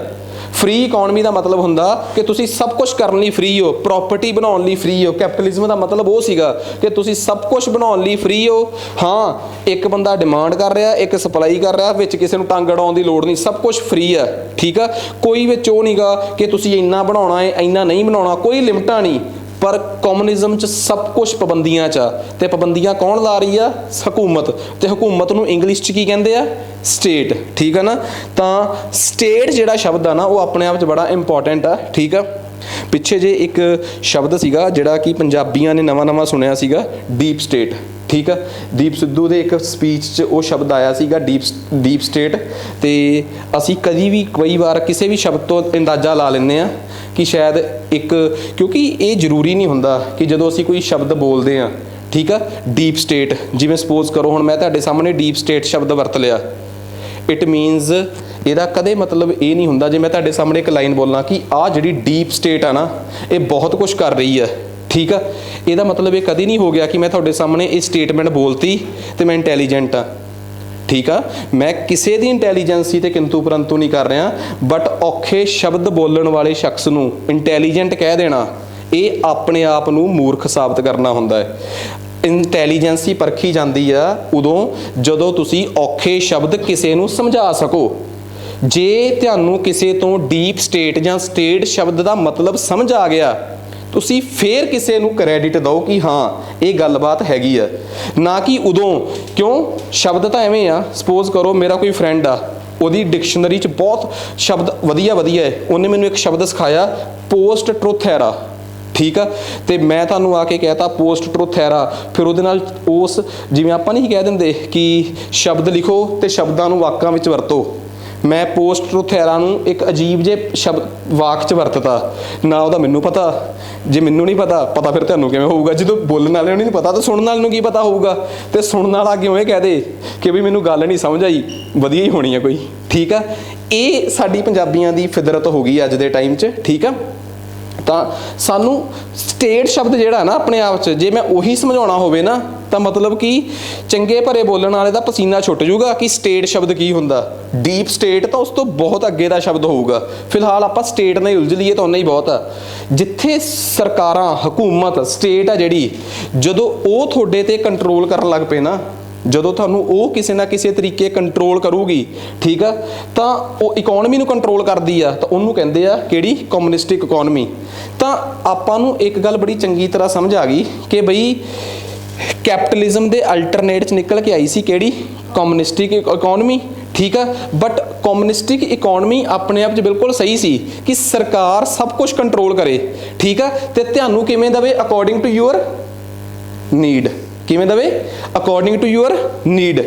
ਫ੍ਰੀ ਇਕਨੋਮੀ ਦਾ ਮਤਲਬ ਹੁੰਦਾ ਕਿ ਤੁਸੀਂ ਸਭ ਕੁਝ ਕਰਨ ਲਈ ਫ੍ਰੀ ਹੋ, ਪ੍ਰਾਪਰਟੀ ਬਣਾਉਣ ਲਈ ਫ੍ਰੀ ਹੋ। ਕੈਪੀਟਲਿਜ਼ਮ ਦਾ ਮਤਲਬ ਉਹ ਸੀਗਾ ਕਿ ਤੁਸੀਂ ਸਭ ਕੁਝ ਬਣਾਉਣ ਲਈ ਫ੍ਰੀ ਹੋ। ਹਾਂ, ਇੱਕ ਬੰਦਾ ਡਿਮਾਂਡ ਕਰ ਰਿਹਾ, ਇੱਕ ਸਪਲਾਈ ਕਰ ਰਿਹਾ, ਵਿੱਚ ਕਿਸੇ ਨੂੰ ਟੰਗ ਅੜਾਉਣ ਦੀ ਲੋੜ ਨਹੀਂ, ਸਭ ਕੁਝ ਫ੍ਰੀ ਆ। ਠੀਕ ਆ, ਕੋਈ ਵਿੱਚ ਉਹ ਨਹੀਂਗਾ ਕਿ ਤੁਸੀਂ ਇੰਨਾ ਬਣਾਉਣਾ ਹੈ, ਇੰਨਾ ਨਹੀਂ ਬਣਾਉਣਾ, ਕੋਈ ਲਿਮਟਾਂ ਨਹੀਂ। ਪਰ ਕਮਿਊਨਿਜ਼ਮ 'ਚ ਸਭ ਕੁਝ ਪਾਬੰਦੀਆਂ 'ਚ ਆ, ਤੇ ਪਾਬੰਦੀਆਂ ਕੌਣ ਲਾ ਰਹੀ ਆ? ਹਕੂਮਤ। ਤੇ ਹਕੂਮਤ ਨੂੰ ਇੰਗਲਿਸ਼ 'ਚ ਕੀ ਕਹਿੰਦੇ ਆ? ਸਟੇਟ। ਠੀਕ ਆ ਨਾ, ਤਾਂ ਸਟੇਟ ਜਿਹੜਾ ਸ਼ਬਦ ਆ ਨਾ, ਉਹ ਆਪਣੇ ਆਪ 'ਚ ਬੜਾ ਇੰਪੋਰਟੈਂਟ ਆ। ਠੀਕ ਆ, ਪਿੱਛੇ ਜੇ ਇੱਕ ਸ਼ਬਦ ਸੀਗਾ ਜਿਹੜਾ ਕਿ ਪੰਜਾਬੀਆਂ ਨੇ ਨਵਾਂ ਸੁਣਿਆ ਸੀਗਾ, ਡੀਪ ਸਟੇਟ। ਠੀਕ ਆ, ਦੀਪ ਸਿੱਧੂ ਦੇ ਇੱਕ ਸਪੀਚ 'ਚ ਉਹ ਸ਼ਬਦ ਆਇਆ ਸੀਗਾ ਡੀਪ ਸਟੇਟ। ਤੇ ਅਸੀਂ ਕਈ ਵਾਰ ਕਿਸੇ ਵੀ ਸ਼ਬਦ ਤੋਂ ਅੰਦਾਜ਼ਾ ਲਾ ਲੈਂਦੇ ਆ ਕਿ ਸ਼ਾਇਦ ਇੱਕ, ਕਿਉਂਕਿ ਇਹ ਜ਼ਰੂਰੀ ਨਹੀਂ ਹੁੰਦਾ ਕਿ ਜਦੋਂ ਅਸੀਂ ਕੋਈ ਸ਼ਬਦ ਬੋਲਦੇ ਆ, ਠੀਕ ਆ, ਡੀਪ ਸਟੇਟ, ਜਿਵੇਂ ਸਪੋਜ਼ ਕਰੋ ਹੁਣ ਮੈਂ ਤੁਹਾਡੇ ਸਾਹਮਣੇ ਡੀਪ ਸਟੇਟ ਸ਼ਬਦ ਵਰਤ ਲਿਆ, ਇਟ ਮੀਨਸ ਇਹਦਾ ਕਦੇ ਮਤਲਬ ਇਹ ਨਹੀਂ ਹੁੰਦਾ ਜੇ ਮੈਂ ਤੁਹਾਡੇ ਸਾਹਮਣੇ ਇੱਕ ਲਾਈਨ ਬੋਲਾਂ ਕਿ ਆਹ ਜਿਹੜੀ ਡੀਪ ਸਟੇਟ ਆ ਨਾ, ਇਹ ਬਹੁਤ ਕੁਝ ਕਰ ਰਹੀ ਆ। ਠੀਕ ਆ, ਇਹਦਾ ਮਤਲਬ ਇਹ ਕਦੇ ਨਹੀਂ ਹੋ ਗਿਆ ਕਿ ਮੈਂ ਤੁਹਾਡੇ ਸਾਹਮਣੇ ਇਹ ਸਟੇਟਮੈਂਟ ਬੋਲਤੀ ਤੇ ਮੈਂ ਇੰਟੈਲੀਜੈਂਟ ਆ। ਠੀਕ ਆ, ਮੈਂ ਕਿਸੇ ਦੀ ਇੰਟੈਲੀਜੈਂਸੀ ਤੇ ਕਿੰਤੂ ਪਰੰਤੂ ਨਹੀਂ ਕਰ ਰਿਹਾ, ਬਟ ਔਖੇ ਸ਼ਬਦ ਬੋਲਣ ਵਾਲੇ ਸ਼ਖਸ ਨੂੰ ਇੰਟੈਲੀਜੈਂਟ ਕਹਿ ਦੇਣਾ, ਇਹ ਆਪਣੇ ਆਪ ਨੂੰ ਮੂਰਖ ਸਾਬਤ ਕਰਨਾ ਹੁੰਦਾ ਹੈ। ਇੰਟੈਲੀਜੈਂਸੀ ਪਰਖੀ ਜਾਂਦੀ ਆ ਉਦੋਂ ਜਦੋਂ ਤੁਸੀਂ ਔਖੇ ਸ਼ਬਦ ਕਿਸੇ ਨੂੰ ਸਮਝਾ ਸਕੋ। ਜੇ ਤੁਹਾਨੂੰ ਕਿਸੇ ਤੋਂ ਡੀਪ ਸਟੇਟ ਜਾਂ ਸਟੇਟ ਸ਼ਬਦ ਦਾ ਮਤਲਬ ਸਮਝ ਆ ਗਿਆ, ਤੁਸੀਂ ਫੇਰ ਕਿਸੇ ਨੂੰ ਕ੍ਰੈਡਿਟ ਦਿਓ ਕਿ ਹਾਂ ਇਹ ਗੱਲਬਾਤ ਹੈਗੀ ਆ, ਨਾ ਕਿ ਉਦੋਂ। ਕਿਉਂ? ਸ਼ਬਦ ਤਾਂ ਐਵੇਂ ਆ, ਸਪੋਜ਼ ਕਰੋ ਮੇਰਾ ਕੋਈ ਫਰੈਂਡ ਆ, ਉਹਦੀ ਡਿਕਸ਼ਨਰੀ 'ਚ ਬਹੁਤ ਸ਼ਬਦ ਵਧੀਆ ਹੈ, ਉਹਨੇ ਮੈਨੂੰ ਇੱਕ ਸ਼ਬਦ ਸਿਖਾਇਆ ਪੋਸਟ ਟਰੁਥ ਐਰਾ। ਠੀਕ ਆ, ਤੇ ਮੈਂ ਤੁਹਾਨੂੰ ਆ ਕੇ ਕਹਿਤਾ ਪੋਸਟ ਟਰੁਥ ਐਰਾ, ਫਿਰ ਉਹਦੇ ਨਾਲ ਉਸ, ਜਿਵੇਂ ਆਪਾਂ ਨਹੀਂ ਕਹਿ ਦਿੰਦੇ ਕਿ ਸ਼ਬਦ ਲਿਖੋ ਤੇ ਸ਼ਬਦਾਂ ਨੂੰ ਵਾਕਾਂ ਵਿੱਚ ਵਰਤੋ, ਮੈਂ ਪੋਸਟ ਟਰੁਥ ਐਰਾ ਨੂੰ ਇੱਕ ਅਜੀਬ ਜਿਹੇ ਸ਼ਬਦ ਵਾਕ 'ਚ ਵਰਤਤਾ। ਨਾ ਉਹਦਾ ਮੈਨੂੰ ਪਤਾ, ਜੇ ਮੈਨੂੰ ਨਹੀਂ ਪਤਾ ਫਿਰ ਤੁਹਾਨੂੰ ਕਿਵੇਂ ਹੋਊਗਾ? ਜਦੋਂ ਬੋਲਣ ਵਾਲੇ ਨੂੰ ਨਹੀਂ ਪਤਾ ਤਾਂ ਸੁਣਨ ਵਾਲੇ ਨੂੰ ਕੀ ਪਤਾ ਹੋਊਗਾ? ਤੇ ਸੁਣਨ ਵਾਲਾ ਕਿਉਂ ਇਹ ਕਹਿ ਦੇ ਕਿ ਵੀ ਮੈਨੂੰ ਗੱਲ ਨਹੀਂ ਸਮਝ ਆਈ, ਵਧੀਆ ਹੀ ਹੋਣੀ ਆ ਕੋਈ। ਠੀਕ ਆ, ਇਹ ਸਾਡੀ ਪੰਜਾਬੀਆਂ ਦੀ ਫਿਦਰਤ ਹੋ ਗਈ ਅੱਜ ਦੇ ਟਾਈਮ 'ਚ। ਠੀਕ ਆ, ਤਾਂ ਸਾਨੂੰ ਸਟੇਟ ਸ਼ਬਦ ਜਿਹੜਾ ਨਾ ਆਪਣੇ ਆਪ 'ਚ ਜੇ ਮੈਂ ਉਹੀ ਸਮਝਾਉਣਾ ਹੋਵੇ ਨਾ, ਤਾਂ ਮਤਲਬ ਕਿ ਚੰਗੇ ਭਰੇ ਬੋਲਣ ਵਾਲੇ ਦਾ ਪਸੀਨਾ ਛੁੱਟ ਜਾਊਗਾ ਕਿ ਸਟੇਟ ਸ਼ਬਦ ਕੀ ਹੁੰਦਾ। ਡੀਪ ਸਟੇਟ ਤਾਂ ਉਸ ਤੋਂ ਬਹੁਤ ਅੱਗੇ ਦਾ ਸ਼ਬਦ ਹੋਊਗਾ। ਫਿਲਹਾਲ ਆਪਾਂ ਸਟੇਟ ਨਾਲ ਉਲਝ ਲਈਏ ਤਾਂ ਉਨਾ ਹੀ ਬਹੁਤ ਆ। ਜਿੱਥੇ ਸਰਕਾਰਾਂ, ਹਕੂਮਤ, ਸਟੇਟ ਆ ਜਿਹੜੀ, ਜਦੋਂ ਉਹ ਤੁਹਾਡੇ ਤੇ ਕੰਟਰੋਲ ਕਰਨ ਲੱਗ ਪਏ ਨਾ, ਜਦੋਂ ਤੁਹਾਨੂੰ ਉਹ ਕਿਸੇ ਨਾ ਕਿਸੇ ਤਰੀਕੇ ਕੰਟਰੋਲ ਕਰੂਗੀ, ਠੀਕ ਆ, ਤਾਂ ਉਹ ਇਕਨੋਮੀ ਨੂੰ ਕੰਟਰੋਲ ਕਰਦੀ ਆ, ਤਾਂ ਉਹਨੂੰ ਕਹਿੰਦੇ ਆ ਕਿਹੜੀ? ਕਮਿਊਨਿਸਟਿਕ ਇਕਨੋਮੀ। ਤਾਂ ਆਪਾਂ ਨੂੰ ਇੱਕ ਗੱਲ ਬੜੀ ਚੰਗੀ ਤਰ੍ਹਾਂ ਸਮਝ ਆ ਗਈ ਕਿ ਬਈ ਕੈਪੀਟਲਿਜ਼ਮ ਦੇ ਅਲਟਰਨੇਟ 'ਚ ਨਿਕਲ ਕੇ ਆਈ ਸੀ ਕਿਹੜੀ? ਕਮਿਊਨਿਸਟਿਕ ਇਕਨੋਮੀ, ਠੀਕ ਆ। ਬਟ ਕਮਿਊਨਿਸਟਿਕ ਇਕਨੋਮੀ ਆਪਣੇ ਆਪ 'ਚ ਬਿਲਕੁਲ ਸਹੀ ਸੀ ਕਿ ਸਰਕਾਰ ਸਭ ਕੁਝ ਕੰਟਰੋਲ ਕਰੇ, ਠੀਕ ਆ, ਤੇ ਤੁਹਾਨੂੰ ਕਿਵੇਂ ਦੇਵੇ? According to your need. ਕਿਵੇਂ ਦੇਵੇ? ਅਕੋਰਡਿੰਗ ਟੂ ਯੂਅਰ ਨੀਡ,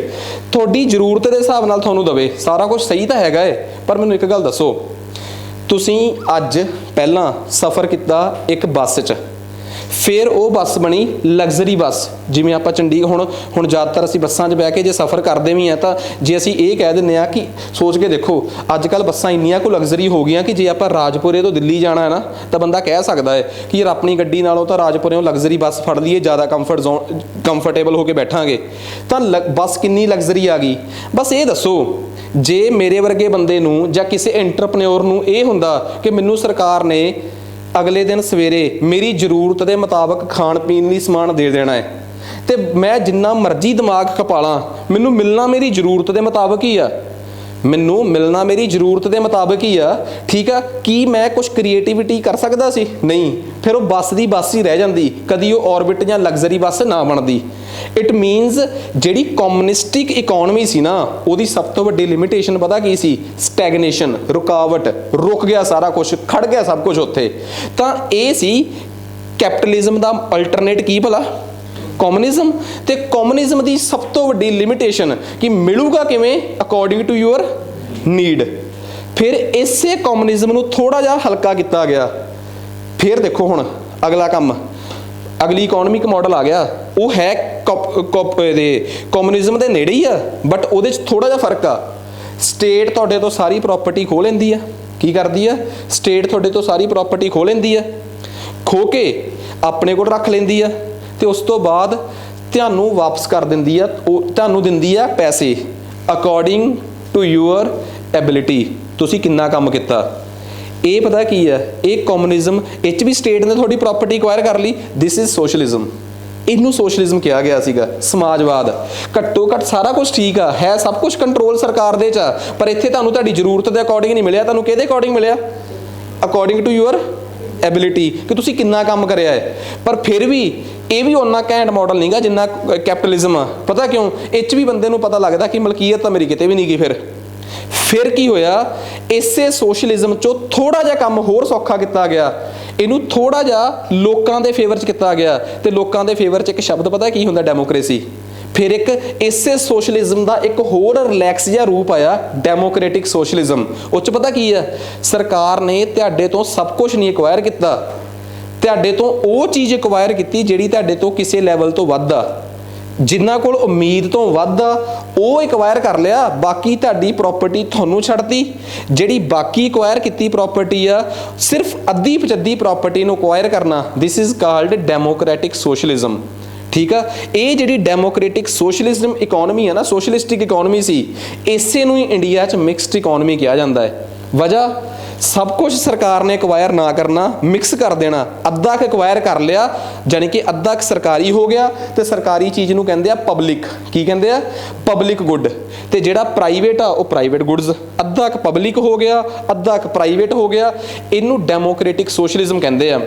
ਤੁਹਾਡੀ ਜ਼ਰੂਰਤ ਦੇ ਹਿਸਾਬ ਨਾਲ ਤੁਹਾਨੂੰ ਦੇਵੇ। ਸਾਰਾ ਕੁਝ ਸਹੀ ਤਾਂ ਹੈਗਾ ਏ, ਪਰ ਮੈਨੂੰ ਇੱਕ ਗੱਲ ਦੱਸੋ, ਤੁਸੀਂ ਅੱਜ ਪਹਿਲਾਂ ਸਫ਼ਰ ਕੀਤਾ ਇੱਕ ਬੱਸ 'ਚ, ਫਿਰ ਉਹ ਬੱਸ ਬਣੀ ਲਗਜ਼ਰੀ ਬੱਸ। ਜਿਵੇਂ ਆਪਾਂ ਹੁਣ ਜ਼ਿਆਦਾਤਰ ਅਸੀਂ ਬੱਸਾਂ 'ਚ ਬਹਿ ਕੇ ਜੇ ਸਫ਼ਰ ਕਰਦੇ ਵੀ ਹਾਂ, ਤਾਂ ਜੇ ਅਸੀਂ ਇਹ ਕਹਿ ਦਿੰਦੇ ਹਾਂ ਕਿ ਸੋਚ ਕੇ ਦੇਖੋ, ਅੱਜ ਕੱਲ੍ਹ ਬੱਸਾਂ ਇੰਨੀਆਂ ਕੁ ਲਗਜ਼ਰੀ ਹੋ ਗਈਆਂ ਕਿ ਜੇ ਆਪਾਂ ਰਾਜਪੁਰੇ ਤੋਂ ਦਿੱਲੀ ਜਾਣਾ ਹੈ ਨਾ, ਤਾਂ ਬੰਦਾ ਕਹਿ ਸਕਦਾ ਹੈ ਕਿ ਯਾਰ ਆਪਣੀ ਗੱਡੀ ਨਾਲੋਂ ਤਾਂ ਰਾਜਪੁਰਿਓਂ ਲਗਜ਼ਰੀ ਬੱਸ ਫੜ ਲਈਏ, ਜ਼ਿਆਦਾ ਕੰਫਰਟੇਬਲ ਹੋ ਕੇ ਬੈਠਾਂਗੇ। ਤਾਂ ਬੱਸ ਕਿੰਨੀ ਲਗਜ਼ਰੀ ਆ ਗਈ। ਬਸ ਇਹ ਦੱਸੋ, ਜੇ ਮੇਰੇ ਵਰਗੇ ਬੰਦੇ ਨੂੰ ਜਾਂ ਕਿਸੇ ਐਂਟਰਪ੍ਰੇਨਿਓਰ ਨੂੰ ਇਹ ਹੁੰਦਾ ਕਿ ਮੈਨੂੰ ਸਰਕਾਰ ਨੇ ਅਗਲੇ ਦਿਨ ਸਵੇਰੇ ਮੇਰੀ ਜ਼ਰੂਰਤ ਦੇ ਮੁਤਾਬਕ ਖਾਣ ਪੀਣ ਲਈ ਸਮਾਨ ਦੇ ਦੇਣਾ ਹੈ, ਤੇ ਮੈਂ ਜਿੰਨਾ ਮਰਜ਼ੀ ਦਿਮਾਗ ਖਪਾਲਾਂ, ਮੈਨੂੰ ਮਿਲਣਾ ਮੇਰੀ ਜ਼ਰੂਰਤ ਦੇ ਮੁਤਾਬਕ ਹੀ ਆ, ਮੈਨੂੰ ਮਿਲਣਾ ਮੇਰੀ ਜ਼ਰੂਰਤ ਦੇ ਮੁਤਾਬਕ ਹੀ ਆ, ਠੀਕ ਆ। ਕੀ ਮੈਂ ਕੁਝ ਕ੍ਰੀਏਟੀਵਿਟੀ ਕਰ ਸਕਦਾ ਸੀ? ਨਹੀਂ। ਫਿਰ ਉਹ ਬੱਸ ਦੀ ਬੱਸ ਹੀ ਰਹਿ ਜਾਂਦੀ, ਕਦੀ ਉਹ ਔਰਬਿਟ ਜਾਂ ਲਗਜ਼ਰੀ ਬੱਸ ਨਾ ਬਣਦੀ। ਇਟ ਮੀਨਸ ਜਿਹੜੀ ਕਮਿਊਨਿਸਟਿਕ ਇਕਨੋਮੀ ਸੀ ਨਾ, ਉਹਦੀ ਸਭ ਤੋਂ ਵੱਡੀ ਲਿਮਿਟੇਸ਼ਨ ਪਤਾ ਕੀ ਸੀ? ਸਟੈਗਨੇਸ਼ਨ, ਰੁਕਾਵਟ, ਰੁਕ ਗਿਆ ਸਾਰਾ ਕੁਝ, ਖੜ ਗਿਆ ਸਭ ਕੁਝ ਉੱਥੇ। ਤਾਂ ਇਹ ਸੀ ਕੈਪੀਟਲਿਜ਼ਮ ਦਾ ਅਲਟਰਨੇਟ ਕੀ ਭਲਾ? ਕਮਿਊਨਿਜ਼ਮ। ਤੇ ਕਮਿਊਨਿਜ਼ਮ ਦੀ ਸਭ ਤੋਂ ਵੱਡੀ ਲਿਮਿਟੇਸ਼ਨ ਕਿ ਮਿਲੂਗਾ ਕਿਵੇਂ? According to your need. ਫਿਰ ਇਸੇ ਕਮਿਊਨਿਜ਼ਮ ਨੂੰ ਥੋੜਾ ਜਿਹਾ ਹਲਕਾ ਕੀਤਾ ਗਿਆ। ਫਿਰ ਦੇਖੋ ਹੁਣ ਅਗਲਾ ਕੰਮ, ਅਗਲੀ ਇਕਨੋਮਿਕ ਮਾਡਲ ਆ ਗਿਆ, ਉਹ ਹੈ ਕਮਿਊਨਿਜ਼ਮ ਦੇ ਨੇੜੇ ਹੀ ਆ, ਬਟ ਉਹਦੇ 'ਚ ਥੋੜਾ ਜਿਹਾ ਫਰਕ ਆ। ਸਟੇਟ ਤੁਹਾਡੇ ਤੋਂ ਸਾਰੀ ਪ੍ਰਾਪਰਟੀ ਖੋਹ ਲੈਂਦੀ ਆ। ਕੀ ਕਰਦੀ ਆ? ਸਟੇਟ ਤੁਹਾਡੇ ਤੋਂ ਸਾਰੀ ਪ੍ਰਾਪਰਟੀ ਖੋਹ ਲੈਂਦੀ ਆ, ਖੋਹ ਕੇ ਆਪਣੇ ਕੋਲ ਰੱਖ ਲੈਂਦੀ ਆ, ਤੇ ਉਸ ਤੋਂ ਬਾਅਦ ਤੁਹਾਨੂੰ ਵਾਪਸ ਕਰ ਦਿੰਦੀ ਆ। ਉਹ ਤੁਹਾਨੂੰ ਦਿੰਦੀ ਆ ਪੈਸੇ ਅਕੋਰਡਿੰਗ ਟੂ ਯੂਅਰ ਐਬਿਲਿਟੀ, ਤੁਸੀਂ ਕਿੰਨਾ ਕੰਮ ਕੀਤਾ। ਇਹ ਪਤਾ ਕੀ ਆ? ਇਹ ਕਮਿਊਨਿਜ਼ਮ, ਇਹ 'ਚ ਵੀ ਸਟੇਟ ਨੇ ਤੁਹਾਡੀ ਪ੍ਰਾਪਰਟੀ ਅਕਵਾਇਰ ਕਰ ਲਈ। This is socialism. ਇਹਨੂੰ ਸੋਸ਼ਲਿਜ਼ਮ ਕਿਹਾ ਗਿਆ ਸੀਗਾ। ਸਮਾਜਵਾਦ, ਘੱਟੋ ਘੱਟ ਸਾਰਾ ਕੁਝ ਠੀਕ ਆ, ਹੈ ਸਭ ਕੁਝ ਕੰਟਰੋਲ ਸਰਕਾਰ ਦੇ 'ਚ ਆ, ਪਰ ਇੱਥੇ ਤੁਹਾਨੂੰ ਤੁਹਾਡੀ ਜ਼ਰੂਰਤ ਦੇ ਅਕੋਰਡਿੰਗ ਨਹੀਂ ਮਿਲਿਆ। ਤੁਹਾਨੂੰ ਕਿਹਦੇ ਅਕੋਰਡਿੰਗ ਮਿਲਿਆ? ਅਕੋਰਡਿੰਗ ਟੂ ਯੂਅਰ ਐਬਿਲਿਟੀ, ਕਿ ਤੁਸੀਂ ਕਿੰਨਾ ਕੰਮ ਕਰਿਆ ਹੈ। ਪਰ ਫਿਰ ਵੀ ਇਹ ਵੀ ਓਨਾ ਘੈਂਟ ਮਾਡਲ ਨਹੀਂਗਾ ਜਿੰਨਾ ਕੈਪੀਟਲਿਜ਼ਮ ਆ। ਪਤਾ ਕਿਉਂ? ਇਹ 'ਚ ਵੀ ਬੰਦੇ ਨੂੰ ਪਤਾ ਲੱਗਦਾ ਕਿ ਮਲਕੀਅਤ ਤਾਂ ਮੇਰੀ ਕਿਤੇ ਵੀ ਨਹੀਂ ਗਈ। ਫਿਰ ਕੀ ਹੋਇਆ? ਇਸੇ ਸੋਸ਼ਲਿਜ਼ਮ 'ਚੋਂ ਥੋੜਾ ਜਿਹਾ ਕੰਮ ਹੋਰ ਸੌਖਾ ਕੀਤਾ ਗਿਆ, ਇਹਨੂੰ ਥੋੜਾ ਜਿਹਾ ਲੋਕਾਂ ਦੇ ਫੇਵਰ 'ਚ ਕੀਤਾ ਗਿਆ। ਤੇ ਲੋਕਾਂ ਦੇ ਫੇਵਰ 'ਚ ਇੱਕ ਸ਼ਬਦ ਪਤਾ ਕੀ ਹੁੰਦਾ? ਡੈਮੋਕ੍ਰੇਸੀ। ਫਿਰ ਇੱਕ ਇਸੇ ਸੋਸ਼ਲਿਜ਼ਮ ਦਾ ਇੱਕ ਹੋਰ ਰਿਲੈਕਸ ਜਿਹਾ ਰੂਪ ਆਇਆ, ਡੈਮੋਕ੍ਰੈਟਿਕ ਸੋਸ਼ਲਿਜ਼ਮ। ਉਹ 'ਚ ਪਤਾ ਕੀ ਆ? ਸਰਕਾਰ ਨੇ ਤੁਹਾਡੇ ਤੋਂ ਸਭ ਕੁਝ ਨਹੀਂ ਐਕਵਾਇਰ ਕੀਤਾ, ਤੁਹਾਡੇ ਤੋਂ ਉਹ ਚੀਜ਼ ਐਕਵਾਇਰ ਕੀਤੀ ਜਿਹੜੀ ਤੁਹਾਡੇ ਤੋਂ ਕਿਸੇ ਲੈਵਲ ਤੋਂ ਵੱਧ ਆ, ਜਿਨ੍ਹਾਂ ਕੋਲ ਉਮੀਦ ਤੋਂ ਵੱਧ ਆ, ਉਹ ਐਕਵਾਇਰ ਕਰ ਲਿਆ। ਬਾਕੀ ਤੁਹਾਡੀ ਪ੍ਰਾਪਰਟੀ ਤੁਹਾਨੂੰ ਛੱਡਤੀ। ਜਿਹੜੀ ਬਾਕੀ ਐਕਵਾਇਰ ਕੀਤੀ ਪ੍ਰਾਪਰਟੀ ਆ, ਸਿਰਫ ਅੱਧੀ ਪਚੱਧੀ ਪ੍ਰਾਪਰਟੀ ਨੂੰ ਐਕਵਾਇਰ ਕਰਨਾ, this is called democratic socialism. ਠੀਕ ਆ। ਇਹ ਜਿਹੜੀ ਡੈਮੋਕ੍ਰੈਟਿਕ ਸੋਸ਼ਲਿਜ਼ਮ ਇਕਨੋਮੀ ਆ ਨਾ, ਸੋਸ਼ਲਿਸਟਿਕ ਇਕਨੋਮੀ ਸੀ, ਇਸੇ ਨੂੰ ਹੀ ਇੰਡੀਆ 'ਚ ਮਿਕਸਡ ਇਕਨੋਮੀ ਕਿਹਾ ਜਾਂਦਾ ਹੈ। ਵਜ੍ਹਾ ਸਭ ਕੁਝ ਸਰਕਾਰ ਨੇ ਐਕਵਾਇਰ ਨਾ ਕਰਨਾ, ਮਿਕਸ ਕਰ ਦੇਣਾ। ਅੱਧਾ ਕੁ ਐਕਵਾਇਰ ਕਰ ਲਿਆ, ਜਾਣੀ ਕਿ ਅੱਧਾ ਕੁ ਸਰਕਾਰੀ ਹੋ ਗਿਆ, ਤੇ ਸਰਕਾਰੀ ਚੀਜ਼ ਨੂੰ ਕਹਿੰਦੇ ਆ ਪਬਲਿਕ। ਕੀ ਕਹਿੰਦੇ ਆ? Public good. ਤੇ ਜਿਹੜਾ ਪ੍ਰਾਈਵੇਟ ਆ, ਉਹ ਪ੍ਰਾਈਵੇਟ ਗੁੱਡਸ। ਅੱਧਾ ਕੁ ਪਬਲਿਕ ਹੋ ਗਿਆ, ਅੱਧਾ ਕੁ ਪ੍ਰਾਈਵੇਟ ਹੋ ਗਿਆ। ਇਹਨੂੰ ਡੈਮੋਕ੍ਰੈਟਿਕ ਸੋਸ਼ਲਿਜ਼ਮ ਕਹਿੰਦੇ ਆ।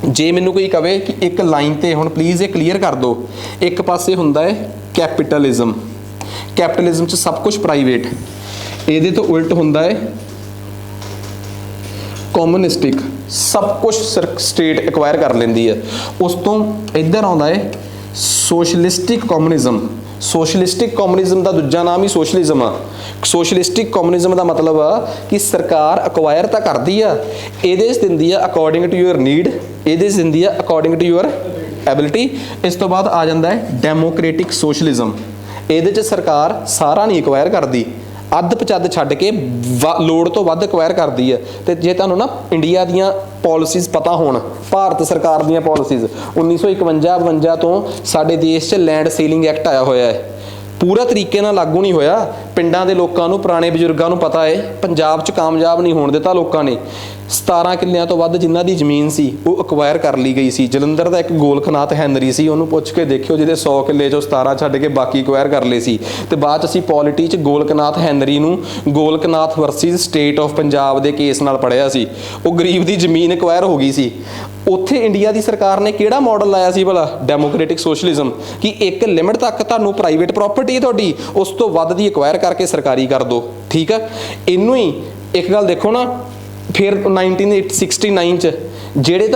ਜੇ ਮੈਨੂੰ ਕੋਈ ਕਵੇ ਕਿ ਇੱਕ ਲਾਈਨ ਤੇ ਹੁਣ ਪਲੀਜ਼ ਇਹ ਕਲੀਅਰ ਕਰ ਦਿਓ, ਇੱਕ ਪਾਸੇ ਹੁੰਦਾ ਹੈ ਕੈਪੀਟਲਿਜ਼ਮ, ਕੈਪੀਟਲਿਜ਼ਮ 'ਚ ਸਭ ਕੁਝ ਪ੍ਰਾਈਵੇਟ, ਇਹਦੇ ਤੋਂ ਉਲਟ ਹੁੰਦਾ ਹੈ ਕਮਿਊਨਿਸਟਿਕ, ਸਭ ਕੁਝ ਸਟੇਟ ਐਕਵਾਇਰ ਕਰ ਲੈਂਦੀ ਹੈ। ਉਸ ਤੋਂ ਇੱਧਰ ਆਉਂਦਾ ਹੈ ਸੋਸ਼ਲਿਸਟਿਕ ਕਮਿਊਨਿਜ਼ਮ। ਸੋਸ਼ਲਿਸਟਿਕ ਕਮਿਊਨਿਜ਼ਮ ਦਾ ਦੂਜਾ ਨਾਮ ਹੀ ਸੋਸ਼ਲਿਜ਼ਮ ਆ। ਸੋਸ਼ਲਿਸਟਿਕ ਕਮਿਊਨਿਜ਼ਮ ਦਾ ਮਤਲਬ ਆ ਕਿ ਸਰਕਾਰ ਐਕਵਾਇਰ ਤਾਂ ਕਰਦੀ ਆ, ਇਹਦੇ 'ਚ ਦਿੰਦੀ ਆ ਅਕੋਰਡਿੰਗ ਟੂ ਯੂਅਰ ਨੀਡ, ਇਹਦੇ 'ਚ ਦਿੰਦੀ ਆ ਅਕੋਰਡਿੰਗ ਟੂ ਯੂਅਰ ਐਬਿਲਿਟੀ। ਇਸ ਤੋਂ ਬਾਅਦ ਆ ਜਾਂਦਾ ਹੈ ਡੈਮੋਕ੍ਰੈਟਿਕ ਸੋਸ਼ਲਿਜ਼ਮ। ਇਹਦੇ 'ਚ ਸਰਕਾਰ ਸਾਰਾ ਨਹੀਂ ਐਕਵਾਇਰ ਕਰਦੀ, ਅੱਧ ਪਚੱਧ ਛੱਡ ਕੇ ਲੋੜ ਤੋਂ ਵੱਧ ਐਕਵਾਇਰ ਕਰਦੀ ਹੈ। ਤੇ ਜੇ ਤੁਹਾਨੂੰ ਨਾ ਇੰਡੀਆ ਦੀਆਂ ਪਾਲਿਸੀਜ਼ ਪਤਾ ਹੋਣ, ਭਾਰਤ ਸਰਕਾਰ ਦੀਆਂ ਪਾਲਿਸੀਜ਼ 1951-52 ਤੋਂ ਸਾਡੇ ਦੇਸ਼ 'ਚ ਲੈਂਡ ਸੀਲਿੰਗ ਐਕਟ ਆਇਆ ਹੋਇਆ ਹੈ। ਪੂਰਾ ਤਰੀਕੇ ਨਾਲ ਲਾਗੂ ਨਹੀਂ ਹੋਇਆ, ਪਿੰਡਾਂ ਦੇ ਲੋਕਾਂ ਨੂੰ, ਪੁਰਾਣੇ ਬਜ਼ੁਰਗਾਂ ਨੂੰ ਪਤਾ ਹੈ, ਪੰਜਾਬ 'ਚ ਕਾਮਯਾਬ ਨਹੀਂ ਹੋਣ ਦਿੱਤਾ ਲੋਕਾਂ ਨੇ। 17 ਕਿੱਲਿਆਂ ਤੋਂ ਵੱਧ ਜਿਨ੍ਹਾਂ ਦੀ ਜ਼ਮੀਨ ਸੀ ਉਹ ਅਕਵਾਇਰ ਕਰ ਲਈ ਗਈ ਸੀ। ਜਲੰਧਰ ਦਾ ਇੱਕ ਗੋਲਖਨਾਥ ਹੈਨਰੀ ਸੀ, ਉਹਨੂੰ ਪੁੱਛ ਕੇ ਦੇਖਿਓ, ਜਿਹਦੇ 100 ਕਿੱਲੇ 'ਚੋਂ 17 ਛੱਡ ਕੇ ਬਾਕੀ ਅਕਵਾਇਰ ਕਰ ਲਏ ਸੀ। ਤੇ ਬਾਅਦ 'ਚ ਅਸੀਂ ਪੋਲਿਟੀ 'ਚ ਗੋਲਖਨਾਥ ਹੈਨਰੀ ਨੂੰ ਗੋਲਖਨਾਥ ਵਰਸਿਸ ਸਟੇਟ ਆਫ ਪੰਜਾਬ ਦੇ ਕੇਸ ਨਾਲ ਪੜ੍ਹਿਆ ਸੀ। ਉਹ ਗਰੀਬ ਦੀ ਜ਼ਮੀਨ ਅਕਵਾਇਰ ਹੋ ਗਈ ਸੀ। ਉੱਥੇ ਇੰਡੀਆ ਦੀ ਸਰਕਾਰ ਨੇ ਕਿਹੜਾ ਮਾਡਲ ਲਾਇਆ ਸੀ ਭਲਾ? ਡੈਮੋਕ੍ਰੈਟਿਕ ਸੋਸ਼ਲਿਜ਼ਮ, ਕਿ ਇੱਕ ਲਿਮਿਟ ਤੱਕ ਤੁਹਾਨੂੰ ਪ੍ਰਾਈਵੇਟ ਪ੍ਰਾਪਰਟੀ ਹੈ ਤੁਹਾਡੀ, ਉਸ ਤੋਂ ਵੱਧ ਦੀ ਅਕਵਾਇਰ ਕਰਕੇ ਸਰਕਾਰੀ ਕਰ ਦਿਓ। ਠੀਕ ਆ, ਇਹਨੂੰ ਹੀ ਇੱਕ ਗੱਲ ਦੇਖੋ ਨਾ, ਫਿਰ 1969 'ਚ ਜਿਹੜੇ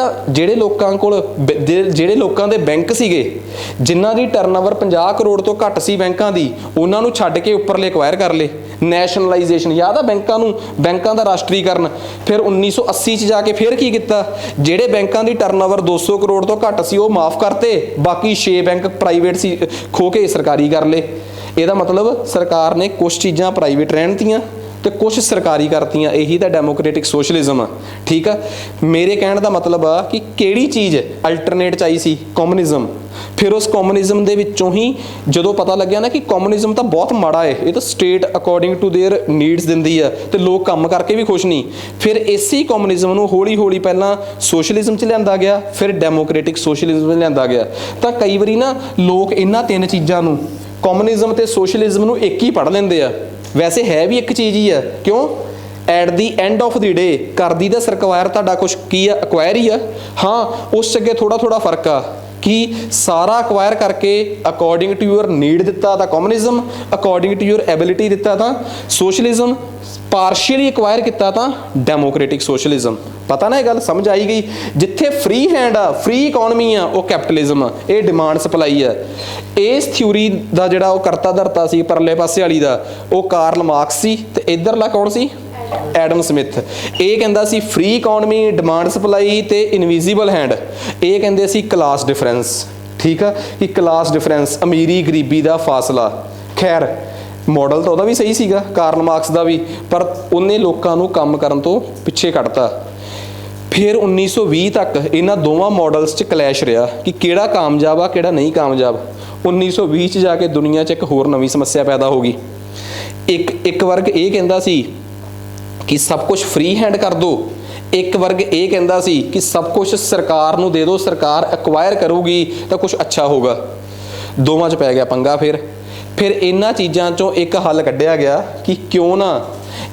ਲੋਕਾਂ ਦੇ ਬੈਂਕ ਸੀਗੇ, ਜਿਨ੍ਹਾਂ ਦੀ ਟਰਨਓਵਰ 50 ਕਰੋੜ ਤੋਂ ਘੱਟ ਸੀ ਬੈਂਕਾਂ ਦੀ, ਉਹਨਾਂ ਨੂੰ ਛੱਡ ਕੇ ਉੱਪਰਲੇ ਅਕਵਾਇਰ ਕਰ ਲਏ। ਨੈਸ਼ਨਲਾਈਜੇਸ਼ਨ, ਯਾਦ ਆ ਬੈਂਕਾਂ ਦਾ ਰਾਸ਼ਟਰੀਕਰਨ। ਫਿਰ 1980 'ਚ ਜਾ ਕੇ ਫਿਰ ਕੀ ਕੀਤਾ? ਜਿਹੜੇ ਬੈਂਕਾਂ ਦੀ ਟਰਨਓਵਰ 200 ਕਰੋੜ ਤੋਂ ਘੱਟ ਸੀ ਉਹ ਮਾਫ ਕਰਤੇ, ਬਾਕੀ 6 ਬੈਂਕ ਪ੍ਰਾਈਵੇਟ ਸੀ, ਖੋ ਕੇ ਸਰਕਾਰੀ ਕਰ ਲਏ। ਇਹਦਾ ਮਤਲਬ ਸਰਕਾਰ ਨੇ ਕੁਛ ਚੀਜ਼ਾਂ ਪ੍ਰਾਈਵੇਟ ਰਹਿਣ ਦਿੱਤੀਆਂ ਤੇ ਕੁਛ ਸਰਕਾਰੀ ਕਰਤੀਆਂ। ਇਹੀ ਤਾਂ ਡੈਮੋਕ੍ਰੈਟਿਕ ਸੋਸ਼ਲਿਜ਼ਮ ਆ। ਠੀਕ ਆ, ਮੇਰੇ ਕਹਿਣ ਦਾ ਮਤਲਬ ਆ ਕਿ ਕਿਹੜੀ ਚੀਜ਼ ਅਲਟਰਨੇਟ 'ਚ ਆਈ ਸੀ? ਕਮਿਊਨਿਜ਼ਮ। ਫਿਰ ਉਸ ਕਮਿਊਨਿਜ਼ਮ ਦੇ ਵਿੱਚੋਂ ਹੀ ਜਦੋਂ ਪਤਾ ਲੱਗਿਆ ਨਾ ਕਿ ਕਮਿਊਨਿਜ਼ਮ ਤਾਂ ਬਹੁਤ ਮਾੜਾ ਹੈ, ਇਹ ਤਾਂ state according to their needs ਦਿੰਦੀ ਆ ਤੇ ਲੋਕ ਕੰਮ ਕਰਕੇ ਵੀ ਖੁਸ਼ ਨਹੀਂ, ਫਿਰ ਇਸੇ ਕਮਿਊਨਿਜ਼ਮ ਨੂੰ ਹੌਲੀ ਹੌਲੀ ਪਹਿਲਾਂ ਸੋਸ਼ਲਿਜ਼ਮ 'ਚ ਲਿਆਂਦਾ ਗਿਆ, ਫਿਰ ਡੈਮੋਕ੍ਰੈਟਿਕ ਸੋਸ਼ਲਿਜ਼ਮ 'ਚ ਲਿਆਂਦਾ ਗਿਆ। ਤਾਂ ਕਈ ਵਾਰੀ ਨਾ ਲੋਕ ਇਹਨਾਂ ਤਿੰਨ ਚੀਜ਼ਾਂ ਨੂੰ, ਕਮਿਊਨਿਜ਼ਮ ਤੇ ਸੋਸ਼ਲਿਜ਼ਮ ਨੂੰ ਇੱਕ ਹੀ ਪੜ੍ਹ ਲੈਂਦੇ ਆ। ਵੈਸੇ ਹੈ ਵੀ ਇੱਕ ਚੀਜ਼ ਹੀ ਆ। ਕਿਉਂ? At the end of the day ਕਰਦੀ ਤਾਂ ਸਰਕਾਰ ਤੁਹਾਡਾ ਕੁਛ ਕੀ ਆ? ਅਕਵਾਇਰ ਹੀ ਆ। ਹਾਂ, ਉਸ ਅੱਗੇ ਥੋੜਾ ਫਰਕ ਆ ਕਿ ਸਾਰਾ ਅਕਵਾਇਰ ਕਰਕੇ ਅਕੋਰਡਿੰਗ ਟੂ ਯੂਅਰ ਨੀਡ ਦਿੱਤਾ ਤਾਂ communism, according to your ability ਦਿੱਤਾ ਤਾਂ ਸੋਸ਼ਲਿਜ਼ਮ, ਪਾਰਸ਼ੀਅਲੀ ਅਕਵਾਇਰ ਕੀਤਾ ਤਾਂ ਡੈਮੋਕ੍ਰੈਟਿਕ ਸੋਸ਼ਲਿਜ਼ਮ। ਪਤਾ ਨਾ, ਇਹ ਗੱਲ ਸਮਝ ਆਈ ਗਈ? ਜਿੱਥੇ ਫ੍ਰੀ ਹੈਂਡ ਆ, ਫ੍ਰੀ ਇਕਨੋਮੀ ਆ, ਉਹ ਕੈਪੀਟਲਿਜ਼ਮ ਆ, ਇਹ ਡਿਮਾਂਡ ਸਪਲਾਈ ਆ। ਇਸ ਥਿਊਰੀ ਦਾ ਜਿਹੜਾ ਉਹ ਕਰਤਾ ਧਰਤਾ ਸੀ ਪਰਲੇ ਪਾਸੇ ਵਾਲੀ ਦਾ, ਉਹ ਕਾਰਲ ਮਾਰਕਸ ਸੀ, ਤੇ ਇੱਧਰਲਾ ਕੌਣ ਸੀ? Adam Smith. ਇਹ ਕਹਿੰਦਾ ਸੀ ਫ੍ਰੀ ਇਕਨੋਮੀ, ਡਿਮਾਂਡ ਸਪਲਾਈ ਤੇ ਇਨਵਿਜ਼ੀਬਲ ਹੈਂਡ। ਇਹ ਕਹਿੰਦੇ ਸੀ ਕਲਾਸ ਡਿਫਰੈਂਸ। ਠੀਕ ਆ, ਕਿ ਕਲਾਸ ਡਿਫਰੈਂਸ, ਅਮੀਰੀ ਗਰੀਬੀ ਦਾ ਫਾਸਲਾ। ਖੈਰ, ਮਾਡਲ ਤਾਂ ਉਹਦਾ ਵੀ ਸਹੀ ਸੀਗਾ, ਕਾਰਲ ਮਾਰਕਸ ਦਾ ਵੀ, ਪਰ ਉਹਨੇ ਲੋਕਾਂ ਨੂੰ ਕੰਮ ਕਰਨ ਤੋਂ ਪਿੱਛੇ ਕੱਢਤਾ। ਫਿਰ 1920 ਤੱਕ ਇਹਨਾਂ ਦੋਵਾਂ ਮਾਡਲਸ 'ਚ ਕਲੈਸ਼ ਰਿਹਾ ਕਿ ਕਿਹੜਾ ਕਾਮਯਾਬ ਆ, ਕਿਹੜਾ ਨਹੀਂ ਕਾਮਯਾਬ। 1920 'ਚ ਜਾ ਕੇ ਦੁਨੀਆ 'ਚ ਇੱਕ ਹੋਰ ਨਵੀਂ ਸਮੱਸਿਆ ਪੈਦਾ ਹੋ ਗਈ। ਇੱਕ ਵਰਗ ਇਹ ਕਹਿੰਦਾ ਸੀ ਕਿ ਸਭ ਕੁਝ ਫ੍ਰੀ ਹੈਂਡ ਕਰ ਦਿਓ, ਇੱਕ ਵਰਗ ਇਹ ਕਹਿੰਦਾ ਸੀ ਕਿ ਸਭ ਕੁਝ ਸਰਕਾਰ ਨੂੰ ਦੇ ਦਿਓ, ਸਰਕਾਰ ਐਕਵਾਇਰ ਕਰੂਗੀ ਤਾਂ ਕੁਝ ਅੱਛਾ ਹੋਊਗਾ। ਦੋਵਾਂ 'ਚ ਪੈ ਗਿਆ ਪੰਗਾ। ਫਿਰ ਇਹਨਾਂ ਚੀਜ਼ਾਂ 'ਚੋਂ ਇੱਕ ਹੱਲ ਕੱਢਿਆ ਗਿਆ ਕਿ ਕਿਉਂ ਨਾ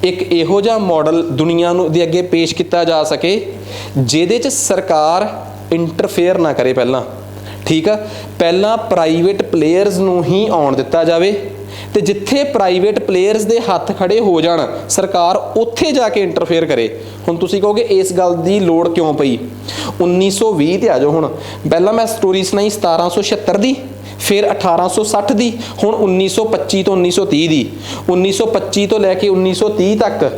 ਇੱਕ ਇਹੋ ਜਿਹਾ ਮਾਡਲ ਦੁਨੀਆ ਨੂੰ ਦੇ ਅੱਗੇ ਪੇਸ਼ ਕੀਤਾ ਜਾ ਸਕੇ ਜਿਹਦੇ 'ਚ ਸਰਕਾਰ ਇੰਟਰਫੇਅਰ ਨਾ ਕਰੇ ਪਹਿਲਾਂ। ਠੀਕ ਆ, ਪਹਿਲਾਂ ਪ੍ਰਾਈਵੇਟ ਪਲੇਅਰਸ ਨੂੰ ਹੀ ਆਉਣ ਦਿੱਤਾ ਜਾਵੇ, ਤੇ ਜਿੱਥੇ ਪ੍ਰਾਈਵੇਟ ਪਲੇਅਰਸ ਦੇ ਹੱਥ ਖੜੇ ਹੋ ਜਾਣ ਸਰਕਾਰ ਉੱਥੇ ਜਾ ਕੇ ਇੰਟਰਫੇਅਰ ਕਰੇ। ਹੁਣ ਤੁਸੀਂ ਕਹੋਗੇ ਇਸ ਗੱਲ ਦੀ ਲੋੜ ਕਿਉਂ ਪਈ? 1920 ਤੇ ਆ ਜਾਓ। ਹੁਣ ਪਹਿਲਾਂ ਮੈਂ ਸਟੋਰੀ ਸੁਣਾਈ 1776 ਦੀ, ਫਿਰ 1860 ਦੀ, ਹੁਣ 1925 ਤੋਂ 1930 ਦੀ। 1925 ਤੋਂ ਲੈ ਕੇ 1930 ਤੱਕ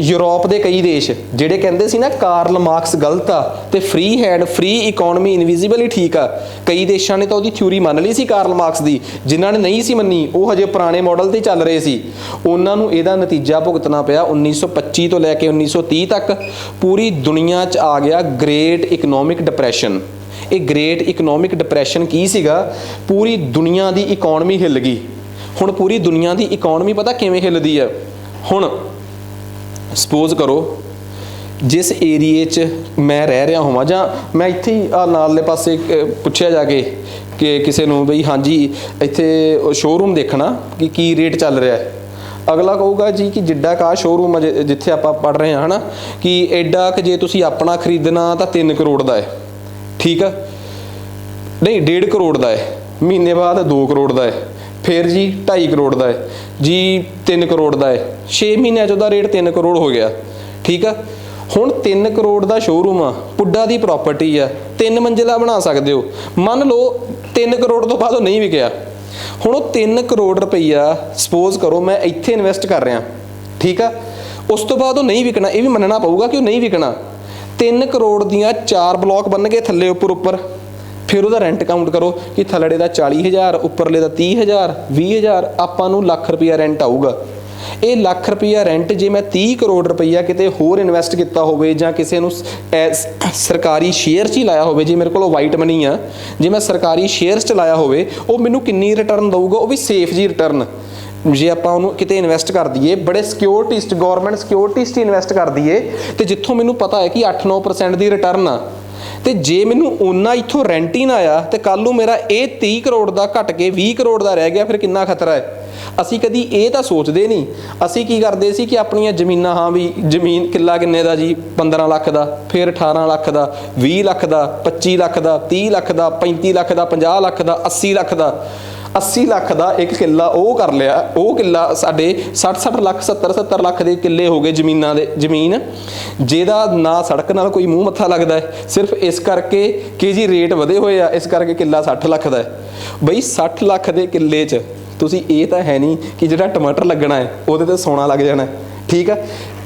ਯੂਰਪ ਦੇ ਕਈ ਦੇਸ਼ ਜਿਹੜੇ ਕਹਿੰਦੇ ਸੀ ਨਾ ਕਾਰਲ ਮਾਰਕਸ ਗਲਤ ਆ ਤੇ free hand, free economy, invisible ਹੀ ਠੀਕ ਆ, ਕਈ ਦੇਸ਼ਾਂ ਨੇ ਤਾਂ ਉਹਦੀ ਥਿਊਰੀ ਮੰਨ ਲਈ ਸੀ ਕਾਰਲ ਮਾਰਕਸ ਦੀ। ਜਿਨ੍ਹਾਂ ਨੇ ਨਹੀਂ ਸੀ ਮੰਨੀ ਉਹ ਹਜੇ ਪੁਰਾਣੇ ਮਾਡਲ ਤੇ ਚੱਲ ਰਹੇ ਸੀ, ਉਹਨਾਂ ਨੂੰ ਇਹਦਾ ਨਤੀਜਾ ਭੁਗਤਣਾ ਪਿਆ। 1925 ਤੋਂ ਲੈ ਕੇ 1930 ਤੱਕ ਪੂਰੀ ਦੁਨੀਆ 'ਚ ਆ ਗਿਆ ਗ੍ਰੇਟ ਇਕਨੋਮਿਕ ਡਿਪਰੈਸ਼ਨ। ਇਹ ਗ੍ਰੇਟ ਇਕਨੋਮਿਕ ਡਿਪਰੈਸ਼ਨ ਕੀ ਸੀਗਾ? ਪੂਰੀ ਦੁਨੀਆ ਦੀ ਇਕਨੋਮੀ ਹਿੱਲ ਗਈ। ਹੁਣ ਪੂਰੀ ਦੁਨੀਆ ਦੀ ਇਕਨੋਮੀ ਪਤਾ ਕਿਵੇਂ ਹਿੱਲਦੀ ਆ? ਹੁਣ ਸਪੋਜ਼ ਕਰੋ ਜਿਸ ਏਰੀਏ 'ਚ ਮੈਂ ਰਹਿ ਰਿਹਾ ਹੋਵਾਂ, ਜਾਂ ਮੈਂ ਇੱਥੇ ਹੀ ਨਾਲੇ ਪਾਸੇ ਪੁੱਛਿਆ ਜਾ ਕੇ ਕਿ ਕਿਸੇ ਨੂੰ ਬਈ ਹਾਂਜੀ ਇੱਥੇ ਸ਼ੋਰੂਮ ਦੇਖਣਾ ਕਿ ਕੀ ਰੇਟ ਚੱਲ ਰਿਹਾ ਹੈ, ਅਗਲਾ ਕਹੂਗਾ ਜੀ ਕਿ ਜਿੱਡਾ ਕਾ ਸ਼ੋਰੂਮ ਜਿੱਥੇ ਆਪਾਂ ਪੜ੍ਹ ਰਹੇ ਹਾਂ, ਹੈ ਨਾ, ਕਿ ਐਡਾ ਕਿ ਜੇ ਤੁਸੀਂ ਆਪਣਾ ਖਰੀਦਣਾ ਤਾਂ 3 ਕਰੋੜ ਦਾ ਹੈ। ਠੀਕ ਆ, ਨਹੀਂ 1.5 ਕਰੋੜ ਦਾ ਹੈ, ਮਹੀਨੇ ਬਾਅਦ 2 ਕਰੋੜ ਦਾ ਹੈ, ਫਿਰ ਜੀ 2.5 ਕਰੋੜ ਦਾ ਹੈ ਜੀ, 3 ਕਰੋੜ ਦਾ ਹੈ, 6 ਮਹੀਨਿਆਂ 'ਚ ਉਹਦਾ ਰੇਟ 3 ਕਰੋੜ ਹੋ ਗਿਆ। ਠੀਕ ਆ, ਹੁਣ 3 ਕਰੋੜ ਦਾ ਸ਼ੋਰੂਮ ਆ, ਪੁੱਡਾ ਦੀ ਪ੍ਰਾਪਰਟੀ ਆ, 3 ਮੰਜ਼ਿਲਾ ਬਣਾ ਸਕਦੇ ਹੋ। ਮੰਨ ਲਓ 3 ਕਰੋੜ ਤੋਂ ਬਾਅਦ ਉਹ ਨਹੀਂ ਵਿਕਿਆ। ਹੁਣ ਉਹ 3 ਕਰੋੜ ਰੁਪਈਆ ਸਪੋਜ਼ ਕਰੋ ਮੈਂ ਇੱਥੇ ਇਨਵੈਸਟ ਕਰ ਰਿਹਾ। ਠੀਕ ਆ, ਉਸ ਤੋਂ ਬਾਅਦ ਉਹ ਨਹੀਂ ਵਿਕਣਾ, ਇਹ ਵੀ ਮੰਨਣਾ ਪਊਗਾ ਕਿ ਉਹ ਨਹੀਂ ਵਿਕਣਾ। 3 ਕਰੋੜ ਦੀਆਂ 4 ਬਲੋਕ ਬਣ ਗਏ ਥੱਲੇ ਉੱਪਰ। ਫਿਰ ਉਹਦਾ ਰੈਂਟ ਕਾਊਂਟ ਕਰੋ ਕਿ ਥੱਲੜੇ ਦਾ 40,000, ਉੱਪਰਲੇ ਦਾ 30,000, 20,000, ਆਪਾਂ ਨੂੰ ਲੱਖ ਰੁਪਈਆ ਰੈਂਟ ਆਊਗਾ। ਇਹ ਲੱਖ ਰੁਪਈਆ ਰੈਂਟ ਜੇ ਮੈਂ 30 ਕਰੋੜ ਰੁਪਈਆ ਕਿਤੇ ਹੋਰ ਇਨਵੈਸਟ ਕੀਤਾ ਹੋਵੇ ਜਾਂ ਕਿਸੇ ਨੂੰ ਸਰਕਾਰੀ ਸ਼ੇਅਰ 'ਚ ਹੀ ਲਾਇਆ ਹੋਵੇ, ਜੇ ਮੇਰੇ ਕੋਲ ਵਾਈਟ ਮਨੀ ਆ, ਜੇ ਮੈਂ ਸਰਕਾਰੀ ਸ਼ੇਅਰਸ 'ਚ ਲਾਇਆ ਹੋਵੇ, ਉਹ ਮੈਨੂੰ ਕਿੰਨੀ ਰਿਟਰਨ ਦਊਗਾ? ਉਹ ਵੀ ਸੇਫ ਜੀ ਰਿਟਰਨ। ਜੇ ਆਪਾਂ ਉਹਨੂੰ ਕਿਤੇ ਇਨਵੈਸਟ ਕਰ ਦਈਏ, ਬੜੇ ਸਿਕਿਉਰਿਟੀਜ਼, ਗਵਰਨਮੈਂਟ ਸਿਕਿਉਰਿਟੀਜ਼ 'ਚ ਇਨਵੈਸਟ ਕਰ ਦਈਏ, ਤੇ ਜਿੱਥੋਂ ਮੈਨੂੰ ਪਤਾ ਹੈ ਕਿ 8-9% ਦੀ ਰਿਟਰਨ ਆ, ਤੇ ਜੇ ਮੈਨੂੰ ਓਨਾ ਇੱਥੋਂ ਰੈਂਟ ਹੀ ਨਾ ਆਇਆ ਤੇ ਕੱਲ ਨੂੰ ਮੇਰਾ ਇਹ 30 ਕਰੋੜ ਦਾ ਘਟ ਕੇ 20 ਕਰੋੜ ਦਾ ਰਹਿ ਗਿਆ, ਫਿਰ ਕਿੰਨਾ ਖਤਰਾ ਹੈ। ਅਸੀਂ ਕਦੀ ਇਹ ਤਾਂ ਸੋਚਦੇ ਨਹੀਂ। ਅਸੀਂ ਕੀ ਕਰਦੇ ਸੀ ਕਿ ਆਪਣੀਆਂ ਜ਼ਮੀਨਾਂ, ਹਾਂ ਵੀ ਜ਼ਮੀਨ ਕਿੱਲਾ ਕਿੰਨੇ ਦਾ ਜੀ, 15 ਲੱਖ ਦਾ, ਫਿਰ 18 ਲੱਖ ਦਾ, 20 ਲੱਖ ਦਾ, 25 ਲੱਖ ਦਾ, 30 ਲੱਖ ਦਾ, 35 ਲੱਖ ਦਾ, 50 ਲੱਖ ਦਾ, 80 ਲੱਖ ਦਾ। 80 ਲੱਖ ਦਾ ਇੱਕ ਕਿੱਲਾ ਉਹ ਕਰ ਲਿਆ, ਉਹ ਕਿੱਲਾ ਸਾਡੇ 60 ਲੱਖ 70 ਲੱਖ ਦੇ ਕਿੱਲੇ ਹੋ ਗਏ ਜ਼ਮੀਨਾਂ ਦੇ, ਜ਼ਮੀਨ ਜਿਹਦਾ ਨਾ ਸੜਕ ਨਾਲ ਕੋਈ ਮੂੰਹ ਮੱਥਾ ਲੱਗਦਾ ਹੈ, ਸਿਰਫ ਇਸ ਕਰਕੇ ਕਿ ਜੀ ਰੇਟ ਵਧੇ ਹੋਏ ਆ, ਇਸ ਕਰਕੇ ਕਿੱਲਾ 60 ਲੱਖ ਦਾ ਹੈ। ਬਈ 60 ਲੱਖ ਦੇ ਕਿੱਲੇ 'ਚ ਤੁਸੀਂ ਇਹ ਤਾਂ ਹੈ ਨਹੀਂ ਕਿ ਜਿਹੜਾ ਟਮਾਟਰ ਲੱਗਣਾ ਹੈ ਉਹਦੇ ਤੇ ਸੋਨਾ ਲੱਗ ਜਾਣਾ, ਠੀਕ ਆ।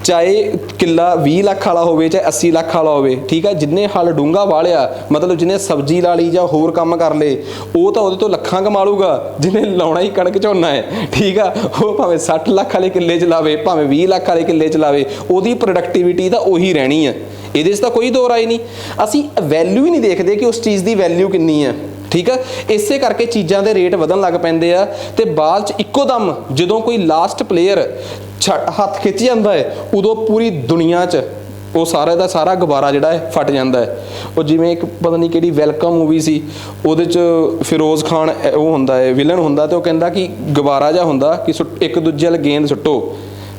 ਚਾਹੇ ਕਿੱਲਾ 20 ਲੱਖ ਵਾਲਾ ਹੋਵੇ ਚਾਹੇ 80 ਲੱਖ ਵਾਲਾ ਹੋਵੇ, ਠੀਕ ਆ। ਜਿੰਨੇ ਹਲ ਡੂੰਘਾ ਵਾਲਿਆ, ਮਤਲਬ ਜਿਹਨੇ ਸਬਜ਼ੀ ਲਾ ਲਈ ਜਾਂ ਹੋਰ ਕੰਮ ਕਰ ਲਏ, ਉਹ ਤਾਂ ਉਹਦੇ ਤੋਂ ਲੱਖਾਂ ਕਮਾ ਲੂਗਾ। ਜਿਹਨੇ ਲਾਉਣਾ ਹੀ ਕਣਕ ਝੋਨਾ ਹੈ, ਠੀਕ ਆ, ਉਹ ਭਾਵੇਂ 60 ਲੱਖ ਵਾਲੇ ਕਿੱਲੇ 'ਚ ਲਾਵੇ, ਭਾਵੇਂ 20 ਲੱਖ ਵਾਲੇ ਕਿੱਲੇ 'ਚ ਲਾਵੇ, ਉਹਦੀ ਪ੍ਰੋਡਕਟਿਵਿਟੀ ਤਾਂ ਉਹੀ ਰਹਿਣੀ ਹੈ। ਇਹਦੇ 'ਚ ਤਾਂ ਕੋਈ ਦੋ ਰਾਏ ਨਹੀਂ। ਅਸੀਂ ਵੈਲਿਊ ਹੀ ਨਹੀਂ ਦੇਖਦੇ ਕਿ ਉਸ ਚੀਜ਼ ਦੀ ਵੈਲਿਊ ਕਿੰਨੀ ਹੈ, ਠੀਕ ਆ। ਇਸੇ ਕਰਕੇ ਚੀਜ਼ਾਂ ਦੇ ਰੇਟ ਵਧਣ ਲੱਗ ਪੈਂਦੇ ਆ, ਤੇ ਬਾਅਦ 'ਚ ਇੱਕੋ ਦਮ ਜਦੋਂ ਕੋਈ ਲਾਸਟ ਪਲੇਅਰ ਹੱਥ ਖਿੱਚ ਜਾਂਦਾ ਹੈ, ਉਦੋਂ ਪੂਰੀ ਦੁਨੀਆ 'ਚ ਉਹ ਸਾਰਾ ਦਾ ਸਾਰਾ ਗੁਬਾਰਾ ਜਿਹੜਾ ਹੈ ਫਟ ਜਾਂਦਾ ਹੈ। ਉਹ ਜਿਵੇਂ ਇੱਕ ਪਤਾ ਨਹੀਂ ਕਿਹੜੀ ਵੈਲਕਮ ਮੂਵੀ ਸੀ, ਉਹਦੇ 'ਚ ਫਿਰੋਜ਼ ਖਾਨ ਉਹ ਹੁੰਦਾ ਹੈ, ਵਿਲਨ ਹੁੰਦਾ, ਤੇ ਉਹ ਕਹਿੰਦਾ ਕਿ ਗੁਬਾਰਾ ਜਿਹਾ ਹੁੰਦਾ ਕਿ ਇੱਕ ਦੂਜੇ ਵੱਲ ਗੇਂਦ ਸੁੱਟੋ,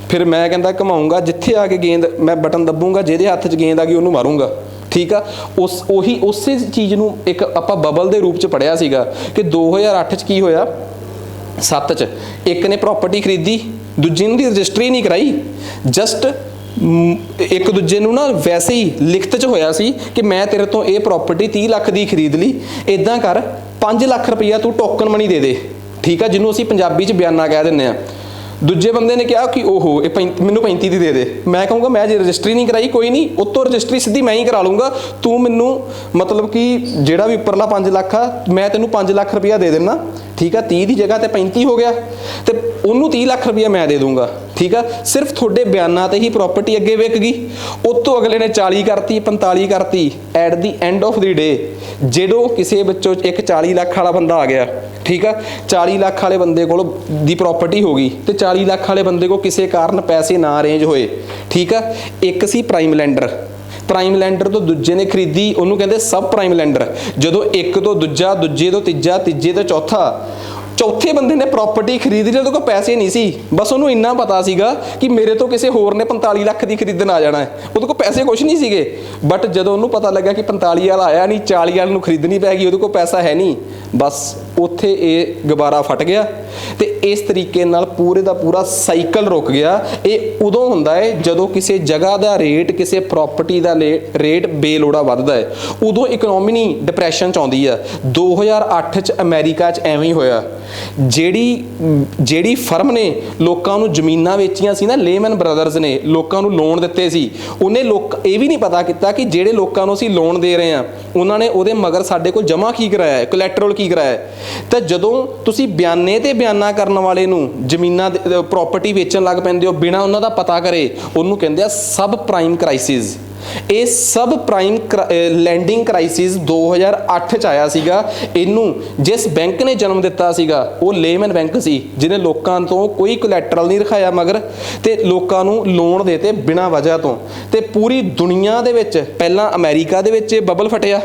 ਫਿਰ ਮੈਂ ਕਹਿੰਦਾ ਘਮਾਊਂਗਾ, ਜਿੱਥੇ ਆ ਕੇ ਗੇਂਦ ਮੈਂ ਬਟਨ ਦੱਬੂੰਗਾ, ਜਿਹਦੇ ਹੱਥ 'ਚ ਗੇਂਦ ਆ ਗਈ ਉਹਨੂੰ ਮਾਰੂੰਗਾ, ਠੀਕ ਆ। ਉਸੇ ਚੀਜ਼ ਨੂੰ ਇੱਕ ਆਪਾਂ ਬਬਲ ਦੇ ਰੂਪ 'ਚ ਪੜ੍ਹਿਆ ਸੀਗਾ ਕਿ 2008 'ਚ ਕੀ ਹੋਇਆ, 7 'ਚ ਇੱਕ ਨੇ ਪ੍ਰਾਪਰਟੀ ਖਰੀਦੀ, ਦੂਜੇ ਨੂੰ ਦੀ ਰਜਿਸਟਰੀ ਨਹੀਂ ਕਰਾਈ, ਜਸਟ ਇੱਕ ਦੂਜੇ ਨੂੰ ਨਾ ਵੈਸੇ ਹੀ ਲਿਖਤ 'ਚ ਹੋਇਆ ਸੀ ਕਿ ਮੈਂ ਤੇਰੇ ਤੋਂ ਇਹ ਪ੍ਰਾਪਰਟੀ 30 ਲੱਖ ਦੀ ਖਰੀਦ ਲਈ, ਇੱਦਾਂ ਕਰ 5 ਲੱਖ ਰੁਪਈਆ ਤੂੰ ਟੋਕਨ ਮਨੀ ਦੇ ਦੇ, ਠੀਕ ਆ, ਜਿਹਨੂੰ ਅਸੀਂ ਪੰਜਾਬੀ 'ਚ ਬਿਆਨਾ ਕਹਿ ਦਿੰਦੇ ਹਾਂ। ਦੂਜੇ ਬੰਦੇ ਨੇ ਕਿਹਾ ਕਿ ਓਹੋ ਇਹ ਮੈਨੂੰ 35 ਦੀ ਦੇ ਦੇ। ਮੈਂ ਕਹੂੰਗਾ ਮੈਂ ਜੇ ਰਜਿਸਟਰੀ ਨਹੀਂ ਕਰਾਈ, ਕੋਈ ਨਹੀਂ, ਉੱਤੋਂ ਰਜਿਸਟਰੀ ਸਿੱਧੀ ਮੈਂ ਹੀ ਕਰਾ ਲੂੰਗਾ, ਤੂੰ ਮੈਨੂੰ ਮਤਲਬ ਕਿ ਜਿਹੜਾ ਵੀ ਉੱਪਰਲਾ 5 ਲੱਖ ਆ ਮੈਂ ਤੈਨੂੰ 5 ਲੱਖ ਰੁਪਈਆ ਦੇ ਦੇਣਾ, ਠੀਕ ਆ। 30 ਦੀ ਜਗ੍ਹਾ ਤੇ 35 ਹੋ ਗਿਆ, ਤੇ ਉਹਨੂੰ 30 ਲੱਖ ਰੁਪਈਆ ਮੈਂ ਦੇ ਦੂੰਗਾ, ਠੀਕ ਆ। ਸਿਰਫ ਤੁਹਾਡੇ ਬਿਆਨਾਂ ਤੇ ਹੀ ਪ੍ਰਾਪਰਟੀ ਅੱਗੇ ਵਿਕ ਗਈ। ਉੱਤੋਂ ਅਗਲੇ ਨੇ 40 ਕਰਤੀ, 45 ਕਰਤੀ। At the end of the day ਜਦੋਂ ਕਿਸੇ ਵਿੱਚੋਂ ਇੱਕ 40 ਲੱਖ ਵਾਲਾ ਬੰਦਾ ਆ ਗਿਆ, ਠੀਕ ਆ, 40 ਲੱਖ ਵਾਲੇ ਬੰਦੇ ਕੋਲ ਦੀ ਪ੍ਰਾਪਰਟੀ ਹੋ ਗਈ, ਤੇ 40 ਲੱਖ ਵਾਲੇ ਬੰਦੇ ਕੋਲ ਕਿਸੇ ਕਾਰਨ ਪੈਸੇ ਨਾ ਅਰੇਂਜ ਹੋਏ, ਠੀਕ ਆ। ਇੱਕ ਸੀ ਪ੍ਰਾਈਮ ਲੈਂਡਰ, ਪ੍ਰਾਈਮ ਲੈਂਡਰ ਤੋਂ ਦੂਜੇ ਨੇ ਖਰੀਦੀ, ਉਹਨੂੰ ਕਹਿੰਦੇ ਸਬ ਪ੍ਰਾਈਮ ਲੈਂਡਰ। ਜਦੋਂ ਇੱਕ ਤੋਂ ਦੂਜਾ, ਦੂਜੇ ਤੋਂ ਤੀਜਾ, ਤੀਜੇ ਤੋਂ ਚੌਥੇ ਬੰਦੇ ਨੇ ਪ੍ਰਾਪਰਟੀ ਖਰੀਦ ਲਈ, ਉਹਦੇ ਕੋਲ ਪੈਸੇ ਨਹੀਂ ਸੀ, ਬਸ ਉਹਨੂੰ ਇੰਨਾ ਪਤਾ ਸੀਗਾ ਕਿ ਮੇਰੇ ਤੋਂ ਕਿਸੇ ਹੋਰ ਨੇ 45 ਲੱਖ ਦੀ ਖਰੀਦਣ ਆ ਜਾਣਾ ਹੈ, ਉਹਦੇ ਕੋਲ ਪੈਸੇ ਕੁਛ ਨਹੀਂ ਸੀਗੇ। ਬਟ ਜਦੋਂ ਉਹਨੂੰ ਪਤਾ ਲੱਗਾ ਕਿ 45 ਵਾਲਾ ਆਇਆ ਨਹੀਂ, 40 ਵਾਲੇ ਨੂੰ ਖਰੀਦਣੀ ਪੈ ਗਈ, ਉਹਦੇ ਕੋਲ ਪੈਸਾ ਹੈ ਨਹੀਂ, ਬਸ ਉੱਥੇ ਇਹ ਗੁਬਾਰਾ ਫਟ ਗਿਆ। ਤੇ ਇਸ ਤਰੀਕੇ ਨਾਲ ਪੂਰੇ ਦਾ ਪੂਰਾ ਸਾਈਕਲ ਰੁਕ ਗਿਆ। ਇਹ ਉਦੋਂ ਹੁੰਦਾ ਹੈ ਜਦੋਂ ਕਿਸੇ ਜਗ੍ਹਾ ਦਾ ਰੇਟ, ਕਿਸੇ ਪ੍ਰਾਪਰਟੀ ਦਾ ਰੇਟ ਬੇਲੋੜਾ ਵੱਧਦਾ ਹੈ, ਉਦੋਂ ਇਕਨੋਮੀ ਡਿਪਰੈਸ਼ਨ 'ਚ ਆਉਂਦੀ ਆ। 2008 'ਚ ਅਮਰੀਕਾ 'ਚ ਐਵੇਂ ਹੀ ਹੋਇਆ। ਜਿਹੜੀ ਫਰਮ ਨੇ ਲੋਕਾਂ ਨੂੰ ਜ਼ਮੀਨਾਂ ਵੇਚੀਆਂ ਸੀ ਨਾ, ਲੇਮਨ ਬ੍ਰਦਰਜ਼ ਨੇ ਲੋਕਾਂ ਨੂੰ ਲੋਨ ਦਿੱਤੇ ਸੀ, ਉਹਨੇ ਇਹ ਵੀ ਨਹੀਂ ਪਤਾ ਕੀਤਾ ਕਿ ਜਿਹੜੇ ਲੋਕਾਂ ਨੂੰ ਅਸੀਂ ਲੋਨ ਦੇ ਰਹੇ ਹਾਂ ਉਹਨਾਂ ਨੇ ਉਹਦੇ ਮਗਰ ਸਾਡੇ ਕੋਲ ਜਮ੍ਹਾਂ ਕੀ ਕਰਾਇਆ ਹੈ, ਕੋਲੈਟਰਲ ਕੀ ਕਰਾਇਆ ਹੈ। ਤਾਂ ਜਦੋਂ ਤੁਸੀਂ ਬਿਆਨੇ ਤੇ ਬਿਆਨਾ ਕਰਨ ਵਾਲੇ ਨੂੰ ਜ਼ਮੀਨਾਂ ਪ੍ਰਾਪਰਟੀ ਵੇਚਣ ਲੱਗ ਪੈਂਦੇ ਹੋ ਬਿਨਾਂ ਉਹਨਾਂ ਦਾ ਪਤਾ ਕਰੇ, ਉਹਨੂੰ ਕਹਿੰਦੇ ਆ ਸਬ ਪ੍ਰਾਈਮ ਕ੍ਰਾਈਸਿਸ। ਇਹ ਸਬ ਪ੍ਰਾਈਮ ਲੈਂਡਿੰਗ ਕ੍ਰਾਈਸਿਸ 2008 'ਚ ਆਇਆ ਸੀਗਾ। ਇਹਨੂੰ ਜਿਸ ਬੈਂਕ ਨੇ ਜਨਮ ਦਿੱਤਾ ਸੀਗਾ ਉਹ ਲੇਮਨ ਬੈਂਕ ਸੀ, ਜਿਹਨੇ ਲੋਕਾਂ ਤੋਂ ਕੋਈ ਕੋਲੈਟਰਲ ਨਹੀਂ ਰਖਾਇਆ ਮਗਰ, ਤੇ ਲੋਕਾਂ ਨੂੰ ਲੋਨ ਦੇਤੇ ਬਿਨਾਂ ਵਜ੍ਹਾ ਤੋਂ। ਤੇ ਪੂਰੀ ਦੁਨੀਆ ਦੇ ਵਿੱਚ ਪਹਿਲਾਂ ਅਮਰੀਕਾ ਦੇ ਵਿੱਚ ਇਹ ਬਬਲ ਫਟਿਆ,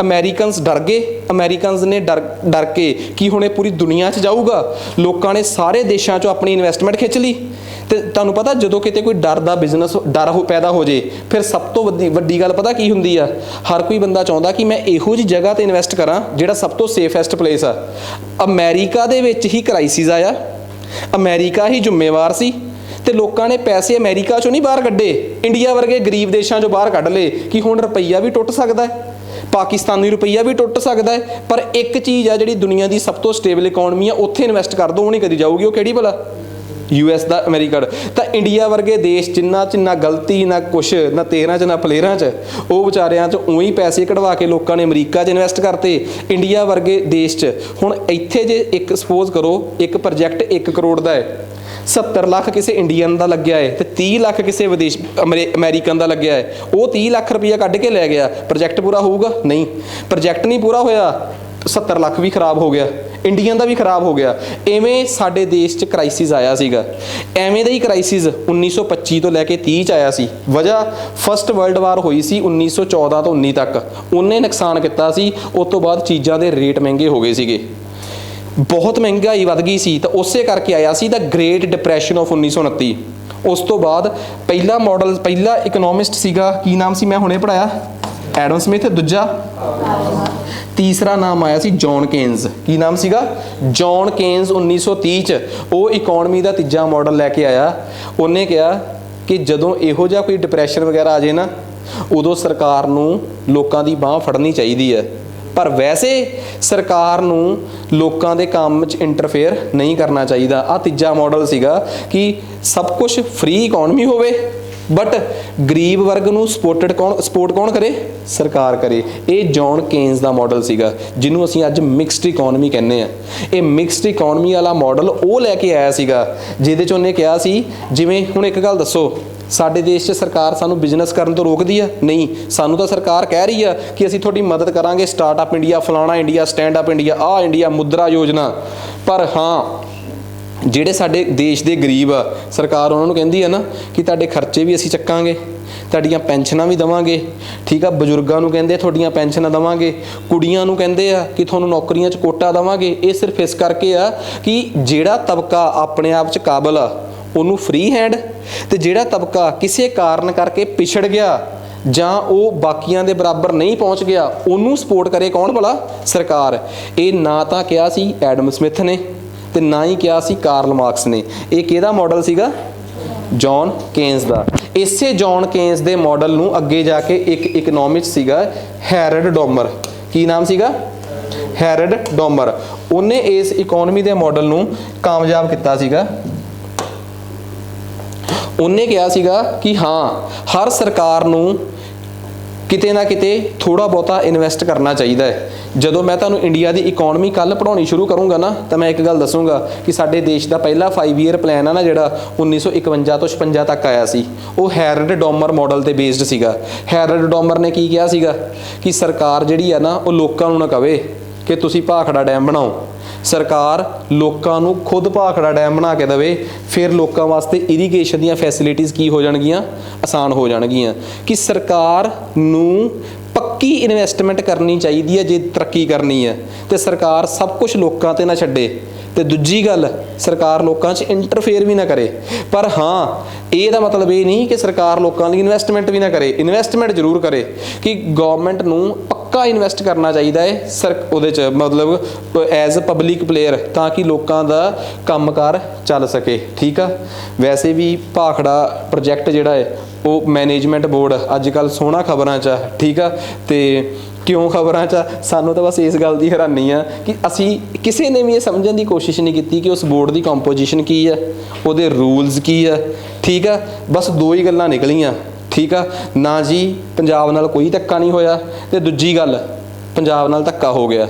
ਅਮਰੀਕਨਸ ਡਰ ਗਏ। ਅਮਰੀਕਨਸ ਨੇ ਡਰ ਕੇ ਕਿ ਹੁਣ ਇਹ ਪੂਰੀ ਦੁਨੀਆ 'ਚ ਜਾਊਗਾ, ਲੋਕਾਂ ਨੇ ਸਾਰੇ ਦੇਸ਼ਾਂ 'ਚੋਂ ਆਪਣੀ ਇਨਵੈਸਟਮੈਂਟ ਖਿੱਚ ਲਈ। ਤੇ ਤੁਹਾਨੂੰ ਪਤਾ ਜਦੋਂ ਕਿਤੇ ਕੋਈ ਡਰ ਦਾ ਬਿਜ਼ਨਸ ਪੈਦਾ ਹੋ ਜੇ, ਫਿਰ ਸਭ ਤੋਂ ਵੱਡੀ ਗੱਲ ਪਤਾ ਕੀ ਹੁੰਦੀ ਆ? ਹਰ ਕੋਈ ਬੰਦਾ ਚਾਹੁੰਦਾ ਕਿ ਮੈਂ ਇਹੋ ਜਿਹੀ ਜਗ੍ਹਾ ਤੇ ਇਨਵੈਸਟ ਕਰਾਂ ਜਿਹੜਾ ਸਭ ਤੋਂ ਸੇਫੈਸਟ ਪਲੇਸ ਆ। ਅਮਰੀਕਾ ਦੇ ਵਿੱਚ ਹੀ ਕ੍ਰਾਈਸਿਸ ਆਇਆ, ਅਮਰੀਕਾ ਹੀ ਜ਼ਿੰਮੇਵਾਰ ਸੀ, ਤੇ ਲੋਕਾਂ ਨੇ ਪੈਸੇ ਅਮਰੀਕਾ 'ਚੋਂ ਨਹੀਂ ਬਾਹਰ ਕੱਢੇ, ਇੰਡੀਆ ਵਰਗੇ ਗਰੀਬ ਦੇਸ਼ਾਂ 'ਚੋਂ ਬਾਹਰ ਕੱਢ ਲਏ ਕਿ ਹੁਣ ਰੁਪਈਆ ਵੀ ਟੁੱਟ ਸਕਦਾ ਹੈ, ਪਾਕਿਸਤਾਨੀ ਰੁਪਈਆ ਵੀ ਟੁੱਟ ਸਕਦਾ ਹੈ, ਪਰ ਇੱਕ ਚੀਜ਼ ਆ ਜਿਹੜੀ ਦੁਨੀਆ ਦੀ ਸਭ ਤੋਂ ਸਟੇਬਲ ਇਕਨੋਮੀ ਆ, ਉੱਥੇ ਇਨਵੈਸਟ ਕਰ ਦਿਓ, ਉਹ ਨਹੀਂ ਕਰੀ ਜਾਊਗੀ। ਉਹ ਕਿਹੜੀ ਭਲਾ? US ਦਾ, ਅਮਰੀਕਾ ਦਾ। ਤਾਂ ਇੰਡੀਆ ਵਰਗੇ ਦੇਸ਼ ਜਿਨ੍ਹਾਂ 'ਚ ਨਾ ਗਲਤੀ ਨਾ ਕੁਛ, ਨਾ 13 'ਚ ਨਾ ਫਲੇਰਾਂ 'ਚ, ਉਹ ਵਿਚਾਰਿਆਂ 'ਚ ਉਹੀ ਪੈਸੇ ਕਢਵਾ ਕੇ ਲੋਕਾਂ ਨੇ ਅਮਰੀਕਾ 'ਚ ਇਨਵੈਸਟ ਕਰਤੇ। ਇੰਡੀਆ ਵਰਗੇ ਦੇਸ਼ 'ਚ ਹੁਣ ਇੱਥੇ ਜੇ ਇੱਕ ਸਪੋਜ਼ ਕਰੋ ਇੱਕ ਪ੍ਰੋਜੈਕਟ 1 ਕਰੋੜ ਦਾ ਹੈ, 70 ਲੱਖ ਕਿਸੇ ਇੰਡੀਅਨ ਦਾ ਲੱਗਿਆ ਹੈ ਤੇ 30 ਲੱਖ ਕਿਸੇ ਵਿਦੇਸ਼ ਅਮਰੀਕਨ ਦਾ ਲੱਗਿਆ ਹੈ, ਉਹ 30 ਲੱਖ ਰੁਪਈਆ ਕੱਢ ਕੇ ਲੈ ਗਿਆ, ਪ੍ਰੋਜੈਕਟ ਪੂਰਾ ਹੋਊਗਾ? ਨਹੀਂ, ਪ੍ਰੋਜੈਕਟ ਨਹੀਂ ਪੂਰਾ ਹੋਇਆ, 70 ਲੱਖ ਵੀ ਖਰਾਬ ਹੋ ਗਿਆ। ਇੰਡੀਅਨ ਦਾ ਵੀ ਖਰਾਬ ਹੋ ਗਿਆ। ਐਵੇਂ ਸਾਡੇ ਦੇਸ਼ 'ਚ ਕ੍ਰਾਈਸਿਸ ਆਇਆ ਸੀਗਾ। ਐਵੇਂ ਦਾ ਹੀ ਕ੍ਰਾਈਸਿਸ 1925 ਤੋਂ ਲੈ ਕੇ 30 'ਚ ਆਇਆ ਸੀ। ਵਜ੍ਹਾ ਫਸਟ ਵਰਲਡ ਵਾਰ ਹੋਈ ਸੀ 1914 ਤੋਂ 19 ਤੱਕ, ਉਹਨੇ ਨੁਕਸਾਨ ਕੀਤਾ ਸੀ। ਉਸ ਤੋਂ ਬਾਅਦ ਚੀਜ਼ਾਂ ਦੇ ਰੇਟ ਮਹਿੰਗੇ ਹੋ ਗਏ ਸੀਗੇ, ਬਹੁਤ ਮਹਿੰਗਾਈ ਵੱਧ ਗਈ ਸੀ, ਤਾਂ ਉਸੇ ਕਰਕੇ ਆਇਆ ਸੀ ਦਾ ਗ੍ਰੇਟ ਡਿਪਰੈਸ਼ਨ ਆਫ 1929। ਉਸ ਤੋਂ ਬਾਅਦ ਪਹਿਲਾ ਮਾਡਲ, ਪਹਿਲਾ ਇਕਨੋਮਿਸਟ ਸੀਗਾ, ਕੀ ਨਾਮ ਸੀ, ਮੈਂ ਹੁਣੇ ਪੜ੍ਹਾਇਆ, ਐਡਮ ਸਮਿਥ। ਦੂਜਾ, ਤੀਸਰਾ ਨਾਮ ਆਇਆ ਸੀ ਜੌਨ ਕੇਨਜ਼। ਕੀ ਨਾਮ ਸੀਗਾ? ਜੌਨ ਕੇਨਜ਼। 1930 'ਚ ਉਹ ਇਕੋਨਮੀ ਦਾ ਤੀਜਾ ਮਾਡਲ ਲੈ ਕੇ ਆਇਆ। ਉਹਨੇ ਕਿਹਾ ਕਿ ਜਦੋਂ ਇਹੋ ਜਿਹਾ ਕੋਈ ਡਿਪਰੈਸ਼ਨ ਵਗੈਰਾ ਆ ਜਾਏ ਨਾ, ਉਦੋਂ ਸਰਕਾਰ ਨੂੰ ਲੋਕਾਂ ਦੀ ਬਾਂਹ ਫੜਨੀ ਚਾਹੀਦੀ ਹੈ। ਪਰ ਵੈਸੇ ਸਰਕਾਰ ਨੂੰ ਲੋਕਾਂ ਦੇ ਕੰਮ 'ਚ ਇੰਟਰਫੇਅਰ ਨਹੀਂ ਕਰਨਾ ਚਾਹੀਦਾ। ਆਹ ਤੀਜਾ ਮਾਡਲ ਸੀਗਾ ਕਿ ਸਭ ਕੁਝ ਫ੍ਰੀ ਇਕੋਨਮੀ ਹੋਵੇ, ਬਟ ਗਰੀਬ ਵਰਗ ਨੂੰ ਸਪੋਰਟ ਕੌਣ ਕਰੇ? ਸਰਕਾਰ ਕਰੇ। ਇਹ ਜੌਨ ਕੇਨਜ਼ ਦਾ ਮਾਡਲ ਸੀਗਾ, ਜਿਹਨੂੰ ਅਸੀਂ ਅੱਜ ਮਿਕਸਡ ਇਕੋਨਮੀ ਕਹਿੰਦੇ ਆ। ਇਹ ਮਿਕਸਡ ਇਕੋਨਮੀ ਵਾਲਾ ਮਾਡਲ ਉਹ ਲੈ ਕੇ ਆਇਆ ਸੀਗਾ, ਜਿਹਦੇ 'ਚ ਉਹਨੇ ਕਿਹਾ ਸੀ, ਜਿਵੇਂ ਹੁਣ ਇੱਕ ਗੱਲ ਦੱਸੋ, ਸਾਡੇ ਦੇਸ਼ 'ਚ ਸਰਕਾਰ ਸਾਨੂੰ ਬਿਜ਼ਨਸ ਕਰਨ ਤੋਂ ਰੋਕਦੀ ਆ? ਨਹੀਂ, ਸਾਨੂੰ ਤਾਂ ਸਰਕਾਰ ਕਹਿ ਰਹੀ ਆ ਕਿ ਅਸੀਂ ਤੁਹਾਡੀ ਮਦਦ ਕਰਾਂਗੇ, ਸਟਾਰਟਅਪ ਇੰਡੀਆ, ਫਲਾਣਾ ਇੰਡੀਆ, ਸਟੈਂਡ ਅਪ ਇੰਡੀਆ, ਆਹ ਇੰਡੀਆ, ਮੁਦਰਾ ਯੋਜਨਾ। ਪਰ ਹਾਂ, ਜਿਹੜੇ ਸਾਡੇ ਦੇਸ਼ ਦੇ ਗਰੀਬ ਆ, ਸਰਕਾਰ ਉਹਨਾਂ ਨੂੰ ਕਹਿੰਦੀ ਆ ਨਾ ਕਿ ਤੁਹਾਡੇ ਖਰਚੇ ਵੀ ਅਸੀਂ ਚੱਕਾਂਗੇ, ਤੁਹਾਡੀਆਂ ਪੈਨਸ਼ਨਾਂ ਵੀ ਦੇਵਾਂਗੇ, ਠੀਕ ਆ। ਬਜ਼ੁਰਗਾਂ ਨੂੰ ਕਹਿੰਦੇ ਤੁਹਾਡੀਆਂ ਪੈਨਸ਼ਨਾਂ ਦੇਵਾਂਗੇ, ਕੁੜੀਆਂ ਨੂੰ ਕਹਿੰਦੇ ਆ ਕਿ ਤੁਹਾਨੂੰ ਨੌਕਰੀਆਂ 'ਚ ਕੋਟਾ ਦੇਵਾਂਗੇ। ਇਹ ਸਿਰਫ ਇਸ ਕਰਕੇ ਆ ਕਿ ਜਿਹੜਾ ਤਬਕਾ ਆਪਣੇ ਆਪ 'ਚ ਕਾਬਲ ਆ ਉਹਨੂੰ ਫ੍ਰੀ ਹੈਂਡ, ਤੇ ਜਿਹੜਾ ਤਬਕਾ ਕਿਸੇ ਕਾਰਨ ਕਰਕੇ ਪਿਛੜ ਗਿਆ ਜਾਂ ਉਹ ਬਾਕੀਆਂ ਦੇ ਬਰਾਬਰ ਨਹੀਂ ਪਹੁੰਚ ਗਿਆ, ਉਹਨੂੰ ਸਪੋਰਟ ਕਰੇ ਕੌਣ ਭਲਾ? ਸਰਕਾਰ। ਇਹ ਨਾ ਤਾਂ ਕਿਹਾ ਸੀ ਐਡਮ ਸਮਿਥ ਨੇ, ਤੇ ਨਾ ਹੀ ਕਿਹਾ ਸੀ ਕਾਰਲ ਮਾਰਕਸ ਨੇ। ਇਹ ਕਿਹਦਾ ਮਾਡਲ ਸੀਗਾ? ਜੌਨ ਕੇਨਜ਼ ਦਾ। ਇਸੇ ਜੌਨ ਕੇਨਜ਼ ਦੇ ਮਾਡਲ ਨੂੰ ਅੱਗੇ ਜਾ ਕੇ ਇੱਕ ਇਕਨੋਮਿਸਟ ਸੀਗਾ, ਹੈਰਡ ਡੋਮਰ। ਕੀ ਨਾਮ ਸੀਗਾ? ਹੈਰਡ ਡੋਮਰ। ਉਹਨੇ ਇਸ ਇਕੋਨਮੀ ਦੇ ਮਾਡਲ ਨੂੰ ਕਾਮਯਾਬ ਕੀਤਾ ਸੀਗਾ। ਉਹਨੇ ਕਿਹਾ ਸੀਗਾ ਕਿ ਹਾਂ, ਹਰ ਸਰਕਾਰ ਨੂੰ ਕਿਤੇ ਨਾ ਕਿਤੇ ਥੋੜਾ ਬਹੁਤਾ ਇਨਵੈਸਟ ਕਰਨਾ ਚਾਹੀਦਾ ਹੈ। ਜਦੋਂ ਮੈਂ ਤੁਹਾਨੂੰ ਇੰਡੀਆ ਦੀ ਇਕੋਨਮੀ ਕੱਲ ਪੜਾਉਣੀ ਸ਼ੁਰੂ ਕਰੂੰਗਾ ਨਾ, ਤਾਂ ਮੈਂ ਇੱਕ ਗੱਲ ਦੱਸੂੰਗਾ ਕਿ ਸਾਡੇ ਦੇਸ਼ ਦਾ ਪਹਿਲਾ 5 ਈਅਰ ਪਲਾਨ ਆ ਨਾ, ਜਿਹੜਾ 1951 ਤੋਂ 56 ਤੱਕ ਆਇਆ ਸੀ, ਉਹ ਹੈਰਡ ਡੋਮਰ ਮਾਡਲ ਤੇ ਬੇਸਡ ਸੀਗਾ। ਹੈਰਡ ਡੋਮਰ ਨੇ ਕੀ ਕਿਹਾ ਸੀਗਾ ਕਿ ਸਰਕਾਰ ਜਿਹੜੀ ਆ ਨਾ, ਉਹ ਲੋਕਾਂ ਨੂੰ ਨਾ ਕਵੇ ਕਿ ਤੁਸੀਂ ਭਾਖੜਾ ਡੈਮ ਬਣਾਓ, ਸਰਕਾਰ ਲੋਕਾਂ ਨੂੰ ਖੁਦ ਭਾਖੜਾ ਡੈਮ ਬਣਾ ਕੇ ਦੇਵੇ। ਫਿਰ ਲੋਕਾਂ ਵਾਸਤੇ ਇਰੀਗੇਸ਼ਨ ਦੀਆਂ ਫੈਸਿਲਿਟੀਜ਼ ਕੀ ਹੋ ਜਾਣਗੀਆਂ? ਆਸਾਨ ਹੋ ਜਾਣਗੀਆਂ। ਕਿ ਸਰਕਾਰ ਨੂੰ ਪੱਕੀ ਇਨਵੈਸਟਮੈਂਟ ਕਰਨੀ ਚਾਹੀਦੀ ਹੈ ਜੇ ਤਰੱਕੀ ਕਰਨੀ ਹੈ, ਤੇ ਸਰਕਾਰ ਸਭ ਕੁਝ ਲੋਕਾਂ ਤੇ ਨਾ ਛੱਡੇ। ਤੇ ਦੂਜੀ ਗੱਲ, ਸਰਕਾਰ ਲੋਕਾਂ 'ਚ ਇੰਟਰਫੇਅਰ ਵੀ ਨਾ ਕਰੇ। ਪਰ ਹਾਂ, ਇਹਦਾ ਮਤਲਬ ਇਹ ਨਹੀਂ ਕਿ ਸਰਕਾਰ ਲੋਕਾਂ ਲਈ ਇਨਵੈਸਟਮੈਂਟ ਵੀ ਨਾ ਕਰੇ। ਇਨਵੈਸਟਮੈਂਟ ਜ਼ਰੂਰ ਕਰੇ, ਕਿ ਗਵਰਨਮੈਂਟ ਨੂੰ ਪੱਕਾ ਇਨਵੈਸਟ ਕਰਨਾ ਚਾਹੀਦਾ ਹੈ ਉਹਦੇ 'ਚ, ਮਤਲਬ ਐਜ਼ ਅ ਪਬਲਿਕ ਪਲੇਅਰ, ਤਾਂ ਕਿ ਲੋਕਾਂ ਦਾ ਕੰਮਕਾਰ ਚੱਲ ਸਕੇ। ਠੀਕ ਆ। ਵੈਸੇ ਵੀ ਭਾਖੜਾ ਪ੍ਰੋਜੈਕਟ ਜਿਹੜਾ ਹੈ ਉਹ ਮੈਨੇਜਮੈਂਟ ਬੋਰਡ ਅੱਜ ਕੱਲ੍ਹ ਸੋਹਣਾ ਖਬਰਾਂ 'ਚ ਆ। ਠੀਕ ਆ। ਤੇ ਕਿਉਂ ਖਬਰਾਂ 'ਚ? ਸਾਨੂੰ ਤਾਂ ਬਸ ਇਸ ਗੱਲ ਦੀ ਹੈਰਾਨੀ ਆ ਕਿ ਅਸੀਂ ਕਿਸੇ ਨੇ ਵੀ ਇਹ ਸਮਝਣ ਦੀ ਕੋਸ਼ਿਸ਼ ਨਹੀਂ ਕੀਤੀ ਕਿ ਉਸ ਬੋਰਡ ਦੀ ਕੰਪੋਜੀਸ਼ਨ ਕੀ ਆ, ਉਹਦੇ ਰੂਲਸ ਕੀ ਆ। ਠੀਕ ਆ। ਬਸ ਦੋ ਹੀ ਗੱਲਾਂ ਨਿਕਲੀਆਂ। ਠੀਕ ਆ। ਨਾ ਜੀ ਪੰਜਾਬ ਨਾਲ ਕੋਈ ਧੱਕਾ ਨਹੀਂ ਹੋਇਆ, ਤੇ ਦੂਜੀ ਗੱਲ, ਪੰਜਾਬ ਨਾਲ ਧੱਕਾ ਹੋ ਗਿਆ।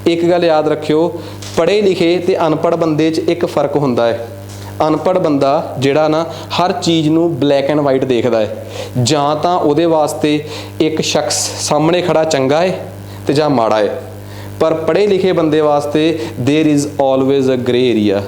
ਇੱਕ ਗੱਲ ਯਾਦ ਰੱਖਿਓ, ਪੜ੍ਹੇ ਲਿਖੇ ਤੇ ਅਨਪੜ੍ਹ ਬੰਦੇ 'ਚ ਇੱਕ ਫਰਕ ਹੁੰਦਾ ਹੈ। ਅਨਪੜ੍ਹ ਬੰਦਾ ਜਿਹੜਾ ਨਾ, ਹਰ ਚੀਜ਼ ਨੂੰ ਬਲੈਕ ਐਂਡ ਵਾਈਟ ਦੇਖਦਾ ਹੈ। ਜਾਂ ਤਾਂ ਉਹਦੇ ਵਾਸਤੇ ਇੱਕ ਸ਼ਖਸ ਸਾਹਮਣੇ ਖੜਾ ਚੰਗਾ ਹੈ ਤੇ ਜਾਂ ਮਾੜਾ ਹੈ। ਪਰ ਪੜ੍ਹੇ ਲਿਖੇ ਬੰਦੇ ਵਾਸਤੇ there is always a grey area.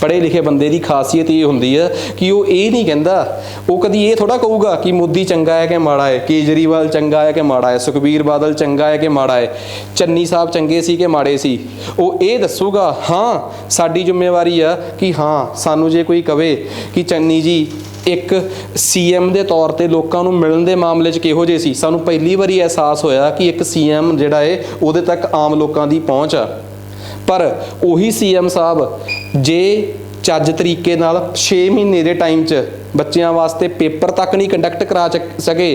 ਪੜ੍ਹੇ ਲਿਖੇ ਬੰਦੇ ਦੀ ਖਾਸੀਅਤ ਇਹ ਹੁੰਦੀ ਹੈ ਕਿ ਉਹ ਇਹ ਨਹੀਂ ਕਹਿੰਦਾ, ਉਹ ਕਦੀ ਇਹ ਥੋੜ੍ਹਾ ਕਹੂਗਾ ਕਿ ਮੋਦੀ ਚੰਗਾ ਹੈ ਕਿ ਮਾੜਾ ਹੈ, ਕੇਜਰੀਵਾਲ ਚੰਗਾ ਹੈ ਕਿ ਮਾੜਾ ਹੈ, ਸੁਖਬੀਰ ਬਾਦਲ ਚੰਗਾ ਹੈ ਕਿ ਮਾੜਾ ਹੈ, ਚੰਨੀ ਸਾਹਿਬ ਚੰਗੇ ਸੀ ਕਿ ਮਾੜੇ ਸੀ। ਉਹ ਇਹ ਦੱਸੂਗਾ, ਹਾਂ ਸਾਡੀ ਜ਼ਿੰਮੇਵਾਰੀ ਆ ਕਿ ਹਾਂ, ਸਾਨੂੰ ਜੇ ਕੋਈ ਕਵੇ ਕਿ ਚੰਨੀ ਜੀ ਇੱਕ CM ਦੇ ਤੌਰ ਤੇ ਲੋਕਾਂ ਨੂੰ ਮਿਲਣ ਦੇ ਮਾਮਲੇ 'ਚ ਕਿਹੋ ਜਿਹੇ ਸੀ, ਸਾਨੂੰ ਪਹਿਲੀ ਵਾਰੀ ਅਹਿਸਾਸ ਹੋਇਆ ਕਿ ਇੱਕ CM ਜਿਹੜਾ ਹੈ ਉਹਦੇ ਤੱਕ ਆਮ ਲੋਕਾਂ ਦੀ ਪਹੁੰਚ ਆ। ਪਰ ਉਹੀ CM ਸਾਹਿਬ ਜੇ ਚੱਜ ਤਰੀਕੇ ਨਾਲ 6 ਮਹੀਨੇ ਦੇ ਟਾਈਮ 'ਚ ਬੱਚਿਆਂ ਵਾਸਤੇ ਪੇਪਰ ਤੱਕ ਨਹੀਂ ਕੰਡਕਟ ਕਰਾ ਸਕੇ,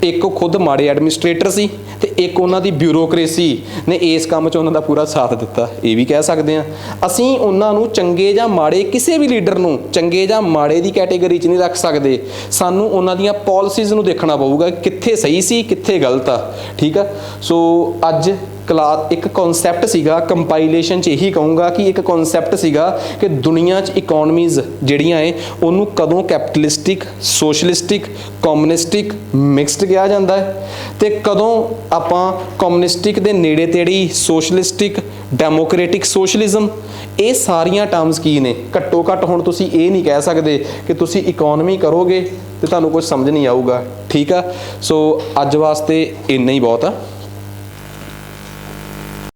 ਇੱਕ ਖੁਦ ਮਾੜੇ ਐਡਮਿਨਿਸਟ੍ਰੇਟਰ ਸੀ ਤੇ ਇੱਕ ਉਹਨਾਂ ਦੀ ਬਿਊਰੋਕਰੇਸੀ ਨੇ ਇਸ ਕੰਮ 'ਚ ਉਹਨਾਂ ਦਾ ਪੂਰਾ ਸਾਥ ਦਿੱਤਾ। ਇਹ ਵੀ ਕਹਿ ਸਕਦੇ ਹਾਂ ਅਸੀਂ ਉਹਨਾਂ ਨੂੰ ਚੰਗੇ ਜਾਂ ਮਾੜੇ, ਕਿਸੇ ਵੀ ਲੀਡਰ ਨੂੰ ਚੰਗੇ ਜਾਂ ਮਾੜੇ ਦੀ ਕੈਟੇਗਰੀ 'ਚ ਨਹੀਂ ਰੱਖ ਸਕਦੇ। ਸਾਨੂੰ ਉਹਨਾਂ ਦੀਆਂ ਪਾਲਿਸੀਜ਼ ਨੂੰ ਦੇਖਣਾ ਪਊਗਾ, ਕਿੱਥੇ ਸਹੀ ਸੀ ਕਿੱਥੇ ਗਲਤ ਆ। ਠੀਕ ਆ। ਸੋ ਅੱਜ ਇੱਕ ਕਨਸੈਪਟ ਸੀਗਾ, ਕੰਪਾਈਲੇਸ਼ਨ 'ਚ ਇਹੀ ਕਹੂੰਗਾ ਕਿ ਇੱਕ ਕਨਸੈਪਟ ਸੀਗਾ ਕਿ ਦੁਨੀਆ 'ਚ ਇਕਨੋਮੀਜ਼ ਜਿਹੜੀਆਂ ਏ ਉਹਨੂੰ ਕਦੋਂ ਕੈਪੀਟਲਿਸਟਿਕ, ਸੋਸ਼ਲਿਸਟਿਕ, ਕਮਿਊਨਿਸਟਿਕ ਮਿਕਸਡ ਕਿਹਾ ਜਾਂਦਾ ਹੈ ਤੇ ਕਦੋਂ ਆਪਾਂ ਕਮਿਊਨਿਸਟਿਕ ਦੇ ਨੇੜੇ ਤੇੜੀ ਸੋਸ਼ਲਿਸਟਿਕ, ਡੈਮੋਕ੍ਰੈਟਿਕ ਸੋਸ਼ਲਿਜ਼ਮ, ਇਹ ਸਾਰੀਆਂ ਟਰਮਸ ਕੀ ਨੇ। ਘੱਟੋ ਘੱਟ ਹੁਣ ਤੁਸੀਂ ਇਹ ਨਹੀਂ ਕਹਿ ਸਕਦੇ ਕਿ ਤੁਸੀਂ ਇਕਨੋਮੀ ਕਰੋਗੇ ਤੇ ਤੁਹਾਨੂੰ ਕੁਝ ਸਮਝ ਨਹੀਂ ਆਊਗਾ। ਠੀਕ ਆ, ਸੋ ਅੱਜ ਵਾਸਤੇ ਇੰਨਾ ਹੀ ਬਹੁਤ ਆ।